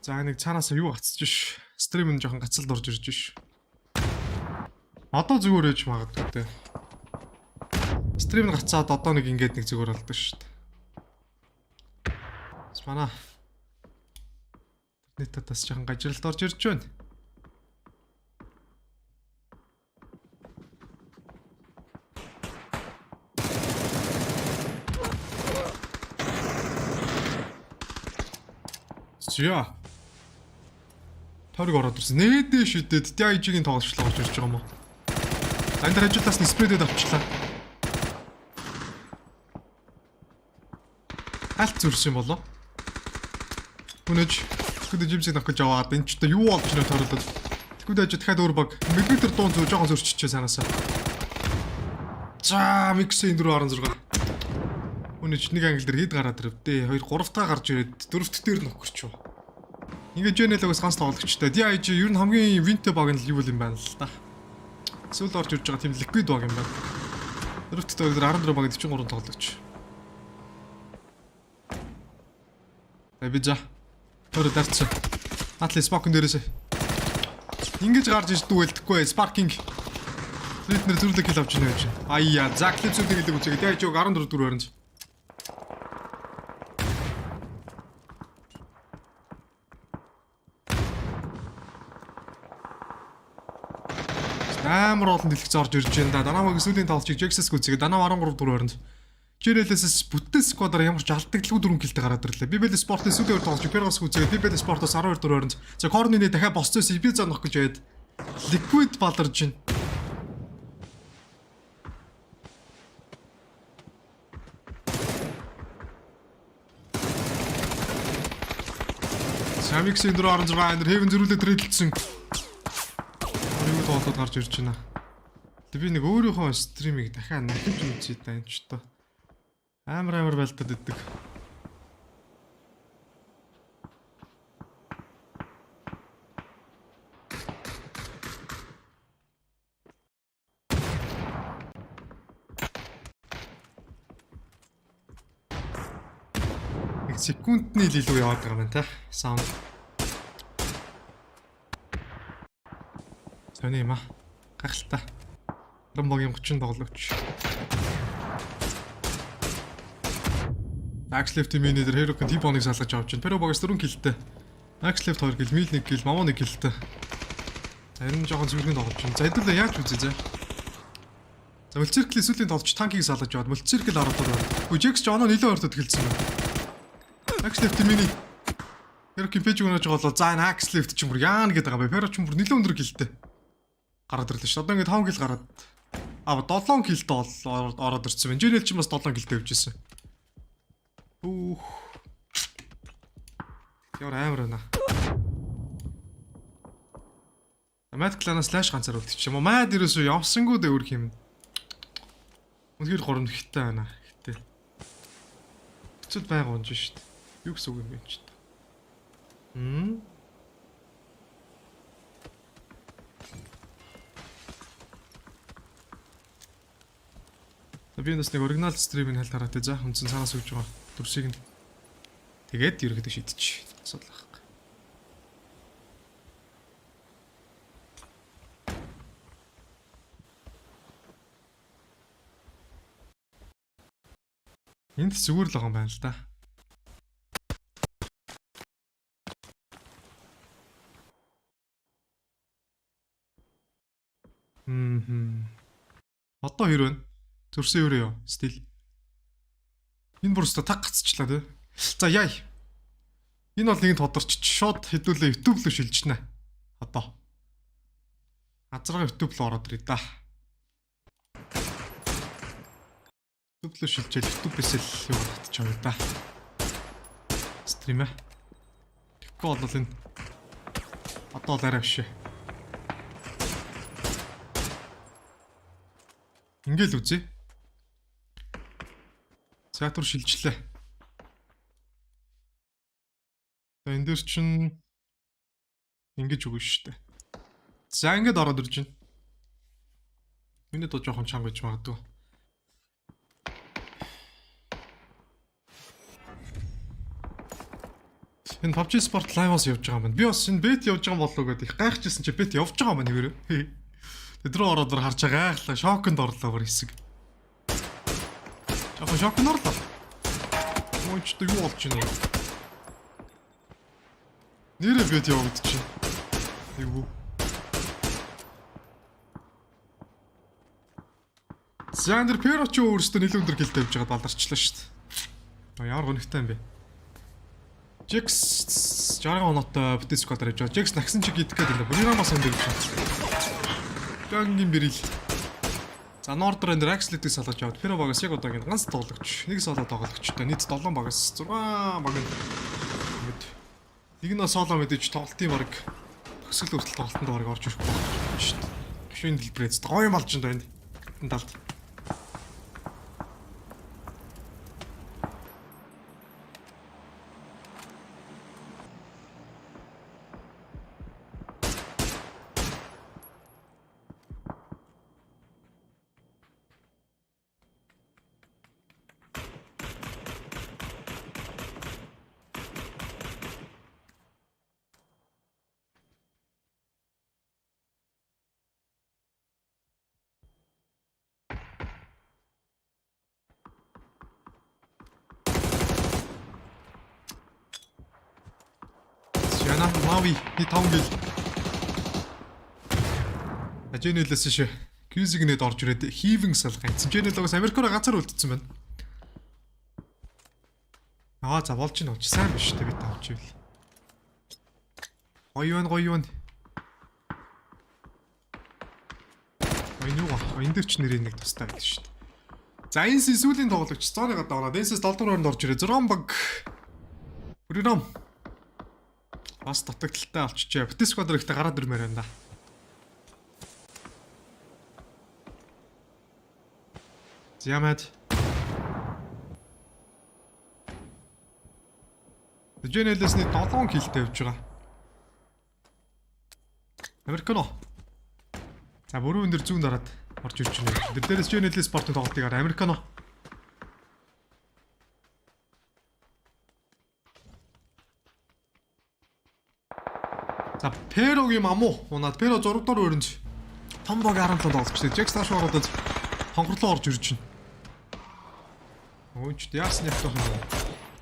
За нэг цаанаас юу гацж ш. Стрим нь жоохон гацалд орж ирж ш. Одоо зүгээр ээж магадгүй те. Стрим нь гацаад одоо нэг ингээд нэг зүгээр болдог ш. Смана. Нэтатас жоохон гажралт орж ирж байна. Зя. Тойрог ороод ирсэн. Нээдээ шидэд DIG-ийн тоглолчлоо орж ирж байгаа юм уу? За энэ хажуудаас нь спрейдэд авчлаа. Алт зүрсэн юм болоо. Хүнэж тэгвэл жимсийг авах гэж аваад энэ ч одоо юу болж байна тойролдод. Тэгвэл ажид дахиад өөр баг. Мэгдэр дуун зөв жоохон зөрччихээ санаасаа. За миксийн 416. Хүнэж нэг англ дээр хэд гараад ирэвдээ. 2 3 дахь гарч ирээд 4 дахь дээр нөхөрч юу. Ингээд Jennel-ээс ганц тоглогчтой. DIG ер нь хамгийн винтэй баг нь юу юм байна л да. Эсвэл орж ирж байгаа тийм liquid баг юм байна. Дөрөвт дээр 14 баг 43 тоглогч. Бижа. Төр дарц. Атли спокон дээрээс. Ингэж гарч иж дүүлдэхгүй спаркинг. Ритнер зүрлэг хэл авч нэж. Аяа, закли зүрлэг хэлэг үзээ. Тэ жог 14 дүр өрнж. Амар олон дэлгэц орж ирж байна да. Данамаг сүүлийн тоглолцыг Jaxs гүцэгээ Данам 13 дүр өрнж. Жирэлээс бүтэн сквадаар ямар ч алдагдлгүй 4 килтэй гараад ирлээ. PGC Esports сүүлийн тоглолцыг Perros гүцэгээ PGC Esports 12 дүр өрнж. За корны дахиад босцоос би занах гэж байд. Liquid баларж байна. Самикс энэ 16 энэ хэвэн зөрүүлээд рэлдсэн. Юу тоолоод гарч ирж байна. Би нэг өөрийнхөө стримийг дахиад нахиж үзье да энэ ч тоо. Амар байлтад иддэг. Нэг секундны л илүү яваад байгаа юм та. Саунд. Сони юм а. Гахалтай. Ромбогийн 30 тоглогч. Axleft миний дээр Hero-ын T-Bone-ыг салгаж авч байна. Pero багс 4 киллтэй. Axleft 2 килл, Mil 1 килл, Mamo 1 киллтэй. Харин жоохон зүрхний тоглож байна. За хэдүүлээ яаж үзье зэ. За Мөлциркл сүүлийн тоглож танкийг салгаж аваад Мөлциркл 10 дор. Jax ч оноо нилээ ойртод эхэлсэн байна. Axleft миний Hero-ын пэйж өгнөж байгаа болоо за энэ Axleft ч юм бүр яана гэдэг байгаа бай. Pero ч юм бүр нилээ өндөр киллтэй. Гараад ирлээ шүү. Одоо ингээд 5 килл гараад 7 киллтэй ороод ирсэн байна. Жирэл ч бас 7 киллтэй явж ирсэн. Яар амар байна. Мад кланаас слэш ганцаар үлдчих юм уу? Мад ерөөсөө явсангүй дээ өөр юм. Үнэхээр гурван ихтэй байна. Гэтэ. Хэцүү байгаа юм шүү дээ. Юу гэсэн үг юм бэ ч та. Би энэ нэг оригинал стримийг хальтараа тэ за хүнсэн санаас өгж байгаа. Дүрсийг нь тэгээд ерөөдөө шийдчих. Асуудал байхгүй. Энд зүгээр л байгаа юм байна л да. Одоо хэр вэ? Зүрсэн юу яа? Стил. Энэ бүр өстө таг гацчлаа тий. За яа. Энэ бол нэг тодорч шууд хэдүүлээ YouTube руу шилжнэ. Одоо. Азарга YouTube руу ороод ирээ да. YouTube руу шилжээл YouTube-ээс л юу татчих юм да. Стрим ээ. Тэгэхгүй бол энэ одоо л арай бишээ. Ингээл үзье. Театр шилжлээ. За энэ дээр чинь ингэж өгнө шүү дээ. За ингэж ороод ирж байна. Миний доо жоохон чанга гэж магадгүй. Энэ PUBG Esports live-аас явж байгаа юм байна. Би бас энэ бет явж байгаа болов уу гэдэг их гайхажсэн чи бет явж байгаа юм байна нэрээ. Тэдрүү ороод бүр харж байгаа гайхлаа. Шоконд орлоо бүр хэсэг. Жоохон шоконд орлоо. Мөнч юу болж байна вэ? Нэрээ бет явагдчихэ. Юу? Зандер Перо ч өөрөөсөө нэлээд өндөр гэлтэй явж байгаа баларчлаа шүү дээ. Ямар гонхтой юм бэ? Jax 60 оноотой бүтээс квадраж байгаа. Jax нагсан чи гидэх гэдэг юм. Бүрийгээс өндөрч байна. Гангийн бэрил. За Нордер энэ Axleft-ийг салгаж аваад Pero багаас яг одоо ингэ ганц тоглогч, нэг соло тоглогчтой нийт 7 багаас 6 баг мэд. Нэг нь соло мэдээж тоглолтын баг төсөл хүртэл тоглолтонд баг орж ирэх байна шүү дээ. Шинэ дэлбэрээс гоё юм болж байна энэ талд. Нави ни 5 гэл. Ажинэлээс шээ. Кьюзигнэд орж ирээд хийвэн салгайцсан. Жинэл угаас Америкоор газар үлдсэн байна. За болж ийн болж сайн биш үү би тавч ивэл. Гоё юу. Энэ дээр ч нэрийн нэг тустай байл шүү дээ. За энэ сүүлийн тоглогч цооны гадаа ороод энэс 7 дугаар орж ирээ 6 баг. Бүрийном. Бас татагталтай олчжээ. Битс квадр ихтэй гараад ирмээр байна да. Зямад. Жэнэлэсний 7 киллтэй явж байгаа. Американо. За бүрэн өндөр зүүн дараад орж ирж байна. Тэр дээрээс Жэнэлэс спортын тоглолтыг хараа Американо. За Перогийн мамуу унаад Перо 6 дугаар өрөнд том баг 17 тоглолцсон. Жекс тааш ороод хонгорлоо орж ирж байна. Өөч яасан яг тох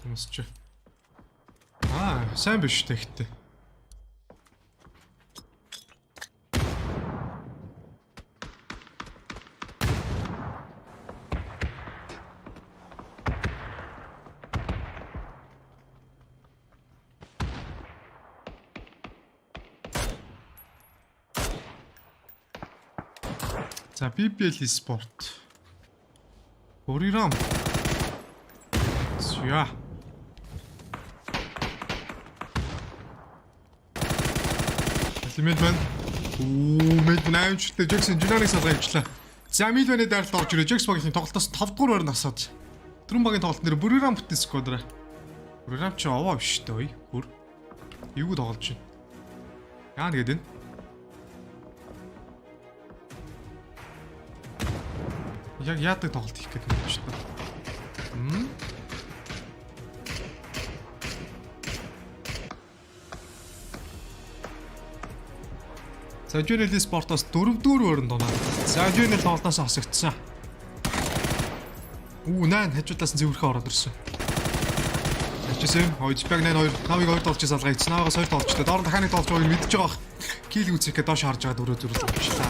юм ч. Сайн биш тэгтээ. За PPL Esports. Бүрийном. Яа. Мэлмэн. Мэлмэн аимчтай Джексон Динамикс салгажлаа. За Мэлмэний дайралт орж ирээ. Джекс багийн тоглолтоос 5 дугаар орон асаад. Түрэн багийн тоглолт нэр Бүрийном бүтэн сквадра. Бүрийном ч овоо биш дээ. Бүр. Юу тоглож байна? Яа нэгэд энэ? Яг яадаг тоглолт хийх гэдэг юм шүү дээ. За Junior Esports 4-р өрөнд оноо. За Junior тоглолтоос хасагдсан. 8 хажуудлаас зэвэрхээ ороод ирсэн. Хажуусан. Ойжбаг 8-2 навыг 2 толж салгаа ийцэн. Наагаас 2 толжтой. Доор дахианы толж байгааг мэдж байгаа. Кил үзэх гээд доош харж байгаа дөрөв болчихлаа.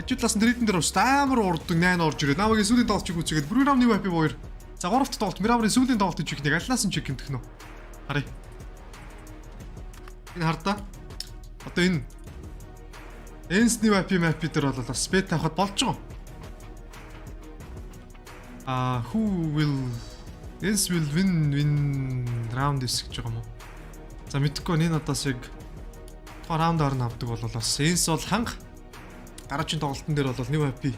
Хажуудлаас дэрэтэн дээр ууш амар урддаг 8 орж ирээд. Навагийн сүүлийн толжийг үзгээд Бүрийромны вапи 2. За 3-т тоглолт Мирамрын сүүлийн тоглолтын чигнийг аллаас нь чиг гэмтэх нөө. Харъя. Энэ хардаа. Одоо энэ Энсний вапи мапи дээр бол бас бет тавахад болж байгаа. Who will win round this гэж байгаа юм уу? За мэдхгүй энэ надаас яг раунд орно авдаг бол бас Энс бол ханга дараагийн тоглолтын дээр бол нэг вапи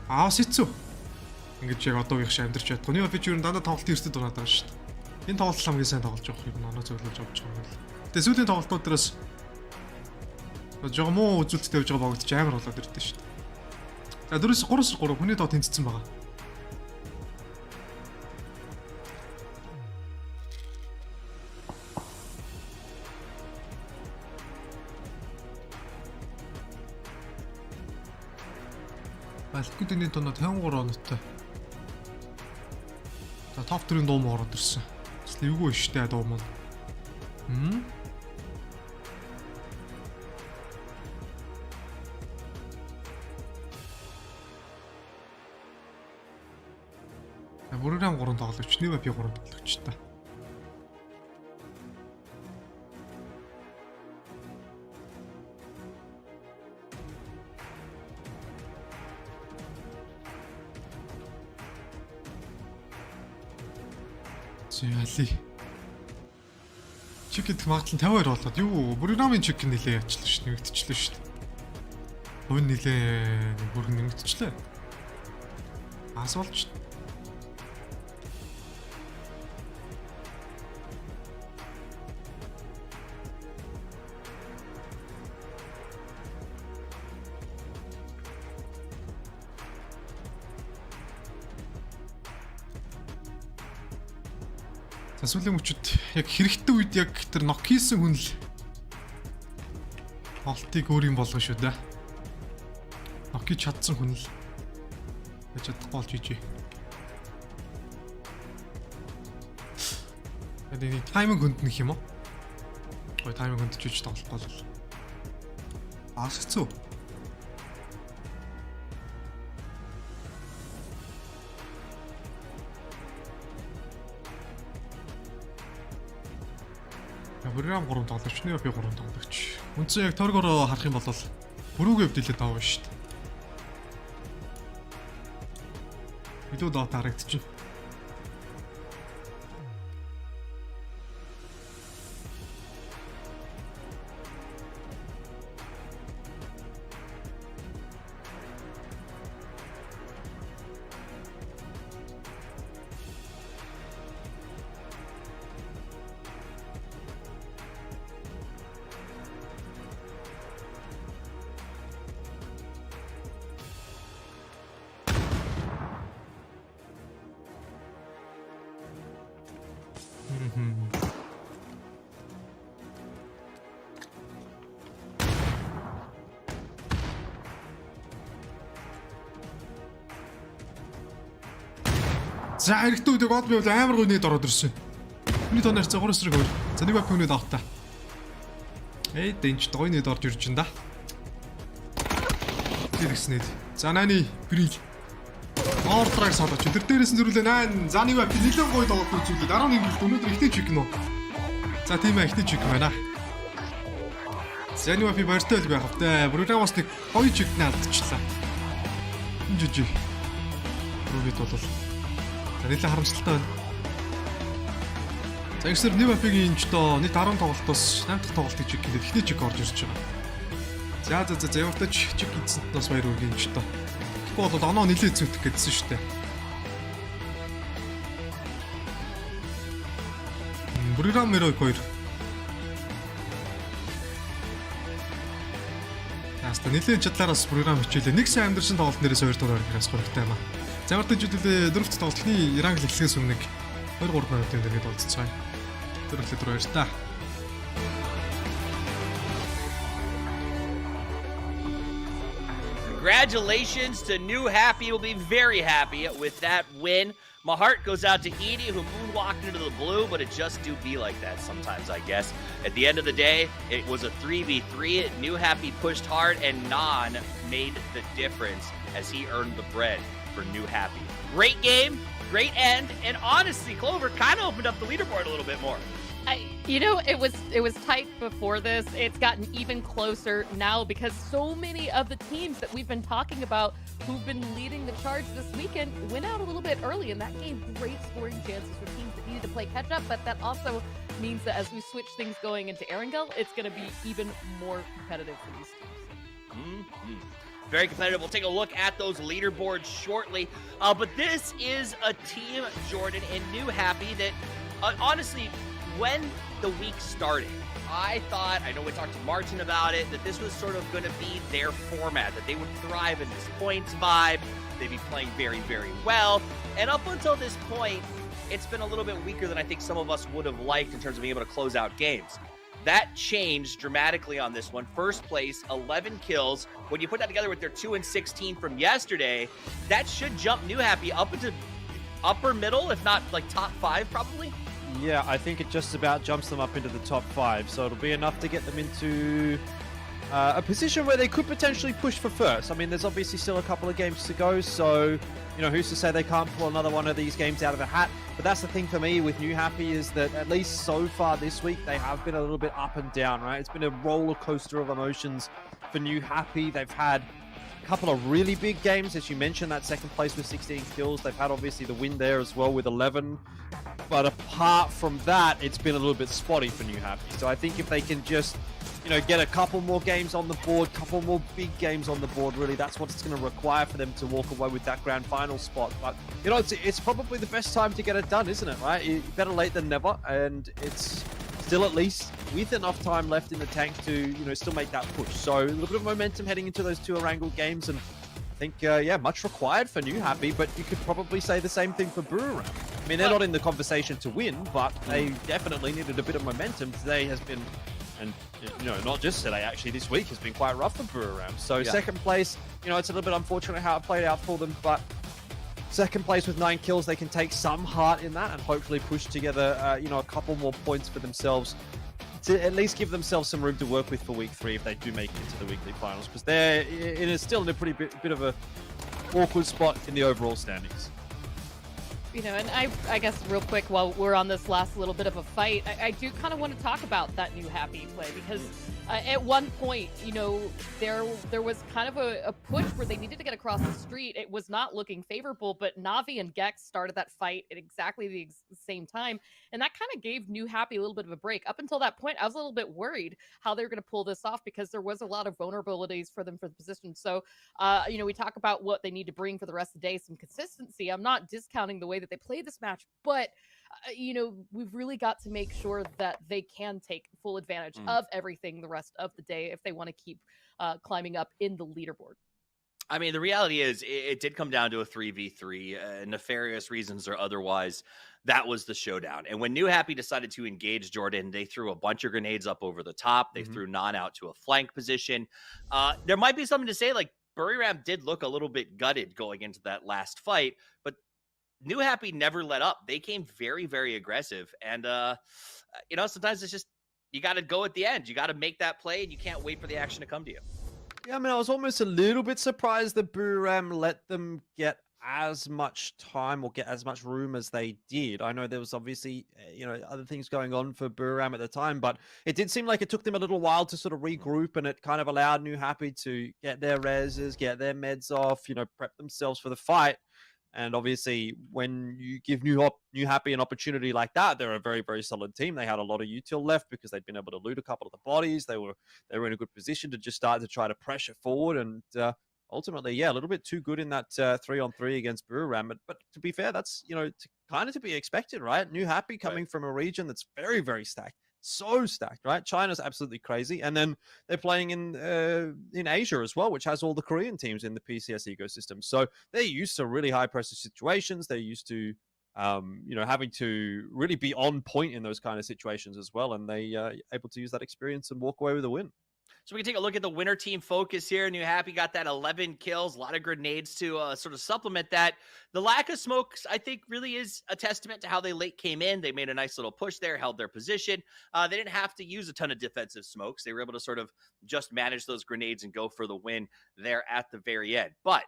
сэцүү. Ингэж яг одоогийнх шиг амьдарч чадахгүй. Нэг вапи ч юу дандаа тоглолтын эрсдэд унаад байгаа шүү дээ. Энэ тоглолт хамгийн сайн тоглож явах юм оноо зөвлөж авч байгаа юм л. Тэгээ сүүлийн тоглолтууд дээрээс жогмо үзүүлэлттэй явж байгаа багт амар болоод ирдэ шүү дээ. За 4-3 хүний доо тэнцсэн байгаа. Балкуудын тоноо 53 оноотой. За топ 4-ийн дуу муу ороод ирсэн. Эвгүй штэ дуу муу. Бүрийном 3 тоглогч, нэг вапи 3 тоглогч та. Зяли. Чикэд магадлал 52 болоод юу Бүрийромын чик нэлээ яачлаа шүү, нэгдчихлээ шүү. Хувь нэлээ бүрэн нэгдчихлээ. Асуулч. Сүүлийн мөчөд яг хэрэгтэй үед яг тэр нок хийсэн хүн л болтыг өөр юм болгоо шүү дээ. Нок хийж чадсан хүн л гэж чадахгүй болж ижээ. Тэгээд тайминг хүнднэх юм уу? гоё тайминг өндөрч тоглох бол бас хэцүү. Програм 3 тоглогч, NUHP 3 тоглогч. Үндсэн яг торгороо харах юм бол бүрүүгээ өвдөлээд байгаа шүү дээ. Видео дот харагдчихна. За хэрэгтэй үед гол бий амар гойнод ороод ирсэн. Миний тоноор цаа 3 эсрэг 2. За нэг бап өнөд авах та. Дэнч гойнод орж ирж байна да. Тэрэгснээд. За нааны брил. Ортраг солооч. Тэр дээрээс нь зөрүүлээ 8. За нэг бап нэлээд гоё тоглолт үзүүлээд 11 гэлд өнөөдөр ихтэй чиг нөө. За тийм ээ ихтэй чиг байна. За нэг бап баяртай байх хэвтэй. Програмаас нэг гоё чиг наадчихлаа. Жижиг. Рүүгэд бол нэлээд харамсалтай байна. За ихсэр нэг бапигийн энэчдөө нийт 10 тоглолтоос 8 дахь тоглолтыг чиг гэдэг ихний чиг орж ирж байгаа. За явартаж чиг эзэнт бас баяр үргийн энэчдөө. Тэгвэл бол оноо нэлээд зүйтгэх гэдсэн шүү дээ. Програм 2. Яста нэлээд чадлаараас програм хичээлээ. Нэг сайн амьдэрсэн тоглолт нэрээс 2 дугаар ихэс хэрэгтэй юм аа. Завартаж үдэлээ дөрөвт тоглолтны Иран эхлэхээс өмнө 2-3 минутын дэргэд болцсон. Дөрөвлөд рүү баярлалаа. Congratulations to New Happy. We'll be very happy with that win. My heart goes out to Edie, who moonwalked into the blue, but it just do be like that sometimes, I guess. At the end of the day, it was a 3v3. New Happy pushed hard, and Nan made the difference as he earned the bread for New Happy. Great game, great end, and honestly, Clover kind of opened up the leaderboard a little bit more. It was tight before this. It's gotten even closer now because so many of the teams that we've been talking about who've been leading the charge this weekend went out a little bit early, and that gave great scoring chances for teams that needed to play catch up. But that also means that as we switch things going into Erangel, it's going to be even more competitive for these teams. Very competitive. We'll take a look at those leaderboards shortly. But this is a team, Jordan, and New Happy that, honestly, when the week started, I know we talked to Martin about it, that this was sort of going to be their format, that they would thrive in this points vibe. They'd be playing very, very well. And up until this point, it's been a little bit weaker than I think some of us would have liked in terms of being able to close out games. That changed dramatically on this one. First place, 11 kills. When you put that together with their 2-16 from yesterday, that should jump New Happy up into upper middle, if not like top 5 probably. Yeah, I think it just about jumps them up into the top 5. So it'll be enough to get them into a position where they could potentially push for first. I mean, there's obviously still a couple of games to go. So, who's to say they can't pull another one of these games out of the hat? But that's the thing for me with New Happy is that at least so far this week, they have been a little bit up and down, right? It's been a roller coaster of emotions for New Happy. They've had a couple of really big games. As you mentioned, that second place with 16 kills. They've had obviously the win there as well with 11. But apart from that, it's been a little bit spotty for New Happy. So I think if they can just, get a couple more games on the board, couple more big games on the board, really, that's what it's going to require for them to walk away with that grand final spot. But, it's probably the best time to get it done, isn't it, right? Better late than never. And it's still at least with enough time left in the tank to, still make that push. So a little bit of momentum heading into those two Erangel games. And I think, much required for New Happy, but you could probably say the same thing for Buriram. I mean, they're not in the conversation to win, but they definitely needed a bit of momentum. Today has been, and not just today, actually, this week has been quite rough for Buriram. So second place, it's a little bit unfortunate how it played out for them, but second place with 9 kills, they can take some heart in that and hopefully push together, a couple more points for themselves to at least give themselves some room to work with for week 3 if they do make it to the weekly finals, because they're still in a pretty bit of a awkward spot in the overall standings. You know, and I guess real quick while we're on this last little bit of a fight, I do kind of want to talk about that new Happy play, because at one point, you know, there was kind of a push where they needed to get across the street. It was not looking favorable, but Na'Vi and Gex started that fight at exactly the same time, and that kind of gave New Happy a little bit of a break. Up until that point, I was a little bit worried how they were going to pull this off, because there was a lot of vulnerabilities for them for the position. So, you know, we talk about what they need to bring for the rest of the day, some consistency. I'm not discounting the way that they play this match, but you know, we've really got to make sure that they can take full advantage of everything the rest of the day if they want to keep climbing up in the leaderboard. I mean, the reality is it did come down to a 3v3, nefarious reasons or otherwise. That was the showdown. And when New Happy decided to engage Jordan, they threw a bunch of grenades up over the top. They threw Non out to a flank position. There might be something to say, like, Buriram did look a little bit gutted going into that last fight, but New Happy never let up. They came very, very aggressive. And, you know, sometimes it's just, you got to go at the end. You got to make that play, and you can't wait for the action to come to you. Yeah, I mean, I was almost a little bit surprised that Buriram let them get as much time or get as much room as they did. I know there was obviously, you know, other things going on for Buriram at the time, but it did seem like it took them a little while to sort of regroup, and it kind of allowed New Happy to get their reses, get their meds off, you know, prep themselves for the fight. And obviously, when you give New Happy an opportunity like that, they're a very, very solid team. They had a lot of util left because they'd been able to loot a couple of the bodies. They were in a good position to just start to try to pressure forward. And ultimately, yeah, a little bit too good in that 3-on-3 against Buriram. But to be fair, that's, you know, kind of to be expected, right? New Happy coming from a region that's very, very stacked. So stacked, right? China's absolutely crazy, and then they're playing in Asia as well, which has all the Korean teams in the PCS ecosystem. So they're used to really high pressure situations. They're used to, you know, having to really be on point in those kind of situations as well, and they able to use that experience and walk away with a win. So we can take a look at the winner team focus here. New Happy got that 11 kills, a lot of grenades to sort of supplement that. The lack of smokes, I think, really is a testament to how they late came in. They made a nice little push there, held their position. They didn't have to use a ton of defensive smokes. They were able to sort of just manage those grenades and go for the win there at the very end. But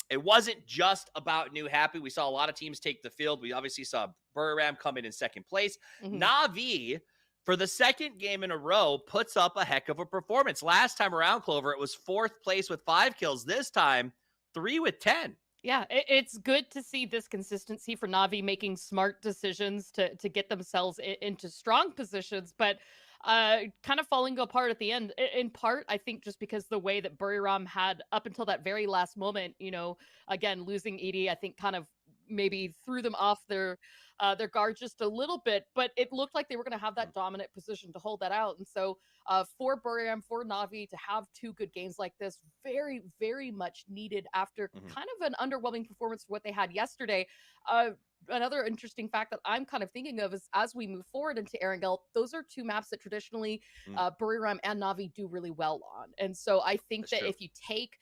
it wasn't just about New Happy. We saw a lot of teams take the field. We obviously saw Buriram come in second place. Na'Vi, for the second game in a row, puts up a heck of a performance. Last time around, Clover, it was 4th place with 5 kills. This time, 3 with 10. Yeah, it's good to see this consistency for Na'Vi making smart decisions to get themselves into strong positions, but kind of falling apart at the end. In part, I think just because the way that Buriram had up until that very last moment, you know, again, losing Edie, I think kind of maybe threw them off their guard just a little bit, but it looked like they were going to have that dominant position to hold that out. And so for Buriram, for Na'Vi to have 2 good games like this, very, very much needed after kind of an underwhelming performance for what they had yesterday. Another interesting fact that I'm kind of thinking of is as we move forward into Erangel, those are 2 maps that traditionally Buriram and Na'Vi do really well on. And so I think that if you take,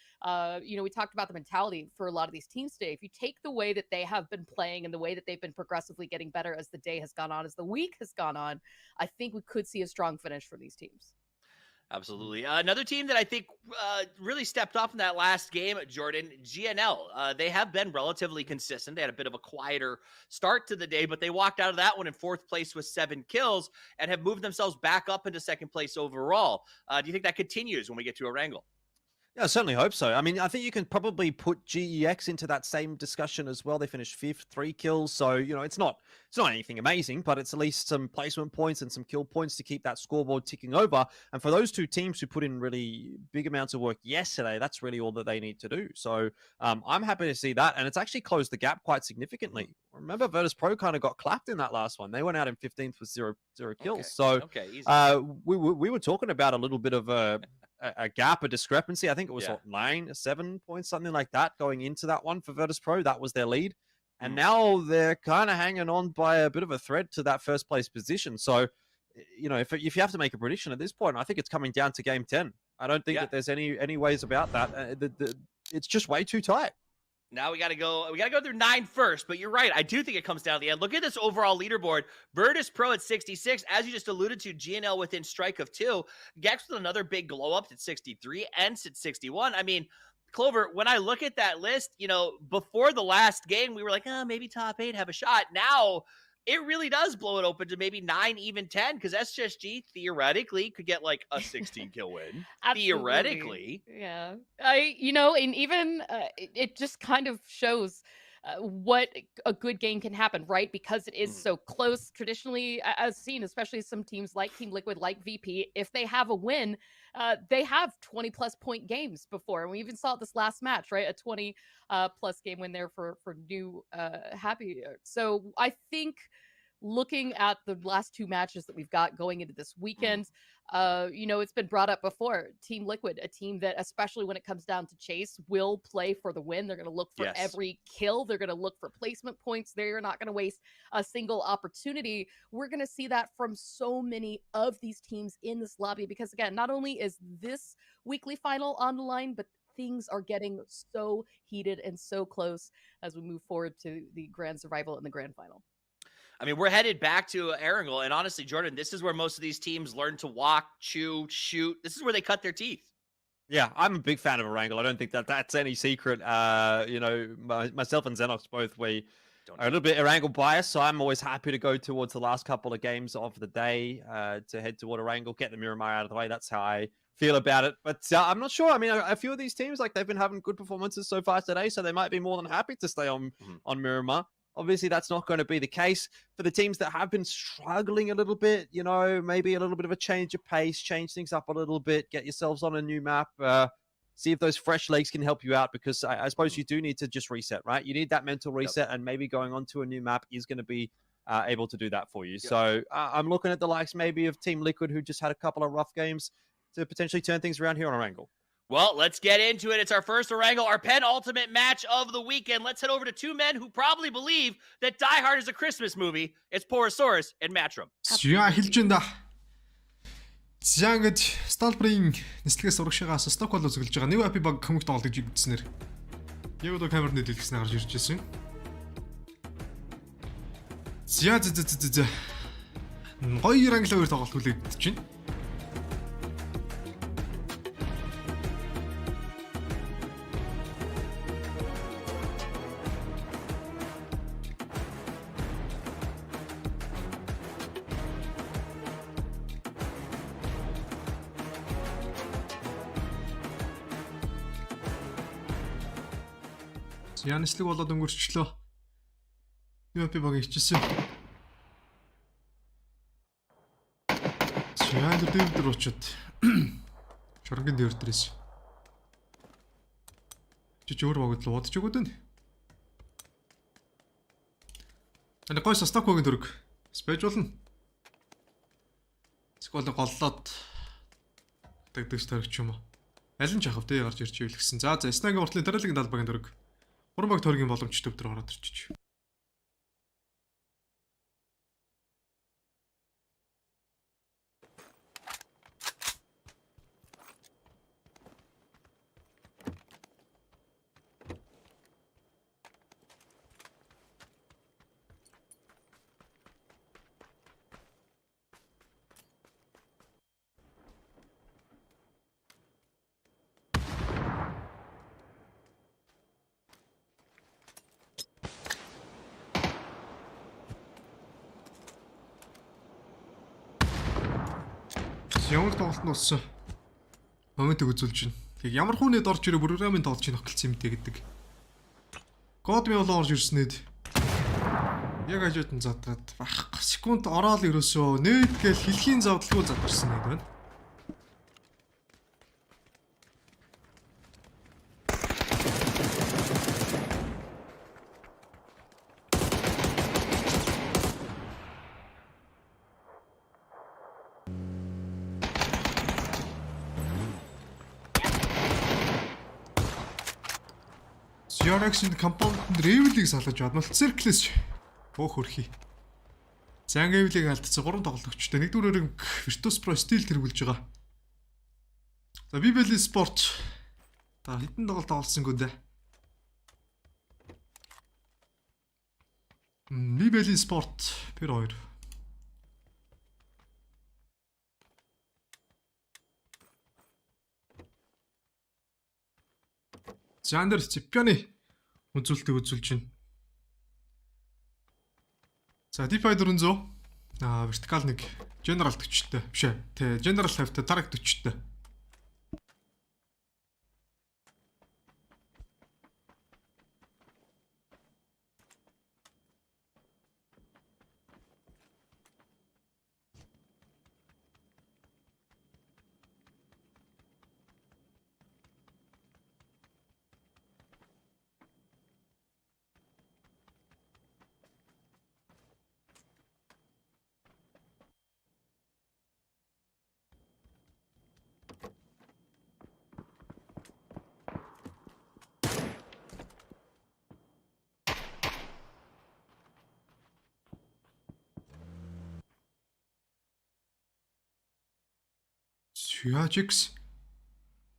you know, we talked about the mentality for a lot of these teams today. If you take the way that they have been playing and the way that they've been progressively getting better as the day has gone on, as the week has gone on, I think we could see a strong finish from these teams. Absolutely. Another team that I think really stepped up in that last game, Jordan, GNL. They have been relatively consistent. They had a bit of a quieter start to the day, but they walked out of that one in 4th place with 7 kills and have moved themselves back up into 2nd place overall. Do you think that continues when we get to Erangel? Yeah, I certainly hope so. I mean, I think you can probably put GEX into that same discussion as well. They finished 5th, 3 kills. So, you know, it's not anything amazing, but it's at least some placement points and some kill points to keep that scoreboard ticking over. And for those 2 teams who put in really big amounts of work yesterday, that's really all that they need to do. So I'm happy to see that. And it's actually closed the gap quite significantly. Remember, Virtus Pro kind of got clapped in that last one. They went out in 15th with 0 kills. Okay. So Easy. we were talking about a little bit of a gap, a discrepancy. I think it was 7 points, something like that, going into that one for Virtus Pro. That was their lead. And now they're kind of hanging on by a bit of a thread to that 1st place position. So, you know, if you have to make a prediction at this point, I think it's coming down to game 10. I don't think that there's any ways about that. It's just way too tight. Now we gotta go through 9 first, but you're right. I do think it comes down to the end. Look at this overall leaderboard. Bird is pro at 66. As you just alluded to, GNL within strike of 2. Gex with another big glow up at 63. Ents at 61. I mean, Clover, when I look at that list, you know, before the last game, we were like, maybe top 8 have a shot. Now, it really does blow it open to maybe 9, even 10, because SSG theoretically could get like a 16 kill win. Theoretically. Yeah. And even it just kind of shows what a good game can happen, right? Because it is so close. Traditionally, as seen, especially some teams like Team Liquid, like VP, if they have a win, they have 20+ point games before. And we even saw it this last match, right? A 20 plus game win there for New Happy. So I think looking at the last 2 matches that we've got going into this weekend, it's been brought up before. Team Liquid, a team that, especially when it comes down to chase, will play for the win. They're going to look for every kill. They're going to look for placement points. They're not going to waste a single opportunity. We're going to see that from so many of these teams in this lobby because, again, not only is this weekly final on the line, but things are getting so heated and so close as we move forward to the Grand Survival and the Grand Final. I mean, we're headed back to Erangel, and honestly, Jordan, this is where most of these teams learn to walk, chew, shoot. This is where they cut their teeth. Yeah, I'm a big fan of Erangel. I don't think that's any secret. Myself and Xenox both, we are a little bit Erangel biased, so I'm always happy to go towards the last couple of games of the day to head toward Erangel, get the Miramar out of the way. That's how I feel about it. But I'm not sure. I mean, a few of these teams, like, they've been having good performances so far today, so they might be more than happy to stay on Miramar. Obviously, that's not going to be the case for the teams that have been struggling a little bit. Maybe a little bit of a change of pace, change things up a little bit, get yourselves on a new map, see if those fresh legs can help you out, because I suppose you do need to just reset, right? You need that mental reset, and maybe going on to a new map is going to be able to do that for you. So I'm looking at the likes maybe of Team Liquid, who just had a couple of rough games, to potentially turn things around here on Erangel. Well, let's get into it. It's our first Erangel, our penultimate match of the weekend. Let's head over to 2 men who probably believe that Die Hard is a Christmas movie. It's Porosaurus and Matchroom. Хэлж байна. За ингэж Stalbrin нэслэгээс урагшаагаас сток болоо зөвлөж байгаа. New Happy баг хүмүүст тоглож үзснээр. Яг одоо камерны дэлгэснээр гарч ирж байсан. За. Гоё Erangel хоёр тоглолт хүлээгдэж байна. Янислэг болоод өнгөрчлөө. Юу би баг ичсэн. Яанд дээр очоод шоронгийн дээр дээрээс. Чи өөр багт л удаж өгөөд байна. Энд гойс стокогийн дөрөг спэж болно. Скол голлоод тагдагч таригч юм уу? Аль нь жахав дээ гарч ирж ивэл гэсэн. За Снагийн уртлын дараагийн талбайгийн дөрөг. 3 баг төргийн боломжтой өвдөр ороод ирчих. Ямар тоглолт нь болсон моментыг үзүүлж байна. Тэг ямар хүнээ дорж ирээ програмын тоглож ийнөх гэлцсэн юм дээ гэдэг. Код мэл орж ирснэд яг ажууд нь задраад бах секунд ороод ерөөсөө нээд гэл хэлхийн завдалгүй задарсан юм байна. Action компаунд ревелийг салгаж бадмал цирклээс бөөх хөрхий. Зан ревелийг алдсан 3 тоглогчтой 1-р өрөнг Virtus Pro стил тэргүүлж байгаа. За Esports та хэдэн тоглолт тоглосонгүй дээ. MNPL Esports per 2. Зандер чемпионы үзүүлэлтийг үзүүлж байна. За DeFi 400 вертикал нэг general 40-тэй биш ээ. Тэ general тавьтай target 40-тэй. Syagix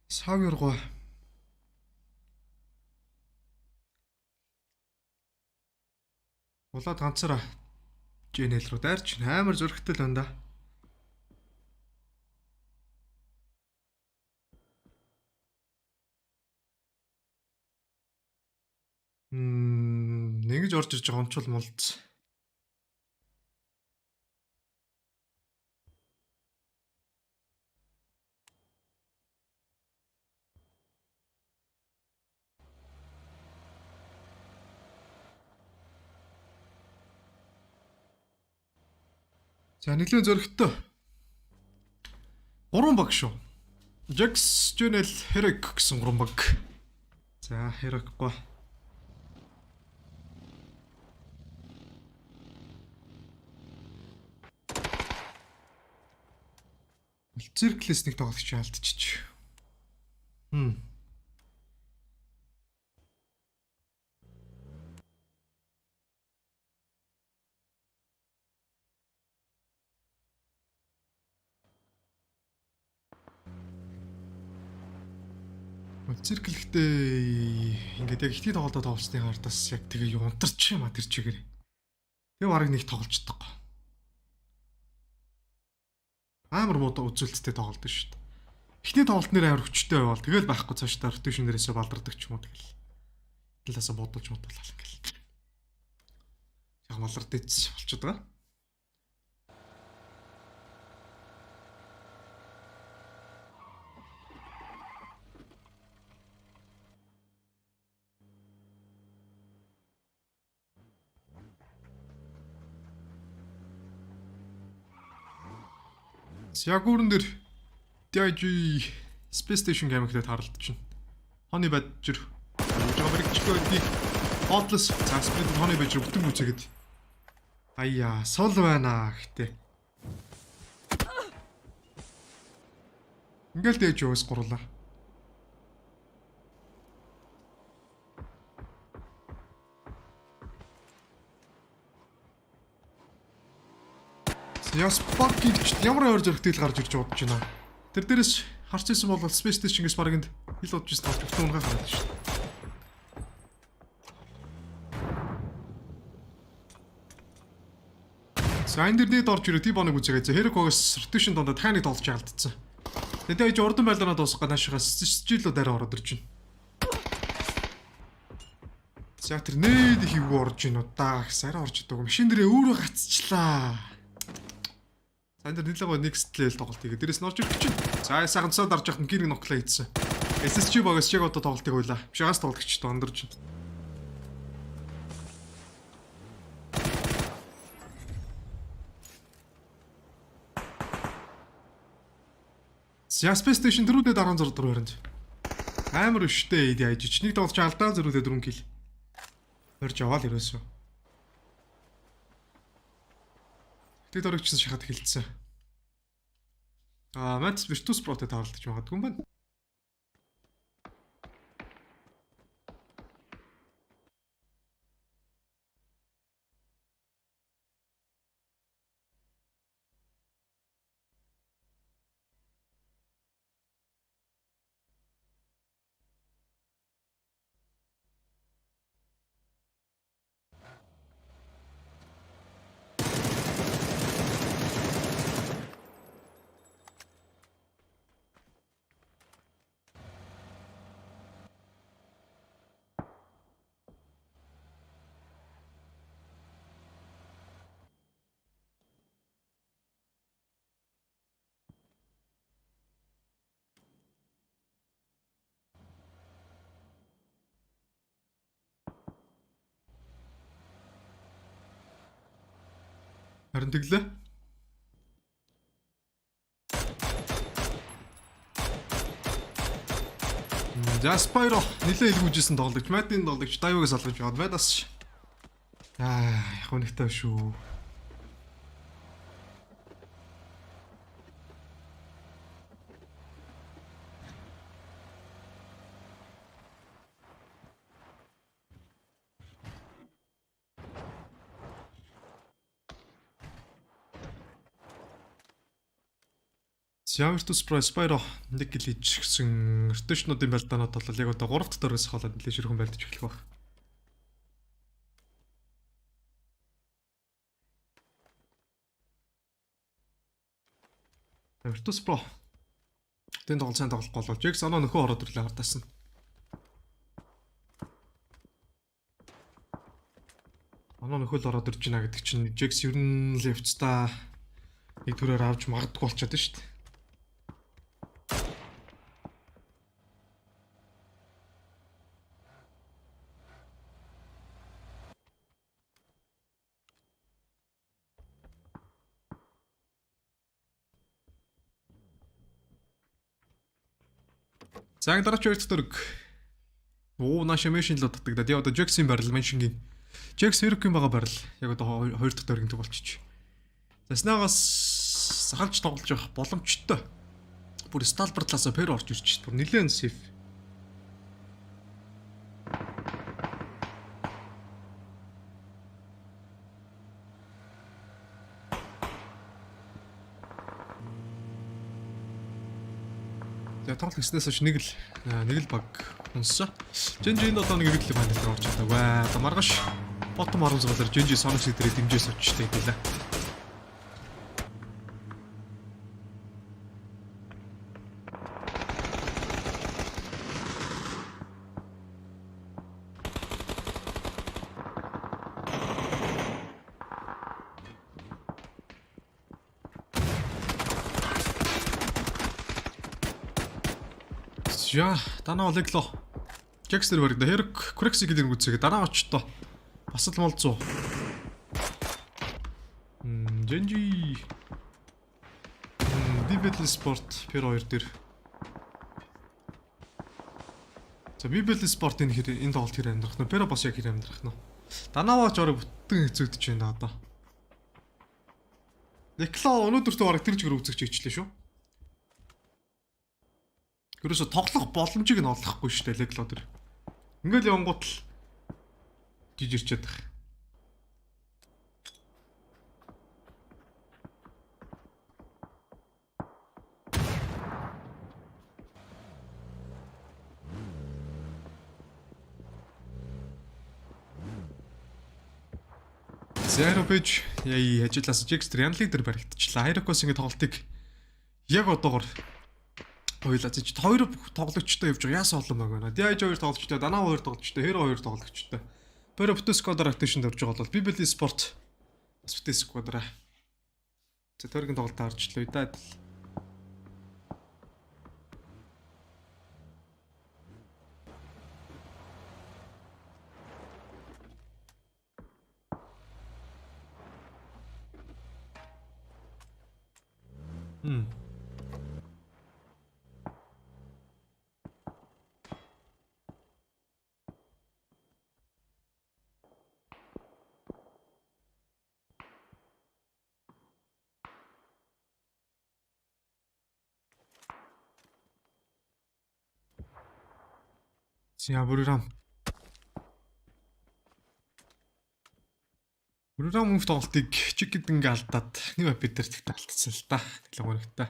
савёргоо улаад ганцаараа GNL руу дайрч амар зөрөгтэй л байна да. Нэгж орж ирж байгаа онцол молц. За нэлээд зөрөгтэй. 3 баг шүү. Jax GNL Herrick гэсэн 3 баг. За Herrick гоо. Цирклээс нэг тоглогч алдчих. Циркл ихтэй ингээд яг ихтэй тоглолтоо тоглолцсны хардаас яг тэгээ юунтарч юм а тэр чигээр. Тэгээ барыг нэг тоглож чаддаг. Амар муу үзүүлэлттэй тоглолт шүү дээ. Эхний тоглолт нэр амар хүчтэй байвал тэгэл байхгүй цааш та ротейшн дээрээсээ балдардаг ч юм уу тэгэл. Талаасаа бодож модуулаа ингээл. Яг малар дэц болчиход байгаа. Ягуурн дээр DIG Space Station гэмэгтэй тааралдаж байна. Хоны баджир. Жобрикчгөөдий Outless Zasprit хоны баджир бүтэн үцэгэд. Аяа, сол байна гэхдээ. Ингээл дээж өөс гурлаа. Яс баг гихч ямар ойр зөрөгтэй л гарч ирж бодож байна. Тэр дээрээс харж ирсэн бол Space Station-гээс бараг энд хил удаж ирсэн бүхэн унгаа гараад шүү. Сайн дэрнэд орж ирээ тий боног үзээгээ. За Herrick-оос rotation дондоо тайныг тоглож алдсан. Тэгээд урдан байлданаа дуусгах наашгаас стилүү дараа ороод ирж байна. За тэр нээд их юу орж ийн удаа сарай орж идэг. Машин дээрээ өөрөө гацчлаа. Сайн дээр нэлээд гоо next level тоглолт хийгээ. Дээрээс нь орж ирэх чинь. За сайхан цаад дарж яхад гэрэг ноклаа хийдсэн. SSG багаас яг одоо тоглолтыг хуйлаа. Бишгаас тоглогчтой ондорж байна. Space Station дөрүүдээ 16 баринд. Амар өштэй эд яаж ч нэг тоглож алдаа зөрүүдээ 4 кил. Орж аваад ирээсөө. Тэд орогчсон шахаад хэлсэн. Mats Virtus Pro-тэй таарлаж магадгүй юм байна. Харин тэглээ. Jaspyro нилээ илгүүжсэн тоглогч, Матин тоглогч Дайвыг салгаж яваад байдаас. Яг үнэхтэй шүү. Javirtus Prospero нэг гил хийчихсэн ротейшнуудын байлдаанууд бол яг одоо 3 дахь дөрөөс хаваад нэлээд ширхэн байлдаж эхлэх баг. Javirtus Pro тэн тоглол сайн тоглохгүй болов. Jax оноо нөхөө ороод ирлээ хартаасан. Оноо нөхөл ороод ирж байна гэдэг чинь Jax ер нь левцта нэг төрөөр авч магадгүй болчиход шүү дээ. Цаг дараач хоёр дахь дөрөг. Нааш эмэшин л дутагдаад. Яг одоо Jax-ийн барил меншингийн Jax Herc-ийн байгаа барил. Яг одоо хоёр дахь дөрөгийн төг болчих. Заснаагаас сахалж тоглож явах боломжтой. Бүр Stalbert талаасаа пер орж ирж бүр нэлээд сейф. Тоглох гэснээс хойш нэг л баг унсаа. Женжи энэ одоо нэг иргэдлийн панелд орж чадаа. Ваа, одоо маргааш ботом орон зугаалаар Женжи соногч идрээ дэмжээс очтой хэлээ. Я танаа олеклоо. Jax дээр баригда Herc Craxi гэдэг үгцэгээ дараа очтоо. Бас л молзуу. Genji. Bibel Sport per 2 дээр. За Bibel Sport энэ тоглолт хэр амьдрах нь Pero бас яг хэр амьдрах нь. Данаваач орой бүтэн хэцүүдэж байна одоо. Леклоо өнөөдөртөө бараг тэр чигээр үзэгч хийчлээ шүү. Ерөөсө тоглох боломжийг нь олохгүй шүү дээ Лекло тэр. Ингээл явангууд л жижирчээд байх. Zero page яа ажиглаас Jax Triangle дээр баригдчихлаа. Hirokos ингэ тоглолтыг яг одоогор ойлаа чи хоёр тоглогчтой явж байгаа яасан олон баг байна. Дэж хоёр тоглогчтой, Данаа хоёр тоглогчтой, Hero хоёр тоглогчтой. Pero Squadra Activation дөрж байгаа бол Bibel Esports бас Squadra. За төргийн тоглолт харчлаа да. Бүрэрам мөнх тоглолтыг чиг гэдэг ингээ алдаад нэг бид нар тэгт алдчихсан л да. Тэглэг өнөгтэй.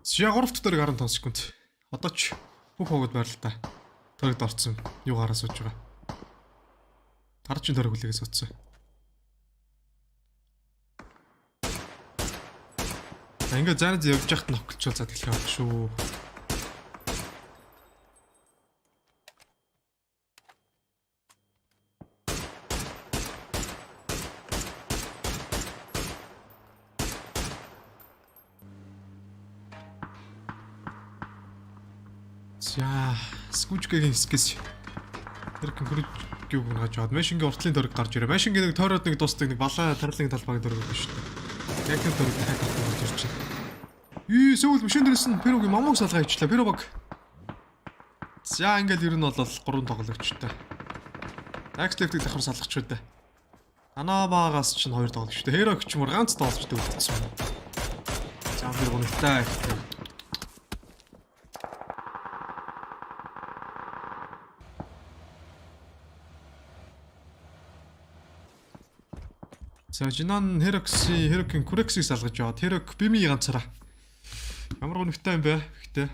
Сия 3 дахь дөрөг 15 секунд. Одоо ч бүх хогод байр л та. Дөрөгд орцсон. Юу гараа сууж байгаа. Тарчин дөрөг хүлээгээс утсан. Ингээ занад явж яхад ноколчвол за тэлэх авах шүү. За скүүжгэгийн скис. Тэрхэн хөрөг гаж аваад машингийн уртлын дөрөг гарч ирээ. Машингийн нэг тойроод нэг дуустдаг нэг балаа тарилын талбайг дөрөг шүү дээ. Яг тэр дөрөг дахиад гарч ирж байна. Сүүл машин дээрээс нь Перогийн мамууг салгаа хийчлаа. Перо баг. За ингээл ер нь бол 3 тоглогчтой. Акслефтийг давхар салгач үү. Анабагаас ч 2 тоглогчтой. Херог ч мөр ганц тоглогчтой үлдсэн. За тэр гонхтой. За Жинан Херокийн Курексийг салгаж яваад Херок бими ганцаараа. Ямар гонхтой юм бэ? Гэхдээ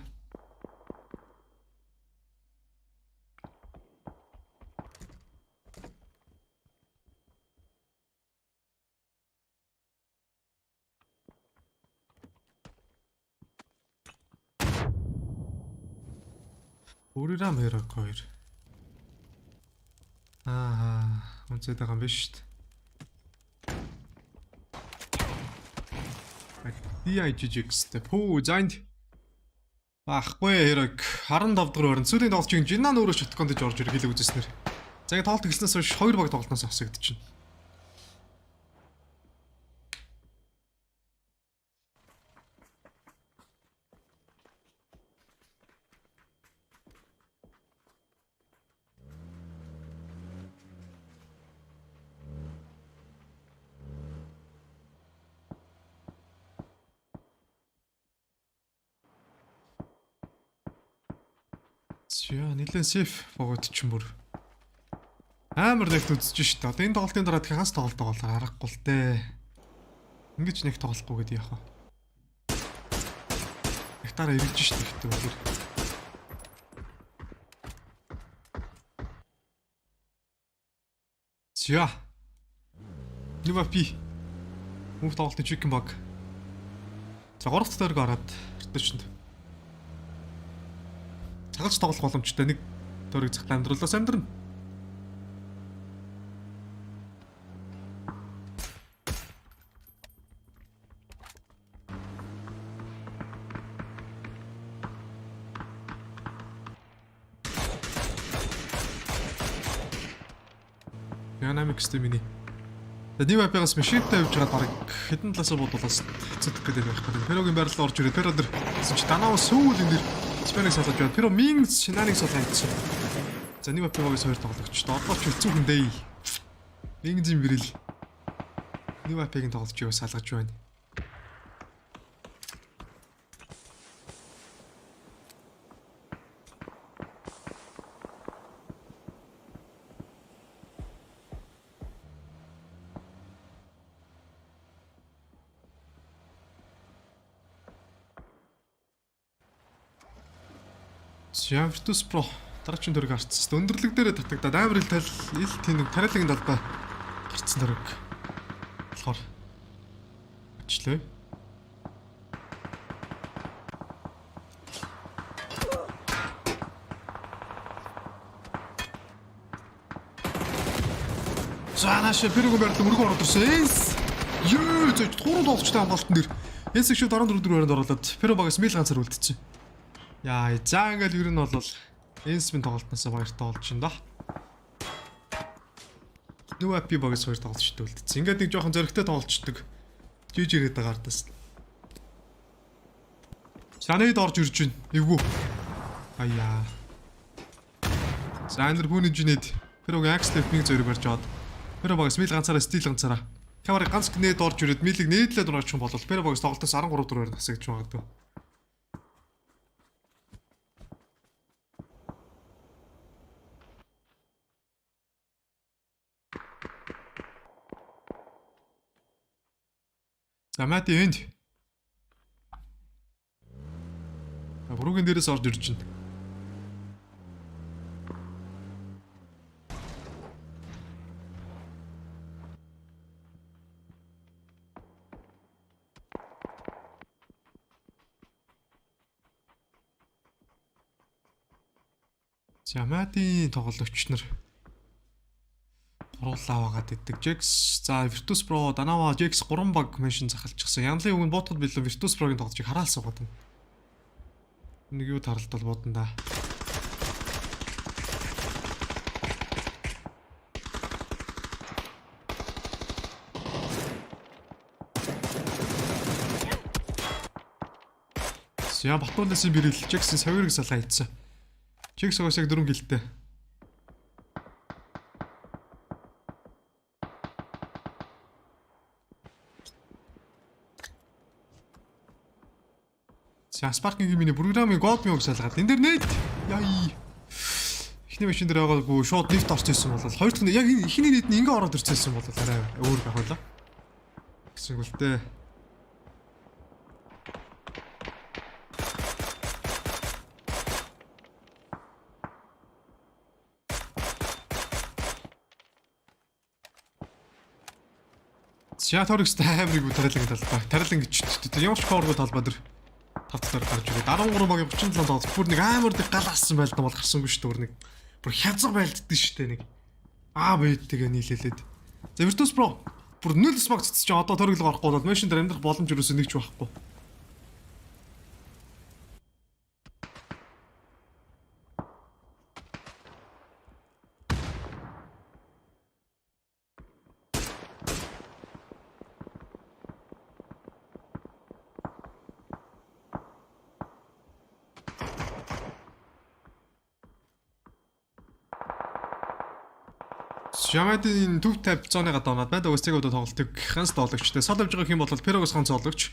Өөрөөрөө Херок 2. Үнцээд байгаа юм биш шүү дээ. DIGX-тэй пүү зайнд байхгүй Херок 15 дахь өрөнд сүүлийн тоглолтын Жинан өөрөө шотконд дэж орж ирэх хэлэг үзэснээр. За ингэ тоглолт эхэлснээс хойш 2 баг тоглолтноос хасагдчихна. Яа, нэлээд сейф богод ч юм бүр. Амар нэгт үзэж шít. Одоо энэ тоглолтын дараа хагас тоглолт тоглохоор аргагүй л дээ. Ингэж нэг тоглохгүй гэдэг яах вэ? Ихтараа ирж шít гэхдээ үнээр. Зя. Нивапи. Мөн тоглолтын чикен баг. За 3 дахь дөрөг ороод ирдэ. Цагалж тоглох боломжтой нэг дөрөг захлаа амьдруулаас амьдрна. Dynamics-тэй миний. Тэгээд Нивапигаас машинтай явж байгаа баг хэдэн талаас бодуулаад хэцүүдэх гэдэг байх гэдэг. Перогийн байрлал орж ирээд Перо дээр чи танаа сүүл энэ Спенэг салгаж байна. Перо Мингс шинааныг салгаж. За Нивапигоос 2 тоглогчтой. Одоо ч хэцүүхэн дээ. Мингзийн бэрэл. Нивапигийн тоглогчийг салгаж байна. Virtus Pro дараагийн дөрөг гарцсан. Өндөрлөг дээр татагдаад амар ил тэнэг тариалагын талбай гарцсан дөрөг. Болохоор очлоо. Заанаш Перогийн байрлал мөргөө ороод ирсэн. Ёо зөв 3 тоглогчтой хамгаалтан дээр. Энс шиг 14 өрөөнд оруулаад Перо багаас мэл ганцаар үлдчихсэн. Яа, за ингээл ер нь бол Энсмийн тоглолтноос баяртай болж байна да. Нивапи багаас 2 тоглолтчтой үлдсэн. Ингээд нэг жоохон зөрөгтэй тоглолцдог. Жиж ирээд байгаа ардаас. Санээд орж ирж байна. Эвгүй. Аяа. За энэ хүүний жинэд Перогийн Акслеф-ийг зөрөг барьж аваад Перо багаас мэл ганцаараа стил ганцаараа. Камерыг ганц нээд орж ирээд мэлийг нээдлээд орооч юм бол Перо багаас тоглолтоос 13 дөрөөр хасагдж магадгүй. Замати энд. Бүрүүгийн дээрээс орж ирж байна. Замати тоглогч нар оруулаа байгаад иддэг. Jax за Virtus Pro Danava Jax 3 баг машин захалчихсан. Янлын үн боотод билүү Virtus Pro-гийн тоглолтыг хараалсан байгаа юм. Нэг юу таралт бол бодно да. За Батуулаас бэрэл Jackson савирыг салгаа хийцэн. Jackson яг 4 гэлтэй. За Sparking миний програмын гол мөг салгаад энэ дэр нэт. Яй. Эхний машин дээр байгаагүй шууд лифт орж ирсэн бол хоёр дахь нь яг эхний нийт нь ингээ ороод ирсэн бол арай өөр байх байлаа. Гэсэн үгтэй. Шаторикс таймрыг тариалан талбай. Тариалан гэж ямар ч кооргоо талбай дээр тавтаар гарч ирээд 13 багийн 37 доод бүр нэг амар дэг галаасан байлдан бол гарсангүй шүү дээ. Нэг бүр хязгаар байлддаг шүү дээ нэг. Бэдтэйгээ нийлүүлээд. За Virtus Pro бүр 0 смаг цэцэж одоо ториглог орохгүй бол машин дээр амьдрах боломж юусэн нэг ч байхгүй. Шамадын төв 50 зооныга дооноод байдаг үстэйг удаа тоглолтыг ганц тоглогчтой. Сал авж байгаа хэм бол Перогос ганц тоглогч,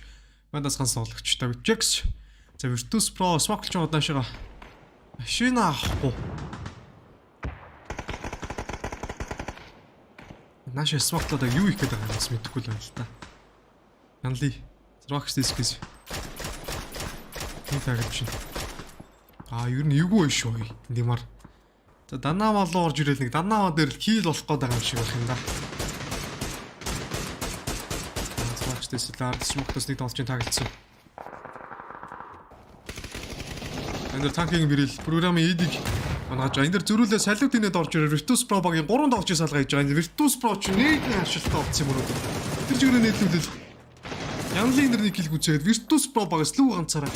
Мандас ганц тоглогчтой. Jax. За Virtus Pro Smoke ч удаашгаа машин авахгүй. Нааш Smoke-лоо юу их гэдэг юм бас мэдэхгүй л байна л та. Янли. Rox дискс. Энэ тагч чинь. Ер нь эвгүй шүү. Димар. За данаа малуу орж ирэл нэг данаа дээр л кил болох гээд байгаа юм шиг байна да. Зурагчдээс л смоктос нэг тоглож тагилцсан. Энд танкинг бэрэл програмын эдиг мангааж байгаа. Энд дэр зөрүүлээ салютинэд орж ирэл Virtus Pro багийн 3 тоглож салгаа хийж байгаа. Энэ Virtus Pro ч нийтний ашиглалтаа олцсон юм уу? Тэр жигрээ нийтлүүлэл. Янлын дээр нэг кил гүцээд Virtus Pro багаас лүү ганцаараа.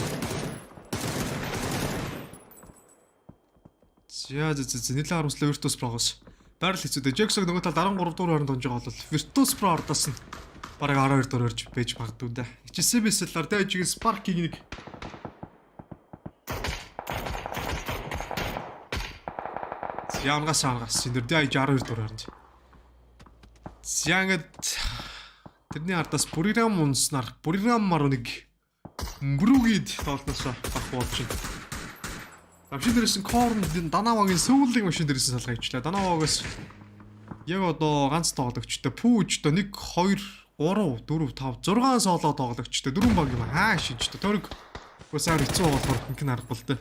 Яа нэлээд харамслаа Virtus Pro-гоос. Байрал хэцүүдээ Jax-ог нөгөө талд 13 дугаар хооронд донж байгаа бол Virtus Pro ордоос нь бараг 12 дугаар орж байж магадгүй да. HCBS-ээр дайжгийн Sparking нэг Ямгас энэ дөр дайж 12 дугаар орж. Сянгад тэрний ардаас програм унснаар программаар нэг мбрүгид тоолноосоо бах болж байна. Машин дээрсэн корн данавагийн сүүллийн машин дээрсэн салгаа хийчлээ. Данавагаас яг одоо ганц тоглогчтой пүүжтэй 1 2 3 4 5 6 соло тоглогчтой 4 баг юм шинжтэй. Төрөг үсээр хэцүү болохоор хинхэн аргагүй л дээ.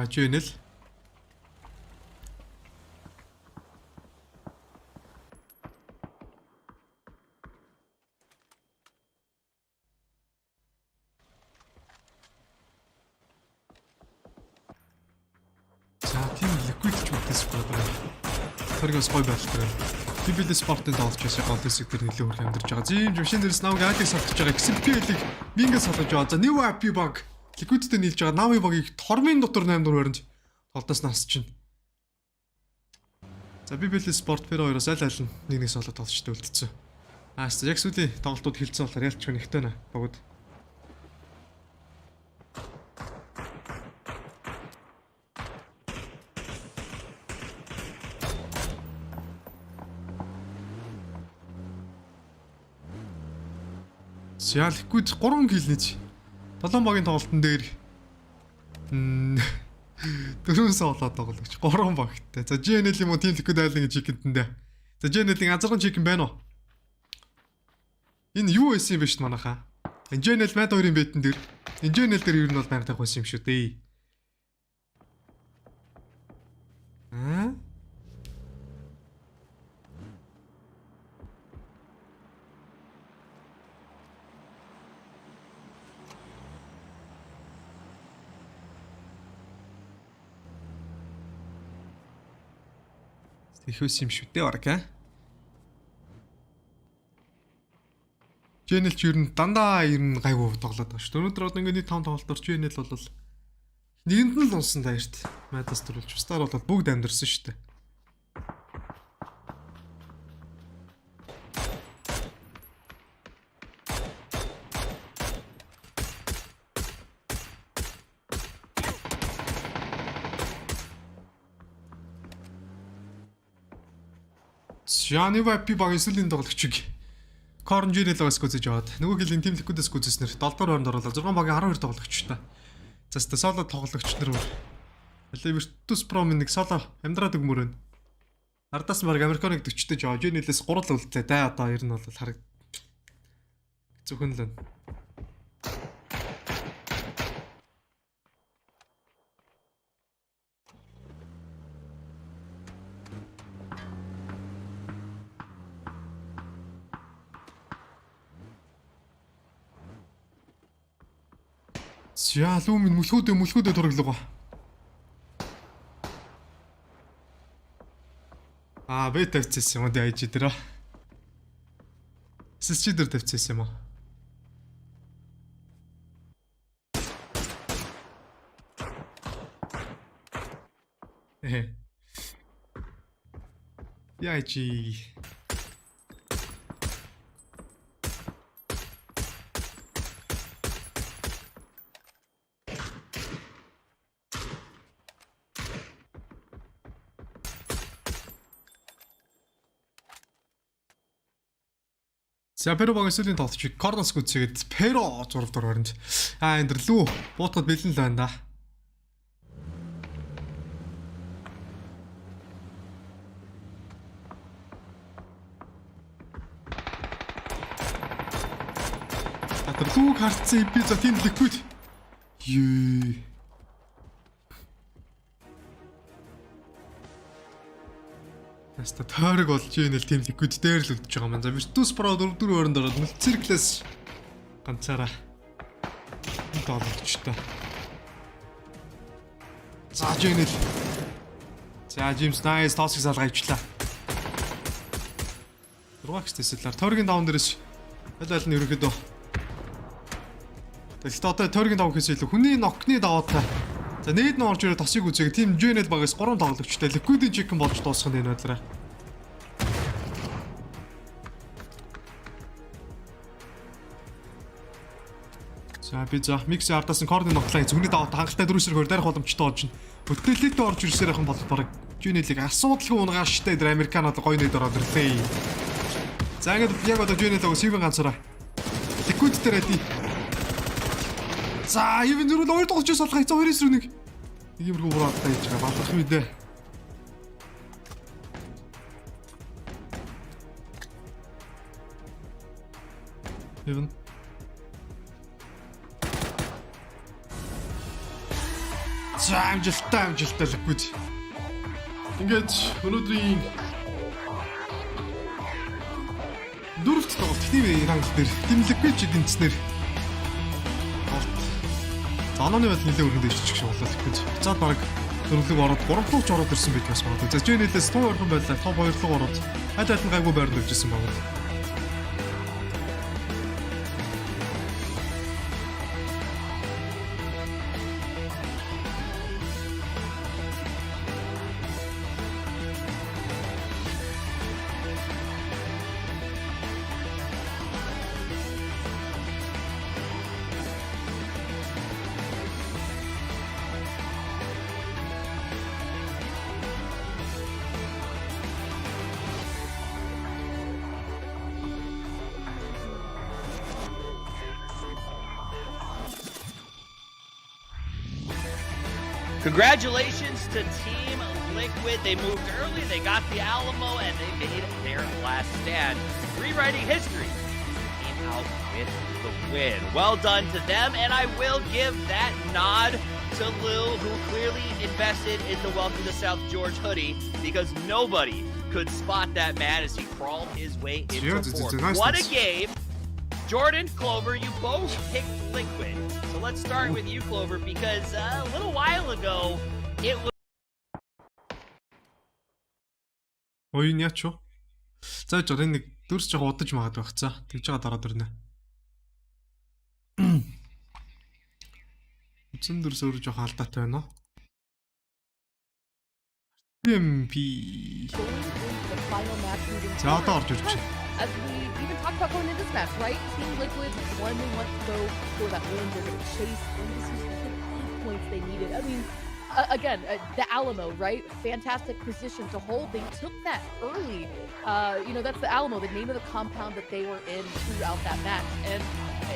Жэнэл. За тийм liquid ч мэтээс байна. Тэргээс гой байлтай. PGC спортын тоглож байсан гол хэсэг дээр нэлээд хөрх амьдарч байгаа. Зим машин дээрс навыг аадыг салгаж байгаа. XPL-ийг мингээс салгаж байгаа. За new AP баг Liquid-тэй нийлж байгаа Navi багийг тормын дотор 8 дугаар баримт толдоос нас чинь. За PGC Sport Pro 2-оос аль аль нь нэгнээс болоод тоглолттой үлдсэн. Jax үлийн тоглолтууд хилцсэн болохоор ялч нэгтэй нэ богд. Liquid 3 кил нэж. 7 багийн тоглолтын дээр 4 солоод тоглогч 3 багтай. За GNL юм уу Team Liquid айлын чикэнтэндээ. За GNL-ийн азарган чикэн байна уу? Энэ юу байсан юм бэ шүү дээ манайхаа. Энэ GNL Mad 2-ын бэтэн дээр. Энэ GNL дээр ер нь бол байнга тавих байсан юм шүү дээ. Их үс юм шүү дээ бараг аа. Channel ч ер нь дандаа ер нь гайгүй тоглоод байгаа шүү. Өнөөдөр одоо ингээд 5 тоглолт орч Channel бол нэгэнд нь л унсан даа шүү. Madness төрүүлж бусдаар бол бүгд амьдэрсэн шүү. Яны вапи баг эсвэлийн тоглогчиг Корн Жинэлээс гүзэж аваад нөгөө гэлэн Team Liquid-ээс гүзэснэр 7 дугаар хооронд оруулаад 6 багийн 12 тоглогчтой. За соло тоглогч нар Virtus Pro нэг соло амьдраад өгмөр байна. Ардаас баг Американыг 40-тэй жоо Жинэлээс 3 л үлдлээ да одоо ер нь бол хараг зөвхөн л байна. Яа лүү минь мүлхүүдээ тураглаа. Бет тавьчихсан юм даа ээж дээр. Сэлчи дээр тавьчихсан юм аа. Яа чи. За Перо баг эсвэлийн тоглогчийг Корнос гүцгээд Перо 6 дугаар хооронд энэ лүү буутахад бэлэн л байна да. Лүү харцсан би за Team Liquid. Юу. Яста тойрог болж ийм л Team Liquid дээр л үлдэж байгаа маань. За Virtus Pro 4 хооронд ороод мөлцөрглээс ганцаараа тоглогчтой. За Jane. За James Nice тоосыг салгажлаа. 6x тэсэлээр тойргийн даун дээрээс аль нь ерөөхдөө. Тэгэхдээ одоо тойргийн давх гэсэн илүү хүний нокны даваатай. За нээд нь орж ирээ тосыг үзээгээ Team Jane багаас 3 тоглогчтой Liquid-ийн chicken болж дуусгах нь энэ байдлаараа. За би за микс ардаас нь корны нотлаа зүгний даваад хангалттай дөрвөсөр хөр дарах боломжтой болж байна. Бүтээлэлтэй орж ирсээр яхан бол баг June-ийг асуудалгүй унгааштай дээр Американууд гоё нээд ороод ирлээ. За ингээд яг одоо June-ийг сивэн ганцаараа Liquid дээр эдий. За even зүрх хоёр тоглож салгах 2-1. Нэг юмруу хураалтай хийж байгаа балах юм дээ. Even амжилттай Liquid. Ингээд өнөөдрийн дөрөвт тоглолт тийм ранг дээр Team Liquid эдэнцнэр за онооны байдал нэлээд өргөнд дэвшчих шиг болоо Liquid. За баг дөрөвлөг ороод 3 лууч ороод ирсэн байх бас магадгүй. За Jane-лээс тоо орхон байлаа. Топ 2 луг ороод аль аль нь гайгүй байранд өвчсөн байна. Congratulations to Team Liquid. They moved early, they got the Alamo, and they made their last stand, rewriting history. Came out with the win. Well done to them, and I will give that nod to Lil, who clearly invested in the Welcome to South George hoodie, because nobody could spot that man as he crawled his way into fourth. What a game! Jordan, Clover, you both picked Liquid. So let's start with you, Clover, because a little while ago, it was... Oyun yacho. За Jordan нэг дөрс жоо удаж магад байх. За тэгж байгаа дараа дөрнө. Үдсэн дөр сөрөж жоох алдаатай байна. MP. За одоо орж ирж байна. As we even talked about going into this match, right? Team Liquid, when they want to go for that win, they're going to chase. And this is the 8 points they needed. I mean, again, the Alamo, right? Fantastic position to hold. They took that early. That's the Alamo, the name of the compound that they were in throughout that match. And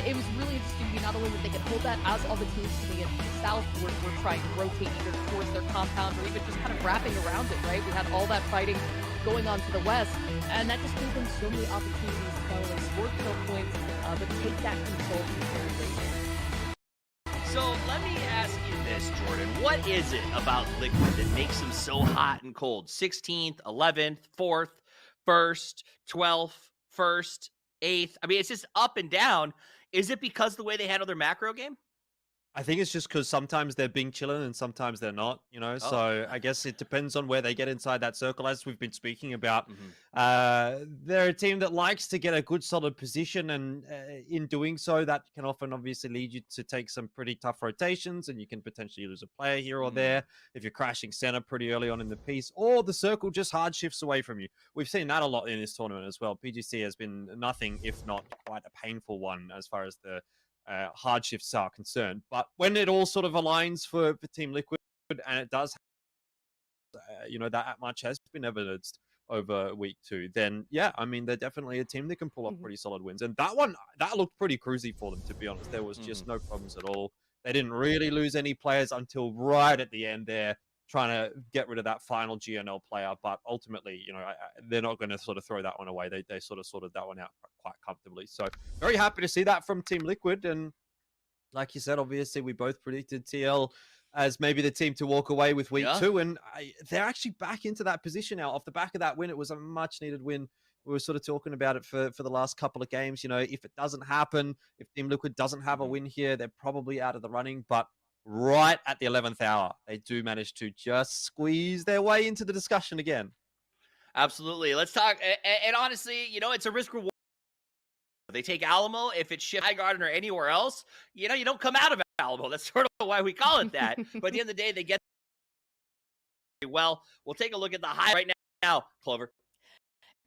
it was really interesting to me not only that they could hold that, as all the teams coming in from the south were trying to rotate either towards their compound or even just kind of wrapping around it, right? We had all that fighting going on to the west, and that just gave them so many opportunities to not only score kill points, but take that control from the very late game. So let me ask you this, Jordan. What is it about Liquid that makes them so hot and cold? 16th, 11th, 4th, 1st, 12th, 1st, 8th. I mean, it's just up and down. Is it because the way they handle their macro game? I think it's just because sometimes they're being chillin' and sometimes they're not, So I guess it depends on where they get inside that circle, as we've been speaking about. They're a team that likes to get a good, solid position, and in doing so, that can often obviously lead you to take some pretty tough rotations, and you can potentially lose a player here or there if you're crashing center pretty early on in the piece, or the circle just hard shifts away from you. We've seen that a lot in this tournament as well. PGC has been nothing if not quite a painful one as far as the hard shifts are concerned. But when it all sort of aligns for Team Liquid, and it does, that much has been evidenced over week 2, then yeah, I mean, they're definitely a team that can pull off pretty solid wins. And that one, that looked pretty cruisy for them, to be honest. There was just no problems at all. They didn't really lose any players until right at the end there, trying to get rid of that final GNL player. But ultimately, they're not going to sort of throw that one away. They sort of sorted that one out quite comfortably. So very happy to see that from Team Liquid. And like you said, obviously we both predicted TL as maybe the team to walk away with week 2. And they're actually back into that position now. Off the back of that win, it was a much needed win. We were sort of talking about it for the last couple of games. If it doesn't happen, if Team Liquid doesn't have a win here, they're probably out of the running. But right at the 11th hour, they do manage to just squeeze their way into the discussion again. Absolutely. Let's talk. And honestly, it's a risk reward. They take Alamo. If it's shit High Garden or anywhere else, you don't come out of Alamo. That's sort of why we call it that. But at the end of the day, they get well. We'll take a look at the high right now, Clover.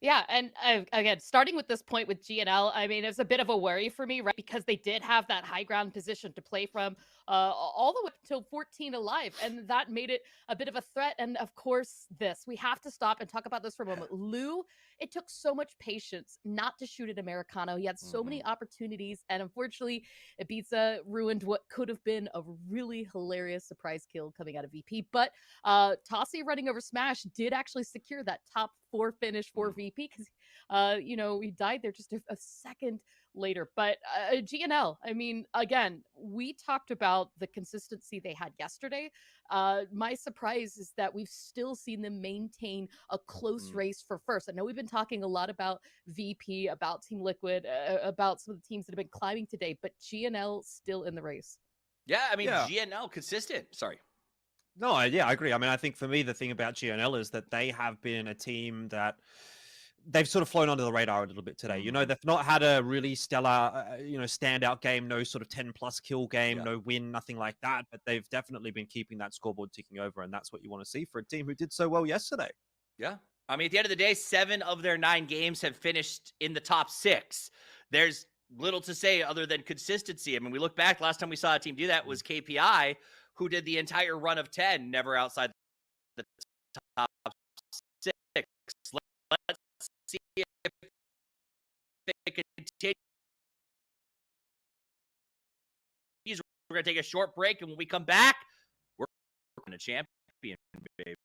Yeah, and again, starting with this point with GNL, I mean, it's a bit of a worry for me, right? Because they did have that high ground position to play from all the way until 14 alive, and that made it a bit of a threat. And of course, we have to stop and talk about this for a moment. Lou, it took so much patience not to shoot at Americano. He had so many opportunities, and unfortunately, Ibiza ruined what could have been a really hilarious surprise kill coming out of VP. But Tossie running over Smash did actually secure that top 4 finish for VP because, he died there just a second later. But GNL, I mean, again, we talked about the consistency they had yesterday. My surprise is that we've still seen them maintain a close race for first. I know we've been talking a lot about VP, about Team Liquid, about some of the teams that have been climbing today, but GNL still in the race. Yeah, I mean, GNL consistent. Sorry. No, yeah, I agree. I mean, I think for me, the thing about GNL is that they have been a team that they've sort of flown under the radar a little bit today. They've not had a really stellar, standout game, no sort of 10+ kill game, no win, nothing like that. But they've definitely been keeping that scoreboard ticking over. And that's what you want to see for a team who did so well yesterday. Yeah. I mean, at the end of the day, 7 of their 9 games have finished in the top 6. There's little to say other than consistency. I mean, we look back, last time we saw a team do that was KPI, who did the entire run of 10, never outside the top 6. Let's see if they continue. We're going to take a short break, and when we come back, we're going to champion, baby.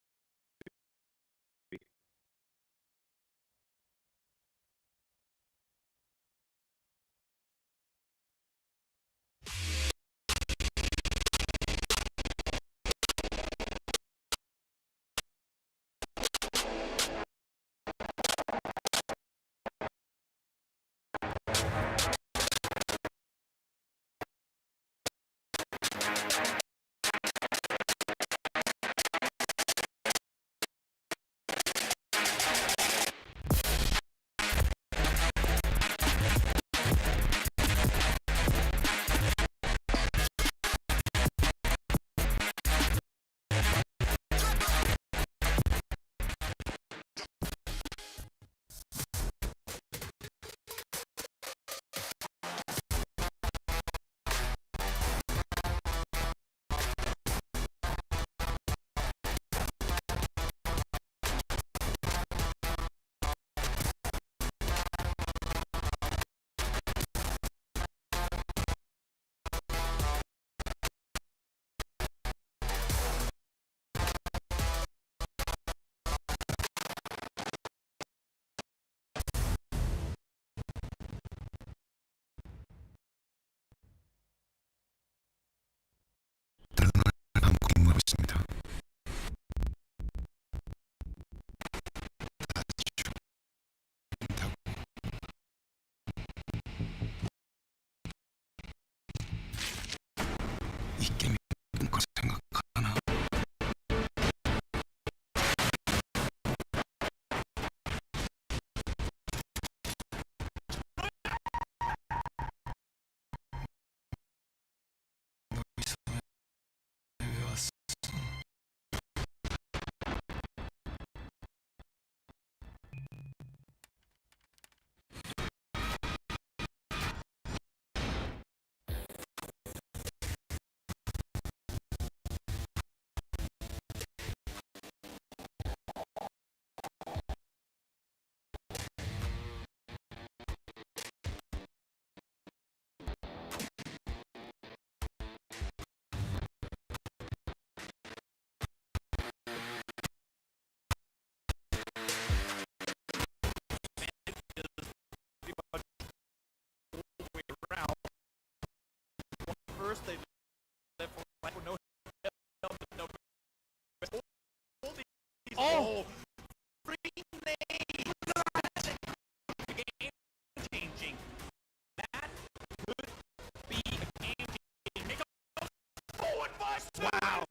Wow.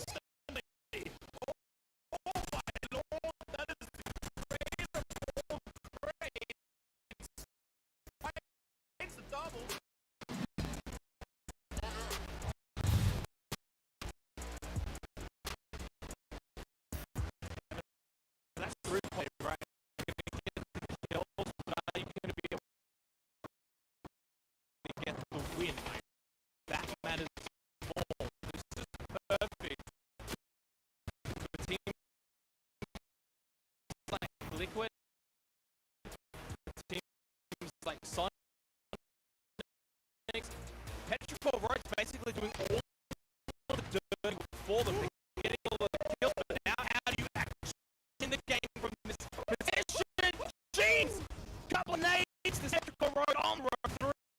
Oh my lord, that is incredible. It's a double. That's the replay, right? You're going to be able to get the win. That matters more. This is perfect for teams like Liquid, teams like Sonic. Petrichor Road's basically doing all of the dirty work for them. They're getting all of the kills, but now how do you actually in the game from this position? Jeez! Couple of nades, the Petrichor Road on road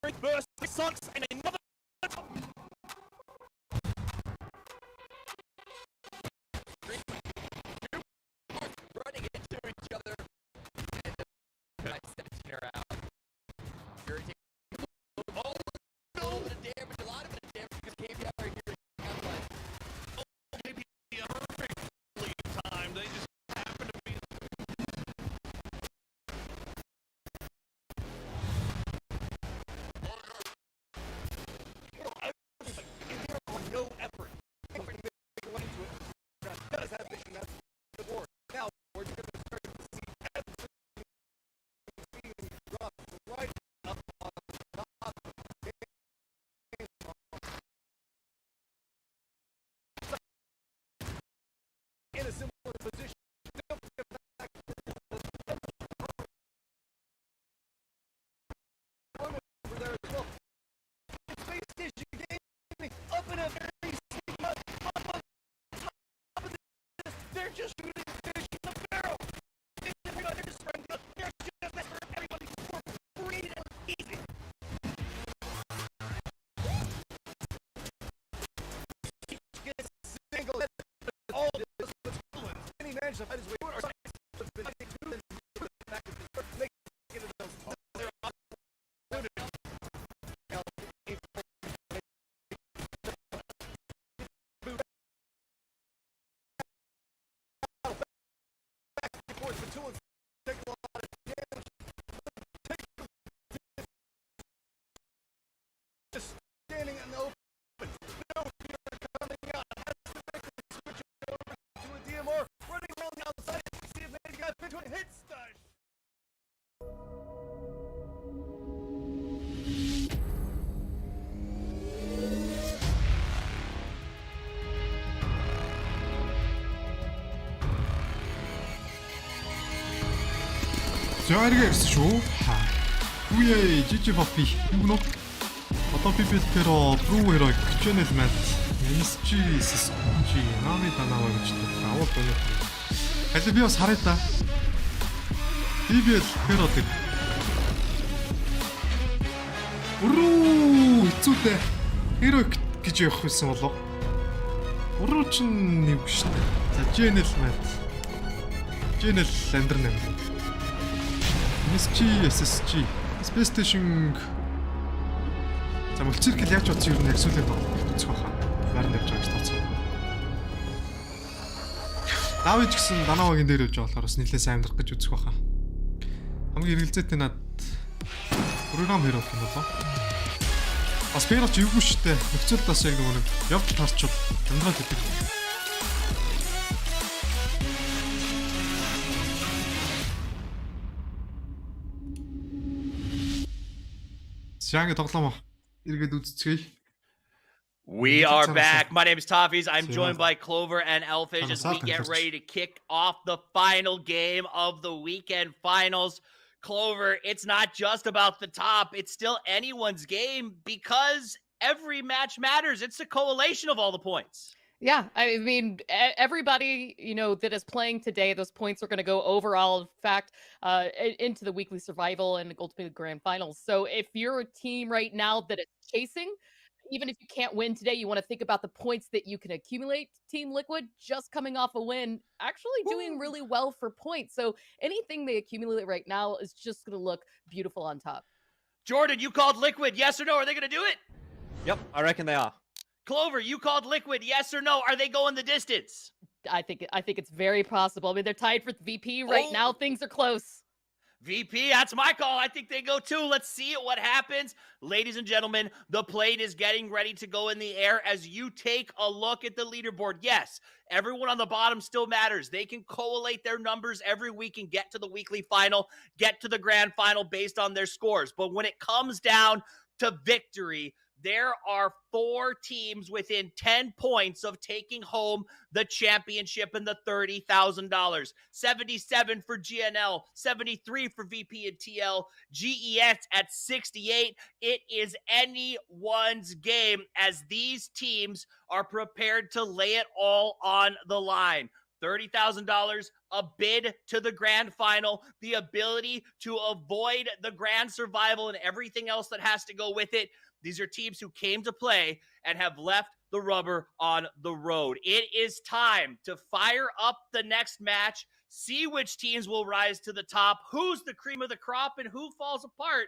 3 versus Sonics and another. Running into each other and the nice center out. You're taking all the damage, a lot of the damage because KBR are here. Oh, maybe perfectly timed. They just happen to be. No effort. Does have vision, that's the board. Now we're going to start to see everything being dropped right up on top of the in a similar position. Over there as well. Space Station Gaming up in a very up on top of this. They're just shooting fish in the barrel. They're just spreading the they're just that's for everybody for free and easy. Get a single hit. All this was and he managed to fight his way through. Just standing in the open. No fear coming out. Has to make the switch over to a DMR. Running around the outside. See if maybe got fit to a hit stash. Зөөргөө ирсэн шүү. Үе, жижиг папи. Юу нөө? Одоо би бэлтгэрөө True Hero Channel Mat. Esports нами танаа гэж аваад байна. Хали би бас харъя да. BBL Hero гэдэг. Уруу, хэцүүтэй. Hero гэж явах байсан болов. Уруу ч нэг шүү дээ. За Channel Mat. Channel Landern юм. SSG Space Station за мөлчирхэл яаж бодсон юм яг сүлээд үзэх байхаа. Наран явж байгаа гэж тооцоо. Давж гисэн Данавагийн дээр явж байгаа болохоор бас нэлээд сайн амьдрах гэж үзэх байхаа. Хамгийн эргэлзээтэй над програм хэр болох юм болоо. Бас пероч юугүй штэ. Нөхцөл бас яг нэг явж тарчвал амьдрал гэдэг. We are back. My name is Toffees. I'm joined by Clover and Elfish as we get ready to kick off the final game of the weekend finals. Clover, it's not just about the top. It's still anyone's game because every match matters. It's a collation of all the points. Yeah, I mean, everybody, that is playing today, those points are going to go overall, in fact, into the weekly survival and ultimately the grand finals. So if you're a team right now that is chasing, even if you can't win today, you want to think about the points that you can accumulate. Team Liquid, just coming off a win, actually doing really well for points. So anything they accumulate right now is just going to look beautiful on top. Jordan, you called Liquid, yes or no? Are they going to do it? Yep, I reckon they are. Clover, you called Liquid, yes or no? Are they going the distance? I think it's very possible. I mean, they're tied for VP right now. Things are close. VP, that's my call. I think they go too. Let's see what happens. Ladies and gentlemen, the plate is getting ready to go in the air as you take a look at the leaderboard. Yes, everyone on the bottom still matters. They can collate their numbers every week and get to the weekly final, get to the grand final based on their scores. But when it comes down to victory, there are 4 teams within 10 points of taking home the championship and the $30,000. 77 for GNL, 73 for VP and TL, GES at 68. It is anyone's game as these teams are prepared to lay it all on the line. $30,000, a bid to the grand final, the ability to avoid the grand survival and everything else that has to go with it. These are teams who came to play and have left the rubber on the road. It is time to fire up the next match, see which teams will rise to the top, who's the cream of the crop, and who falls apart.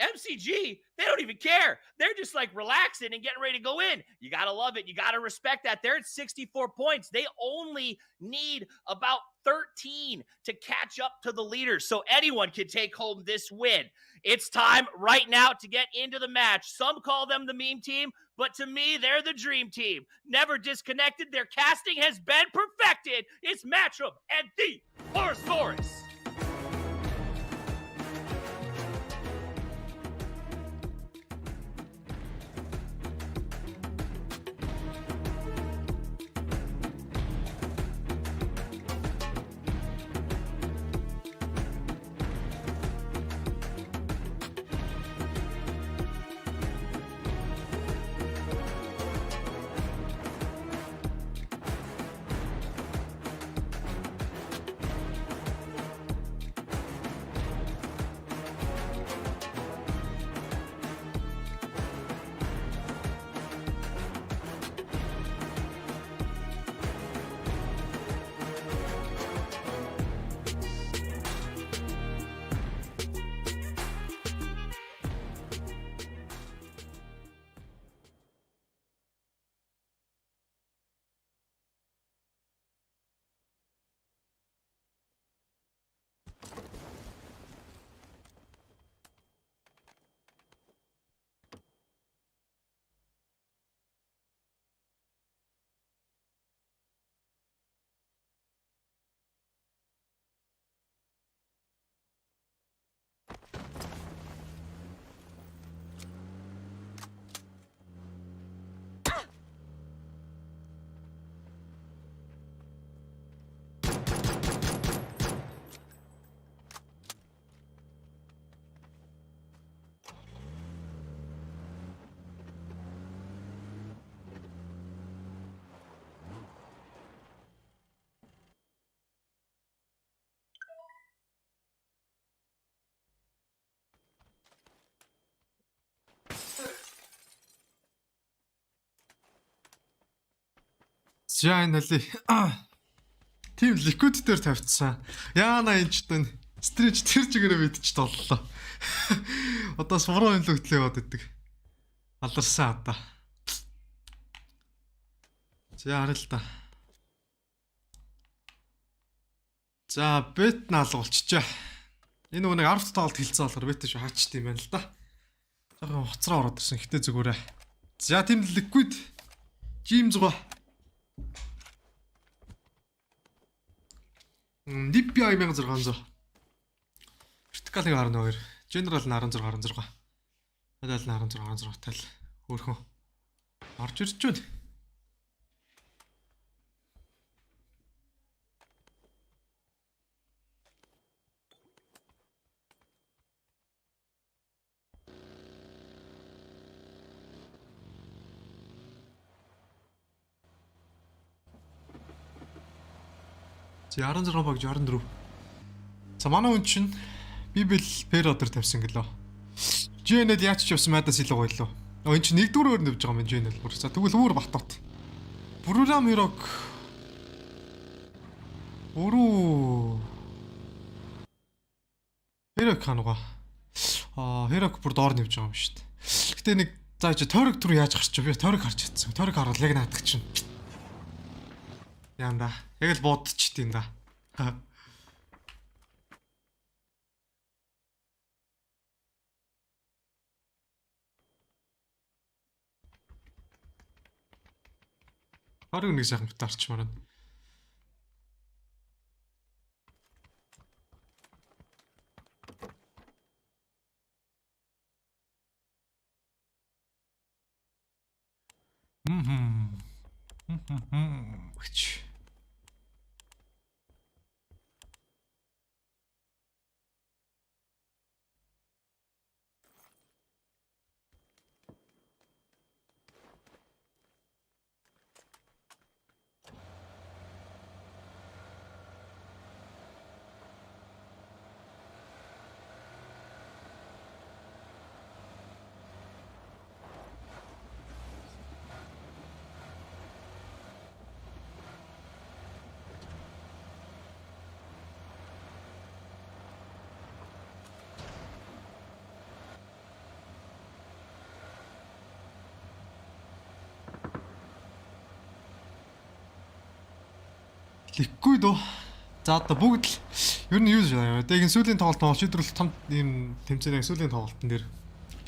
MCG, they don't even care. They're just like relaxing and getting ready to go in. You got to love it. You got to respect that. They're at 64 points. They only need about 13 to catch up to the leaders, so anyone can take home this win. It's time right now to get into the match. Some call them the meme team, but to me, they're the dream team. Never disconnected. Their casting has been perfected. It's Matchup and the Horsaurus. За энэ нөлөө тим ликвид дээр тавьчихсан. Яана энэ ч тань стрич тэр чигээрээ бидчих толлоо. Одоо суруу энэ л хөтлөө яваад идэг. Алдарсан одоо. За харъя л да. За бет наалгуулчихчаа. Энэ нэг 10 тоглолт хилцээ болохоор бет шүү хаач тийм байна л да. Жохоо хоцроо ороод ирсэн. Гэтэ зүгээрээ. За тим ликвид Жимс гоо. DPI 1600. Vertical 12. General 1616. Adal 1616 тал өөрхөн орж ирж байна. За 16 баг 64. За манай хүн чинь Библ Перодер тавьсан гэлөө. GNL яач ч явсан майдаас илүү гоёлоо. Энэ чинь нэгдүгээр өөр нэвж байгаа юм GNL бүр. За тэгвэл өөр батот. Програм херог. Өрөө. Херог хануга. Херог бүр доор нэвж байгаа юм шүү дээ. Гэтэ нэг За чи тойрог түр яаж гарч би тойрог харж чадсан. Тойрог хараад яг наадах чинь. Яанда. Яг л буудчихдیں۔ Да. Тойрог нэг сайхан битарчмаар байна. Which Ликгүй дөө. За одоо бүгд л ер нь юу гэж байна. Тэгийн сүүлийн тоглолт шийдвэрлэл том ийм тэмцээний сүүлийн тоглолтын дээр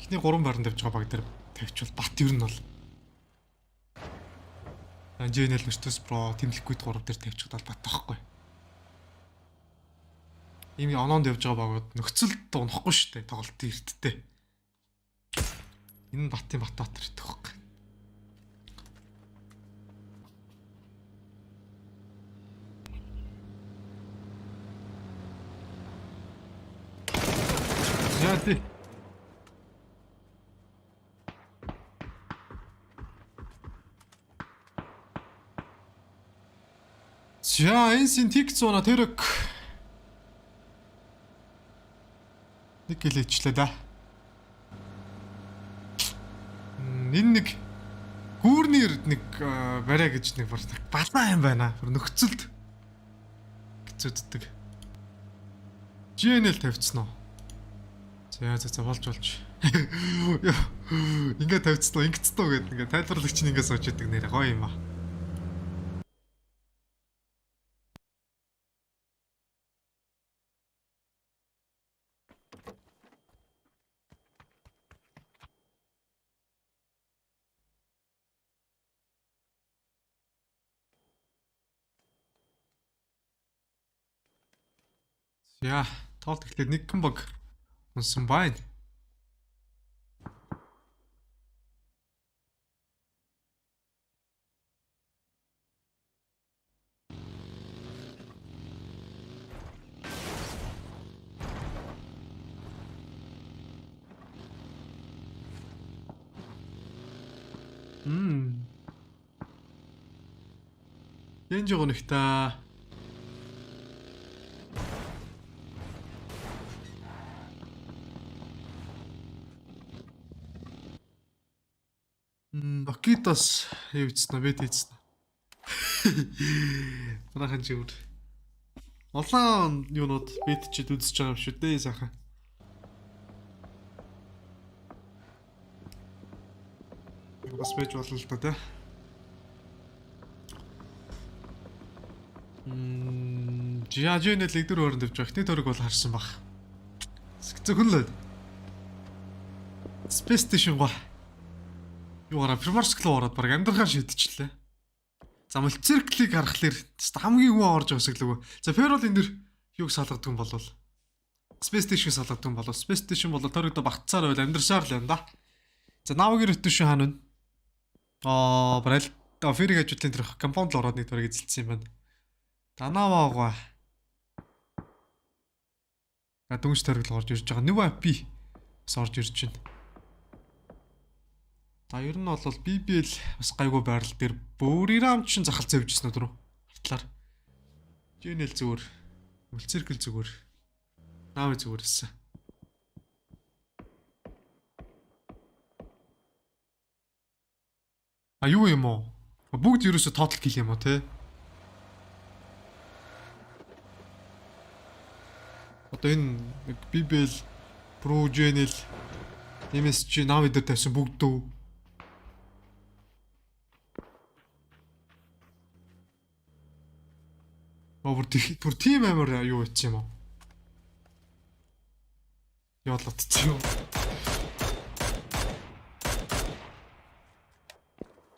эхний 3 байранд тавьж байгаа баг дээр тавьчвал бат ер нь бол Angelel Virtus Pro тэмлэхгүй 3 дээр тавьчих тал бат таахгүй. Ийм оноонд явж байгаа багууд нөхцөлд унахгүй шүү дээ тоглолтын эртдээ. Энэ батын батаатар идэх байхгүй. Яади. За энэ синтик зона тэрэг нэг гэлээчлээ да. Энэ нэг гүүрний нэг барай гэж нэг балаа юм байна. Нөхцөлд хэцүүддэг. GNL тавьчихсан уу? За болж. Ингээ тавьчихсан уу? Ингэцтэй үү гэдэг ингээ тайлбарлагч нь ингээ сууж идэг нэр гоё юм аа. Яа, тоолт ихлээр нэг хэн баг унсан байна. Янж жоо нэг та Бакитас явцсан бэт хийцсэн. Марахан ч юм. Улаан юунууд бэт чид үзэж байгаа юм шүү дээ сайхан. Бас байж болно л да тий. Жиажэнэ лидер хооронд явж байгаа. Эхний төрөг бол харсан баг. Зөвхөн л. Space Station гоо. Юу гараа Приморск руу ороод баг амьдрахаа шийдчихлээ. За мөл цирклийг харахаар хамгийн хүн орж байгаа шиг л. За Фер бол энэ дэр юуг салгадаг юм болов? Space Station салгадаг юм болов? Space Station бол төрөдөө багтцаар байл амьдрашаар л юм да. За Навагийн ретүшн хаана вэ? Брал Фериг ажлын тэр компаунд л ороод нэг төрөг эзэлсэн юм байна. Танаваага. Дүнж төрөг л орж ирж байгаа. New IP бас орж ирж байна. За ер нь бол BBL бас гайгүй байрал дээр Бүрирам чинь захал зэвжсэн өдрөө хартлаар. GNL зүгээр, Мөлциркл зүгээр. Наав зүгээр эссэн. Юу юм уу? Бүгд ерөөсө total kill юм уу те? Одоо энэ BBL Pro GNL MSG Navi дээр тавьсан бүгд дөө бүр team амар юу ич юм уу? Яалатчих.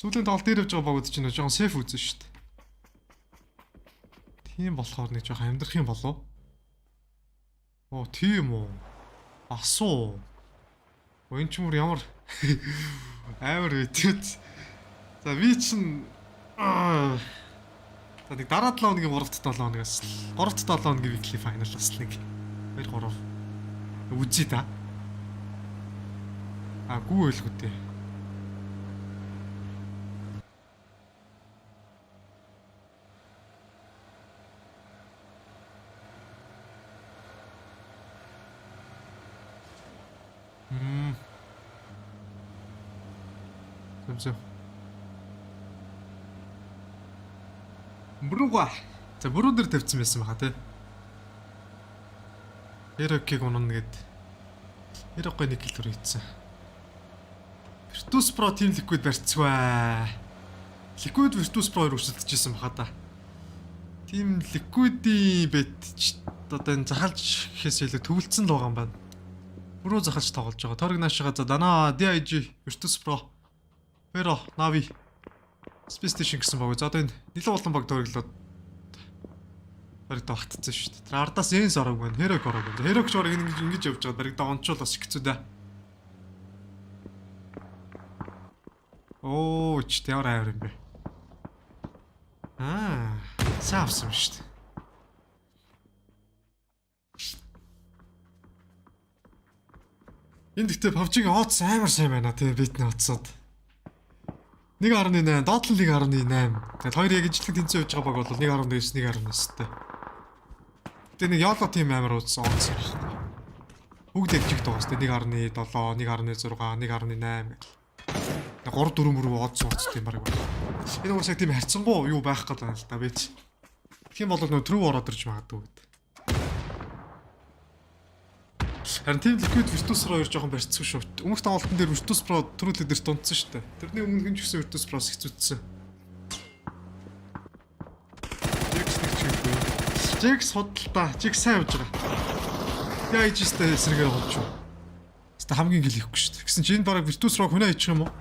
Сүүлийн тоглолт дээр явж байгаа баг үдчих нь жоохон safe үзэн шүү дээ. Тийм болохоор нэг жоохон амьдрах юм болов. Оо тийм үү. Асуу. Энд ч мөр ямар амар үтгэж. За би чинь за нэг дараа 7 хоногийн 3-7 хоногоос 3-7 хоногийн weekly final-аас нэг 2-3 үзье та. Гүү байлгүй дээ. Зөв. Бүрүүга. За бүрүү дээр тавьсан байсан баха тий. Эрокийг унана гэд. Эрокой нэг кил төр хийцэн. Virtus Pro Team Liquid барьцгаа. Liquid Virtus Pro-оор өрсөлдөжсэн баха да. Team Liquid-ийн бэт одоо энэ захалж гэхээс илүү төвлөсөн л байгаа юм байна. Бүрүү захалж тоглож байгаа. Торг наашгаа за Dana DIG Virtus Pro Pero Navi Space Station гэсэн баг. За одоо энэ нэлээд олон баг тойрглоод баригдаа багтцсан шүү дээ. Тэр ардаас Энс орог байна. Хэрэг орог байна. Хэрэгч орог ингэж явж байгаа. Баригдаа онцол бас хэцүү дээ. Оо, ч тэр аваар юм бэ. Саавсан шүү дээ. Энд гэхдээ PUBG-ийн odds амар сайн байна тий битний odds-од. 1.8, доотлол 1.8. Тэгээд хоёр яг ижлэг тэнцээ явж байгаа баг бол 1.9, 1.9-тэй. Тэгээд нэг YOLO team амар үзсэн онцсон байна. Бүгд дэвжигт байгаа сте 1.7, 1.6, 1.8 гэл. 3-4 мөрөө одс тийм баг байна. Энэ уусаа тийм харьцангуй юу байх гээд байна л да бич. Тийм бол нөө трүү ороод ирж магадгүй гэдэг. Харин тийм Liquid Virtus Pro 2 жоохон барьцсан шүү. Өмнөх тоглолтын дээр Virtus Pro төрүүлээд дээр дунтсан шүү дээ. Тэрний өмнөх нь ч гэсэн Virtus Pro-с хэцүүдсэн. Jax судалтаа. Jax сайн явж байгаа. Яа ижистэй эсрэгээр болж юу. Хэвээ хамгийн гэл ихгүй шүү дээ. Гэсэн чинь энэ бараг Virtus Pro хүнээ хийчих юм уу?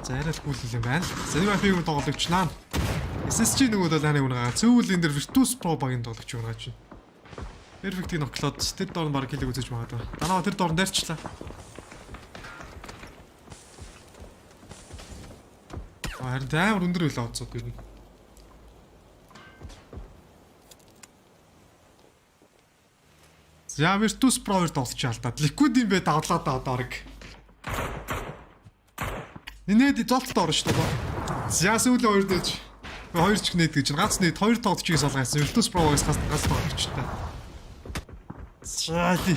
Зарай л гүйл юм байна. Zero-ийг тоглогчнаа. SSG нөгөө л хааны үнэ гаа. Цөөвөл энэ дээр Virtus Pro багийн тоглогч юм гаа чинь. Perfect-ийг ноклоод тэр доор баг хилэг үзэж магадгүй. Данаа тэр доор дайрчлаа. Харин амар өндөр байлаа оцоод ер нь. За Virtus Pro-оор тоглож алдаад. Liquid юм бэ давлаа да одоо орог. Нэнэд золтолд орно шүү дээ. За сүүлийн хоёр дэж. Хоёр ч нээд гэж ганц нээд хоёр тоглогчийг салгасан. Virtus Pro-гоос гас тоглогчтой. Шаали.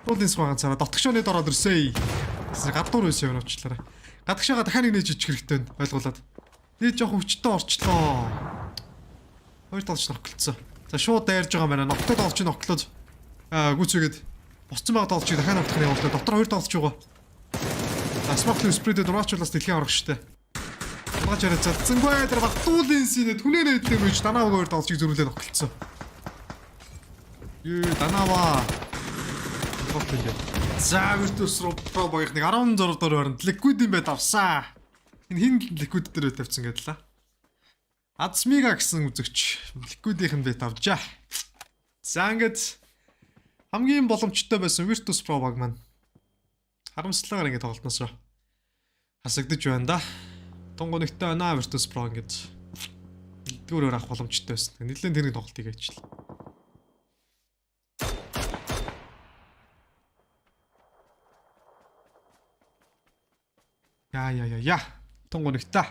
Тулын суугаан цараа дотгошооны дороод ирсэй. Гэсэн гадуур байсан юм уучлаарай. Гадагшаага дахиад нэг жижиг хэрэгтэй байна. Ойлгуулад. Нээд жоох өвчтөе орчлоо. Хоёр тоглогч ноклцсон. За шууд дайрж байгаа юм байна. Ноктод олж ноклоод гүцээгээд босцсон байгаа тоглогчийг дахиад ноклох юм болоо. Дотор хоёр тоглогч байгаа. Асмахлын спрейдээр ураачуулаас дэлхийн орох штэ. Угаач яриад цацсангүй тэр багтуулын синэд хүнээрээ идэв гэж Данаа хоёр тоглогчийг зөрүүлээд ноклцсон. Данава. За Virtus Pro багийнх нэг 16 доор баринд Liquid юм байд авсаа. Энэ хин Liquid дээр тавьсан гэдэлээ. Адсмига гэсэн үзэгч Liquid-ийн бэт авчаа. За ингээд хамгийн боломжтой байсан Virtus Pro баг маань харамсалгаар ингэ тоглолтноос хасагдж байна да. Тунгоногтой байна Virtus Pro ингэж дөрөөр авах боломжтой байсан. Нэлээд тэрний тоглолтыг хийчихлээ. Я. Тунгоногтой.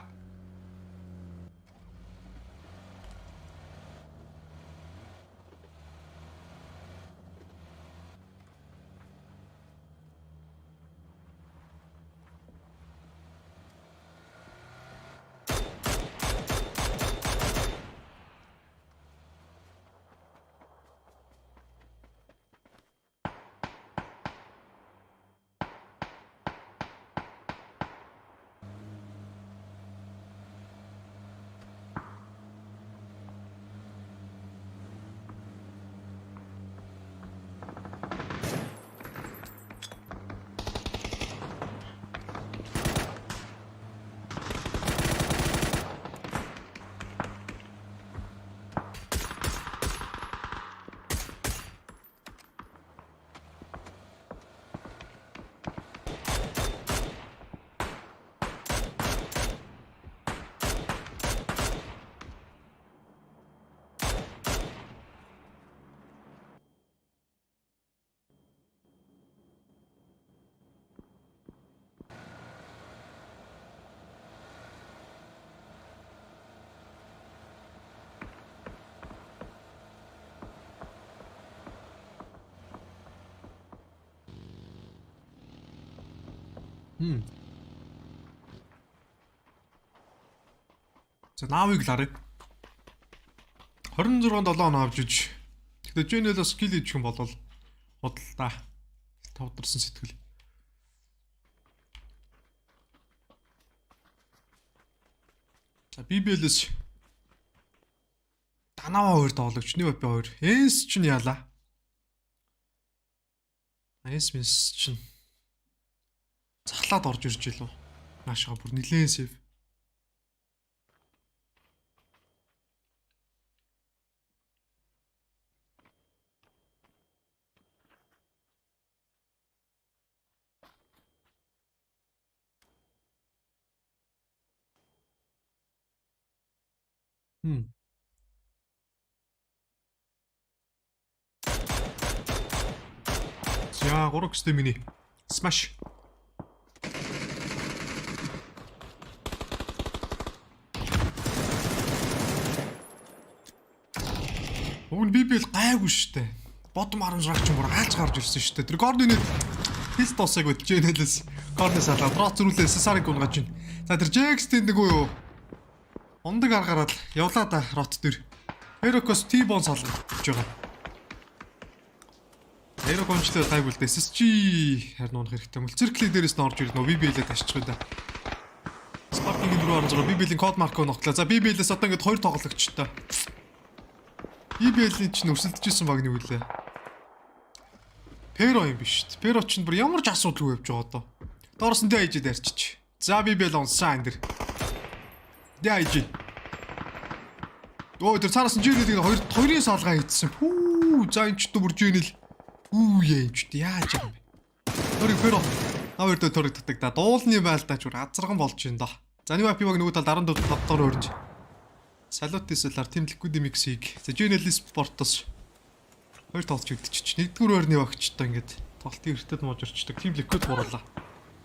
За наавыг ларыг 26-7 авч иж. Тэгтээ Жэнэлээс скил хийх юм бол бодлоо. Тавдарсан сэтгэл. За BBL-с Данава 2 тоглогч, нэг BP 2. Энс чинь яалаа. Энс чинь цахлаад орж ирж илүү. Наашаа бүр нилээн сейв. За 3x миний smash. Уг нь BBL гайгүй штэ. Bottom 10 рагч юм бүр хаалж гарч ирсэн штэ. Тэр координат хис тосыг өдж ийнэлээс координат салаа. Дрот зөрүүлээ SSR-ыг унгаж байна. За тэр Jax-тэй нэг үү ундаг аргаараа л явлаа да рот дээр. Herocos T-bone салгаж байгаа. Herocon-члээ гайгүй л да. SSG харин унах хэрэгтэй юм. Циркли дээрээс нь орж ирэх нөө BBL-д ташчих юм да. Sparking-ийн 416 BBL-ийн код маркыг ногтлаа. За BBL-ээс одоо ингээд 2 тоглогчтой. BBL-ийн чинь өрсөлдөжсэн баг нэг үлээ. Pero юм биш шүү дээ. Pero чинь бүр ямар ч асуудалгүй явж байгаа одоо. Доороос нь дэйжэд арчиж. За BBL онсан энэ. Дэйж. Оо тэр цаараас нь жинэлийг хоёрын салгаа хийдсэн. Хүү за энэ ч бүр жинэл. Үу яа энэ ч яаж юм бэ? Төрөг Pero. Навэр дэ төрөг татдаг да. Дуулны байлдаа ч бүр азарган болж байна да. За нэг IP-баг нөгөө талд 14 тавтаар өрнж. Салутисэлар Team Liquid Mix-ийг Jennel Esports 2 тоглож үлдчихэж. Нэгдүгээр ойрны багчтай ингээд тоглолтын эртэд можорчдаг. Team Liquid гурлаа.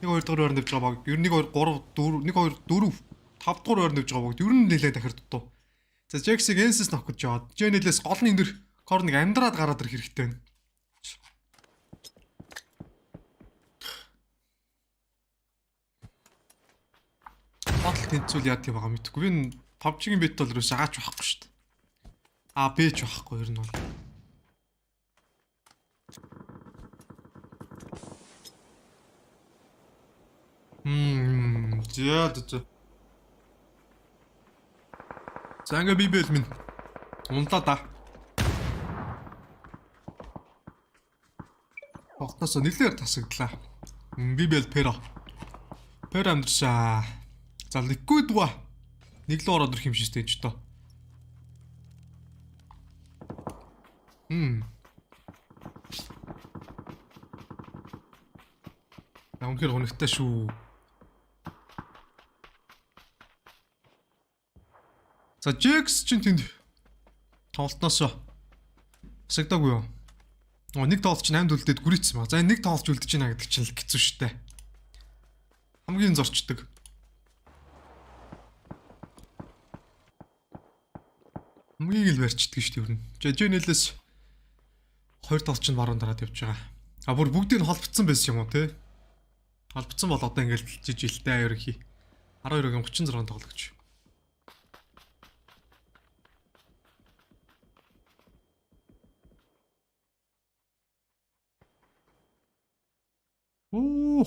Нэг 2 дугаар ойр нэвж байгаа баг. Ер нь 1 2 3 4 1 2 4 5 дугаар ойр нэвж байгаа баг. Ер нь нэлээд дахир дутуу. За Jax-ийг Ensis нөх гэж яваад. Jennel-ээс гол нь энэ дэр корныг амьдраад гараад ирэх хэрэгтэй байна. Батл тэнцүүл яа тийм байгаа мэдгүй. Би PUBG-ийн бит бол ерөөсөө аач байхгүй шүү дээ. А Б ч байхгүй ер нь бол. За. За ингээ BBL минь унтаа да. Огтоос нэлээр тасагдлаа. BBL Pero. Pero амдэршаа. За Liquid ва. Нэг л ороод ирэх юм шиг ч тоо. Үнэхээр хоногтай шүү. За Jax чинь тэнд тоглолтноос хасагдаагүй юу? Нэг тоглолт чинь 8 үлдээд гүрийцсэн ба. За нэг тоглолт үлдэж байна гэдэг чинь л хэцүү шттэ. Хамгийн зорчдөг. Мгийг л барьчдаг шүү дээ ер нь. Jennel-ээс 2 тоглолт чинь баруун дараад явж байгаа. А бүр бүгдийг нь холбогдсон байсан юм уу те? Холбогдсон бол одоо ингээд жижилтэй ерөнхий 12-гийн 36 тоглогч. Оо.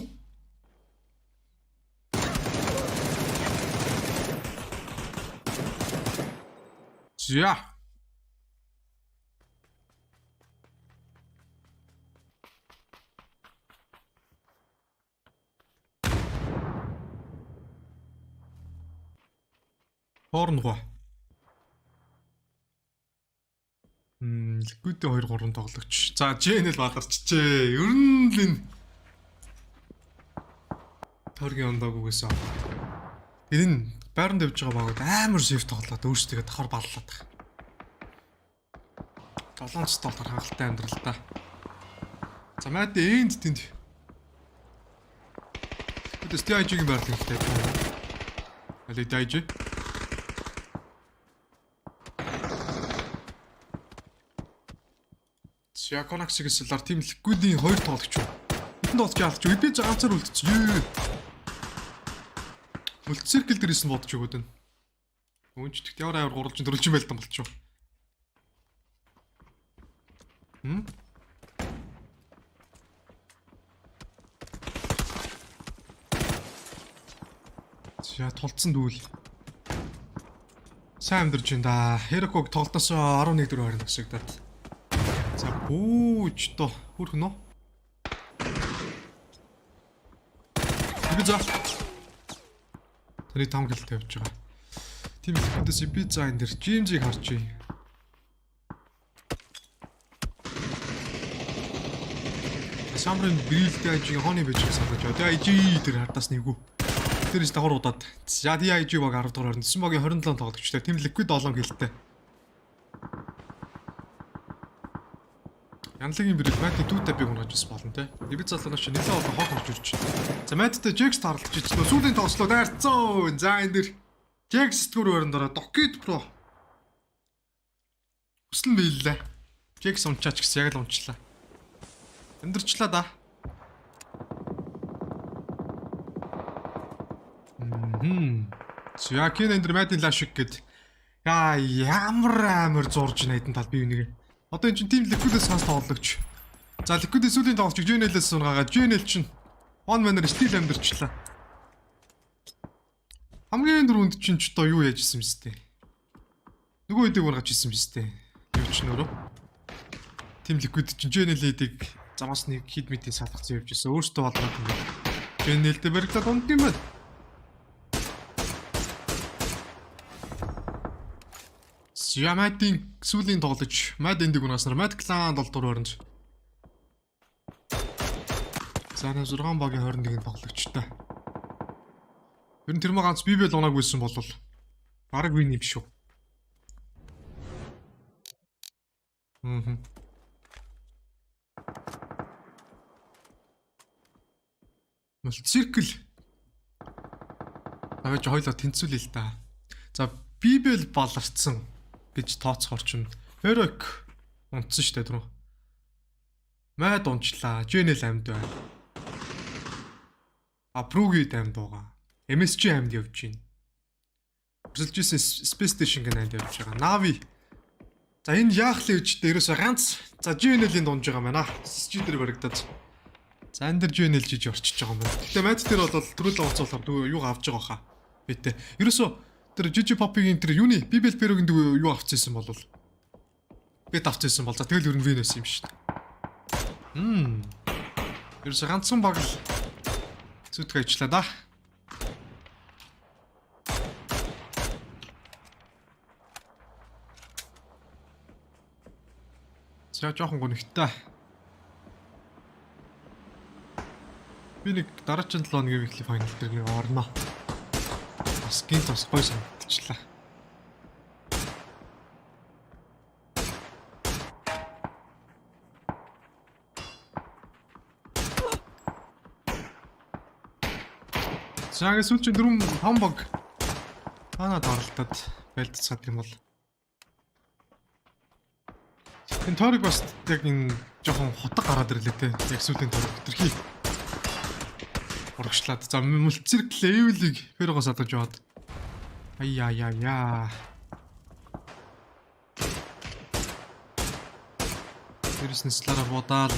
За. Хорнгоо. Liquid 2 3 тоглогч. За, Jennel бадарчжээ. Ер нь л энэ Торгийн ондаагүйгээс энэ байранд явж байгаа багт амар сейф тоглоод өөрсдөө давхар баллаад байгаа. 7 доллар хангалттай амьдрал та. За маад энд тэнд. Тэд стейжийн байрал хэрэгтэй. Алей дайж. Сяконаксигээс Team Liquid-ийн 2 тоглогч. Энд тоглож яалч би ганцаар үлдчихээ. Мультициркл дээрээс нь бодож өгөөд байна. Үүнч тэгт яваар 3 4 жим байлдан болчихоо. За тулцсан дүүл. Сайн амьдарч байна да. Хэрэгог тоглолтоос 11 4 20 тасагдаад. За бүүж то хүрх нөө. Би за. Тэний том гэлтэй явж байгаа. Тийм ихэнтэйс би за энэ дэр GMG-г харчий. Самрын бэлдээ ажиг хооны байж санаж байна. IG тэр хардаас нэггүй. Тэрс давхар удаад. За IG баг 10 дугаар орно. 9 багийн 27 тоглогчтой. Тим ликвид олон гэлтэй. Янлагийн бэрэг Мати түүтэй би унгаж бас болно те. Эвид залууна чи нэлээд олон хог орж ирж байна. За Матитай Джекс тарлж ичнэ. Сүүлийн тоглолтоо дайрцсан. За энэ дэр Джекс сэтгүүр өрөндөрөө Докет Про. Хүслэн бийлээ. Джекс унчаач гэсэн яг л унчлаа. Өндөрчлээ да. Сяакин энэ Матин лашиг гэд. Яа ямар амар зурж найдан тал би үнийг. Одоо энэ чинь тим ликвидээс хас тоглогч. За ликвидээс сүүлийн тоглогч GNL-ээс сунгаад GNL чинь он манер стил амьдэрчлээ. Хамгийн дөрөнд чинь ч одоо юу яажсэн юм бэ? Нөгөө хэдийг ургаж ирсэн юм бэ? Юу ч нөрөө. Тим ликвид чинь GNL-ийг замаас нэг хид мэдийн салгацсан явж ирсэн. Өөртөө болоод юм байна. GNL-д баригдаад унд юм байна. Ямадын сүүлийн тоглож Мад эндиг унаснаар Мад клан 7 дугаар орнож. За 6 багийн 21-ийн тоглогчтой. Ер нь тэр маа ганц бибэл унааг үйсэн бол бараг вин юм шүү. Мультициркл. Аваач хоёлоо тэнцүүлээ л да. За бибел баларцсан гэж тооцохор чинь Эрик унтсан штэ түрүү. Мад унчлаа. GNL амьд байна. Апруги амьд байгаа. MSG амьд явж байна. Өсөлжсэн Space Station гэн амьд явж байгаа. Navi. За энэ яах л гэж дээрээсээ ганц за GNL-ийн дунж байгаа юм байна. SG дээр баригдаад. За энэ дэр GNL жиж орчиж байгаа юм байна. Гэтэ Mad дээр бол төрөлөө уцаалаар юу авч байгаа хаа. Битээ. Ерөөсөө тэр GG Pop-ийн тэр юуны Bibel Pero-гийн юу авчихсан бол бет авчихсан бол за тэгэл ер нь вин байсан юм шүү дээ. Ерөөсө ганцхан баг л зүтгэ ажиллаа да. За жоохон гонхтой. Би нэг дараагийн 7 хоногийн weekly final дээр нэг орно. Скин тос гоё санагдлаа. Саага сүүлчийн 4 5 баг танаад оролдоод байлдцаад юм бол. Энэ торыг бас яг энэ жоохон хотог гараад ирлээ те. Яг сүүлийн торыг төрхий. Урагшлаад. За мультициркл левелийг ферогоос адаж яваад. Аяа. Тэрснэслара бодаад.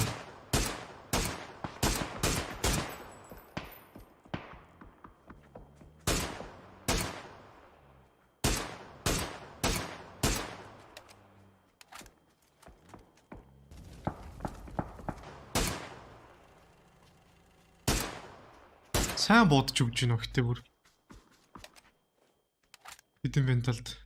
Сайн бодож өгч гинөө гэтээ бүр. Хэдэн менталд.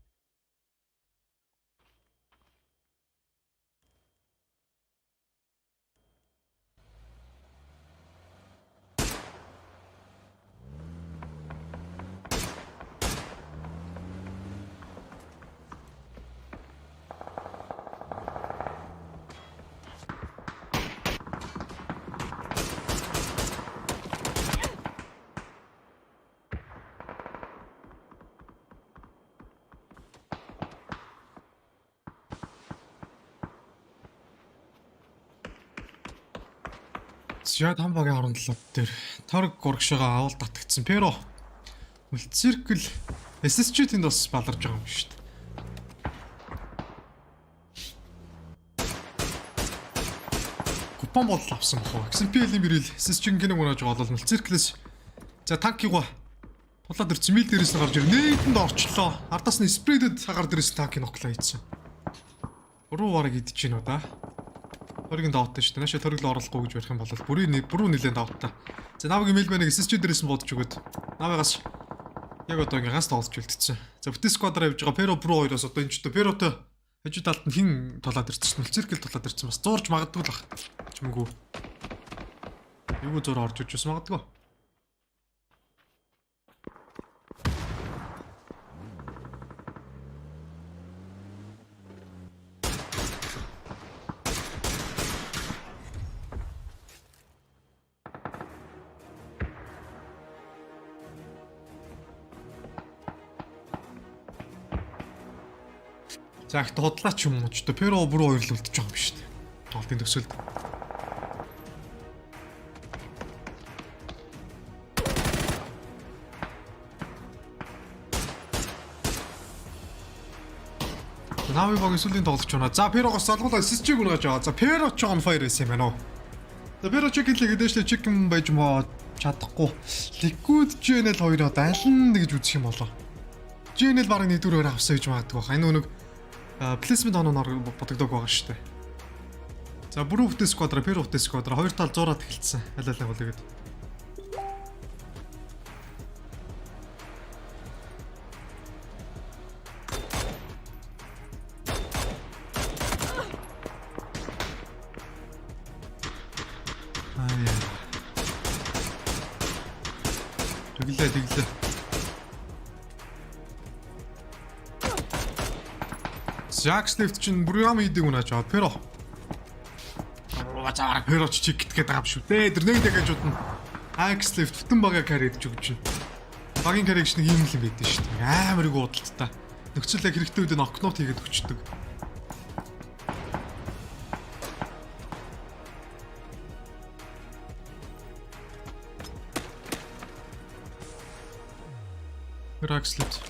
Яа там багийн 17 дээр торг гурагшаага авал татгдсан. Pero Мөлциркл SSG тэнд бас баларж байгаа юм шүү дээ. Купон бодол авсан бохоо. XMPL-ийн бэрэл SSG-ийн гинэг унааж байгаа бол мөлцирклээс за танкийгоо тулаад ирсэн мил дээрээс нь гарч ир нээдэнд орчлоо. Ардаас нь спрейдэд хагаар дээрээс танкийг ноклоо хийсэн. Буруу бараг идэж гинөө да. Төргийн давтаа шүү дээ. Наашаа төрөглөө оруулахгүй гэж барих юм бол бүрүү нэлээд давтаа. За навгийн мэлбэнийг SSG дээрээс нь бодож өгöd. Навигаас яг одоо ингээ ганц тоглож үлдчихсэн. За бүтэн сквадраа явж байгаа Pero Pro 2-оос одоо энэ ч Pero-той хажуу талд нь хин толоод ирчихсэн. Мөлциркл толоод ирчихсэн. Бас зуурж магадгүй л ах. Чимгүй. Юу зур орж иж бас магадгүй. За их худлаа ч юм уу ч Pero Pro 2 л үлдчихэж байгаа юм биш үү? Тоглолтын төгсөлд. Нави баг сүлийн тоглож байна. За Pero-гоос залгуулаа SSG-г унгаж байгаа. За Pero ч on fire байсан юм байна уу? За Pero чекинлэг эдээшлээ чекин байж маа чадахгүй. Liquid GNL 2 одоо аль нь гэж үзэх юм болоо. GNL баг 1-4-өөр авсан гэж магадгүй байна. Энэ нэг placement оноор бодогдоог байгаа шүү дээ. За бүрүү бүтэн сквадра, Pero бүтэн сквадра хоёр тал 100-аад эхэлсэн. Аль аль бол игээд. Тэглээ. Jax left чинь бүрийн хийдэг унааж аваад Pero. Угаасаа Pero ч чиг гэдэг байгаа юм шүү дээ. Тэр нэг гэж бодно. Jax left бүтэн бага карьд өгч чинь. Багийн карьж нэг юм л юм байдэн шүү дээ. Амар их уудалттай. Нөхцөл яг хэрэгтэй үед нокнот хийгээд өгчдөг. Jax left.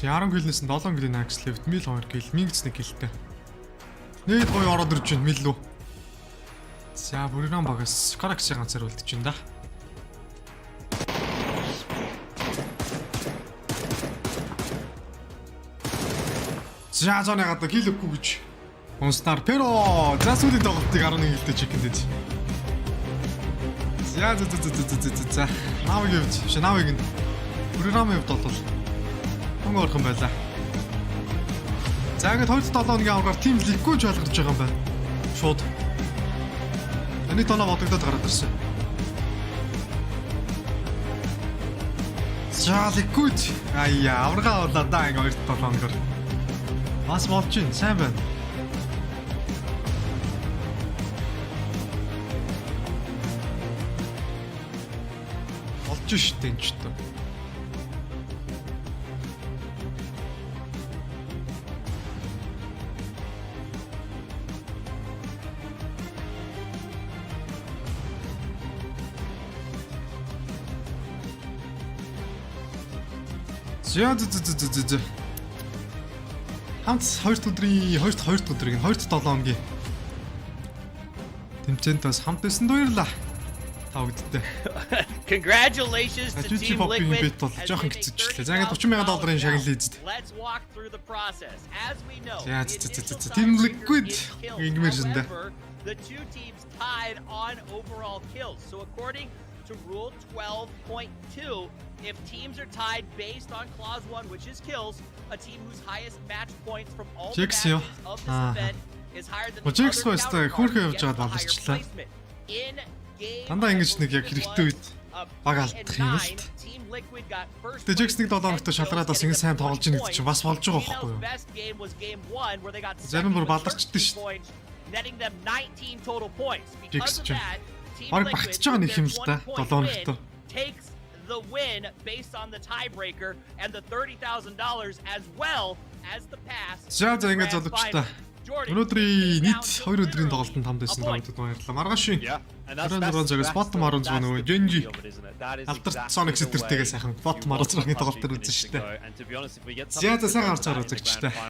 Яран гэлнээс нь 7 гэлний Axe Left, Mil 2 гэл, Mingz 1 гэлтэй. Нэг гоё ороод ирж байна Mil лүү. За бүрийн багаас Караксийн ганцаар үлдэж байна да. За зоны гадаа гил өггүй гэж. Монстар Pero за сүүлийн тоглолтыг 11 гэлтэй чекэндэж. За. Навыг явж. Навыг нь бүрийн явд болвол орхон байлаа. За ингээд 2-7 хоногийн авгаар тим Liquid шалгарч байгаа юм байна. Шууд. Эний тоноо бодогдоод гараад ирсэн. За Liquid. Аварга болоо да ингээд 2-7 хоногор. Бас болж чинь сайн байна. Болж штэ энэ ч тоо. За. Хамт 2 өдрийн 2-7 хоногийн тэмцээнд бас хамт байсан баярлаа. Та бүгдтэй. Congratulations to Team Liquid. Жохон хэцүүчлээ. За ингээд $30,000 шагналаа эзэд. Let's walk through the process. As we know, Team Liquid ингэмэрсэн дээ. The two teams tied on overall kills. So according to Rule 12.2, if teams are tied based on Clause 1, which is kills, a team whose highest match points from all the matches of this event is higher than the other counterpart in game. Дандаа ингэж нэг яг хэрэгтэй үед баг алдах юм л та. Тэгээ Jax нэг 7 хоногт шалгараад бас ингэ сайн тоглож ийн гэдэг чинь бас болж байгаа байхгүй юу? Зарим бүр баларчдээ шүү дээ. Netting them 19 total points. Because of that, Team Liquid takes the win based on the tiebreaker and the $30,000 as well as the pass. Өнөөдрийн нийт 2 өдрийн тоглолтод хамт байсан давтад баярлалаа. Маргаашийн 26 цагаас bottom 16 нөгөө Genji алдарт Sonic сэтэртэйгээ сайхан bottom 16-ны тоглолтоор үзэн штэ. Зяа сайн гарч байгаа үзэгчтэй.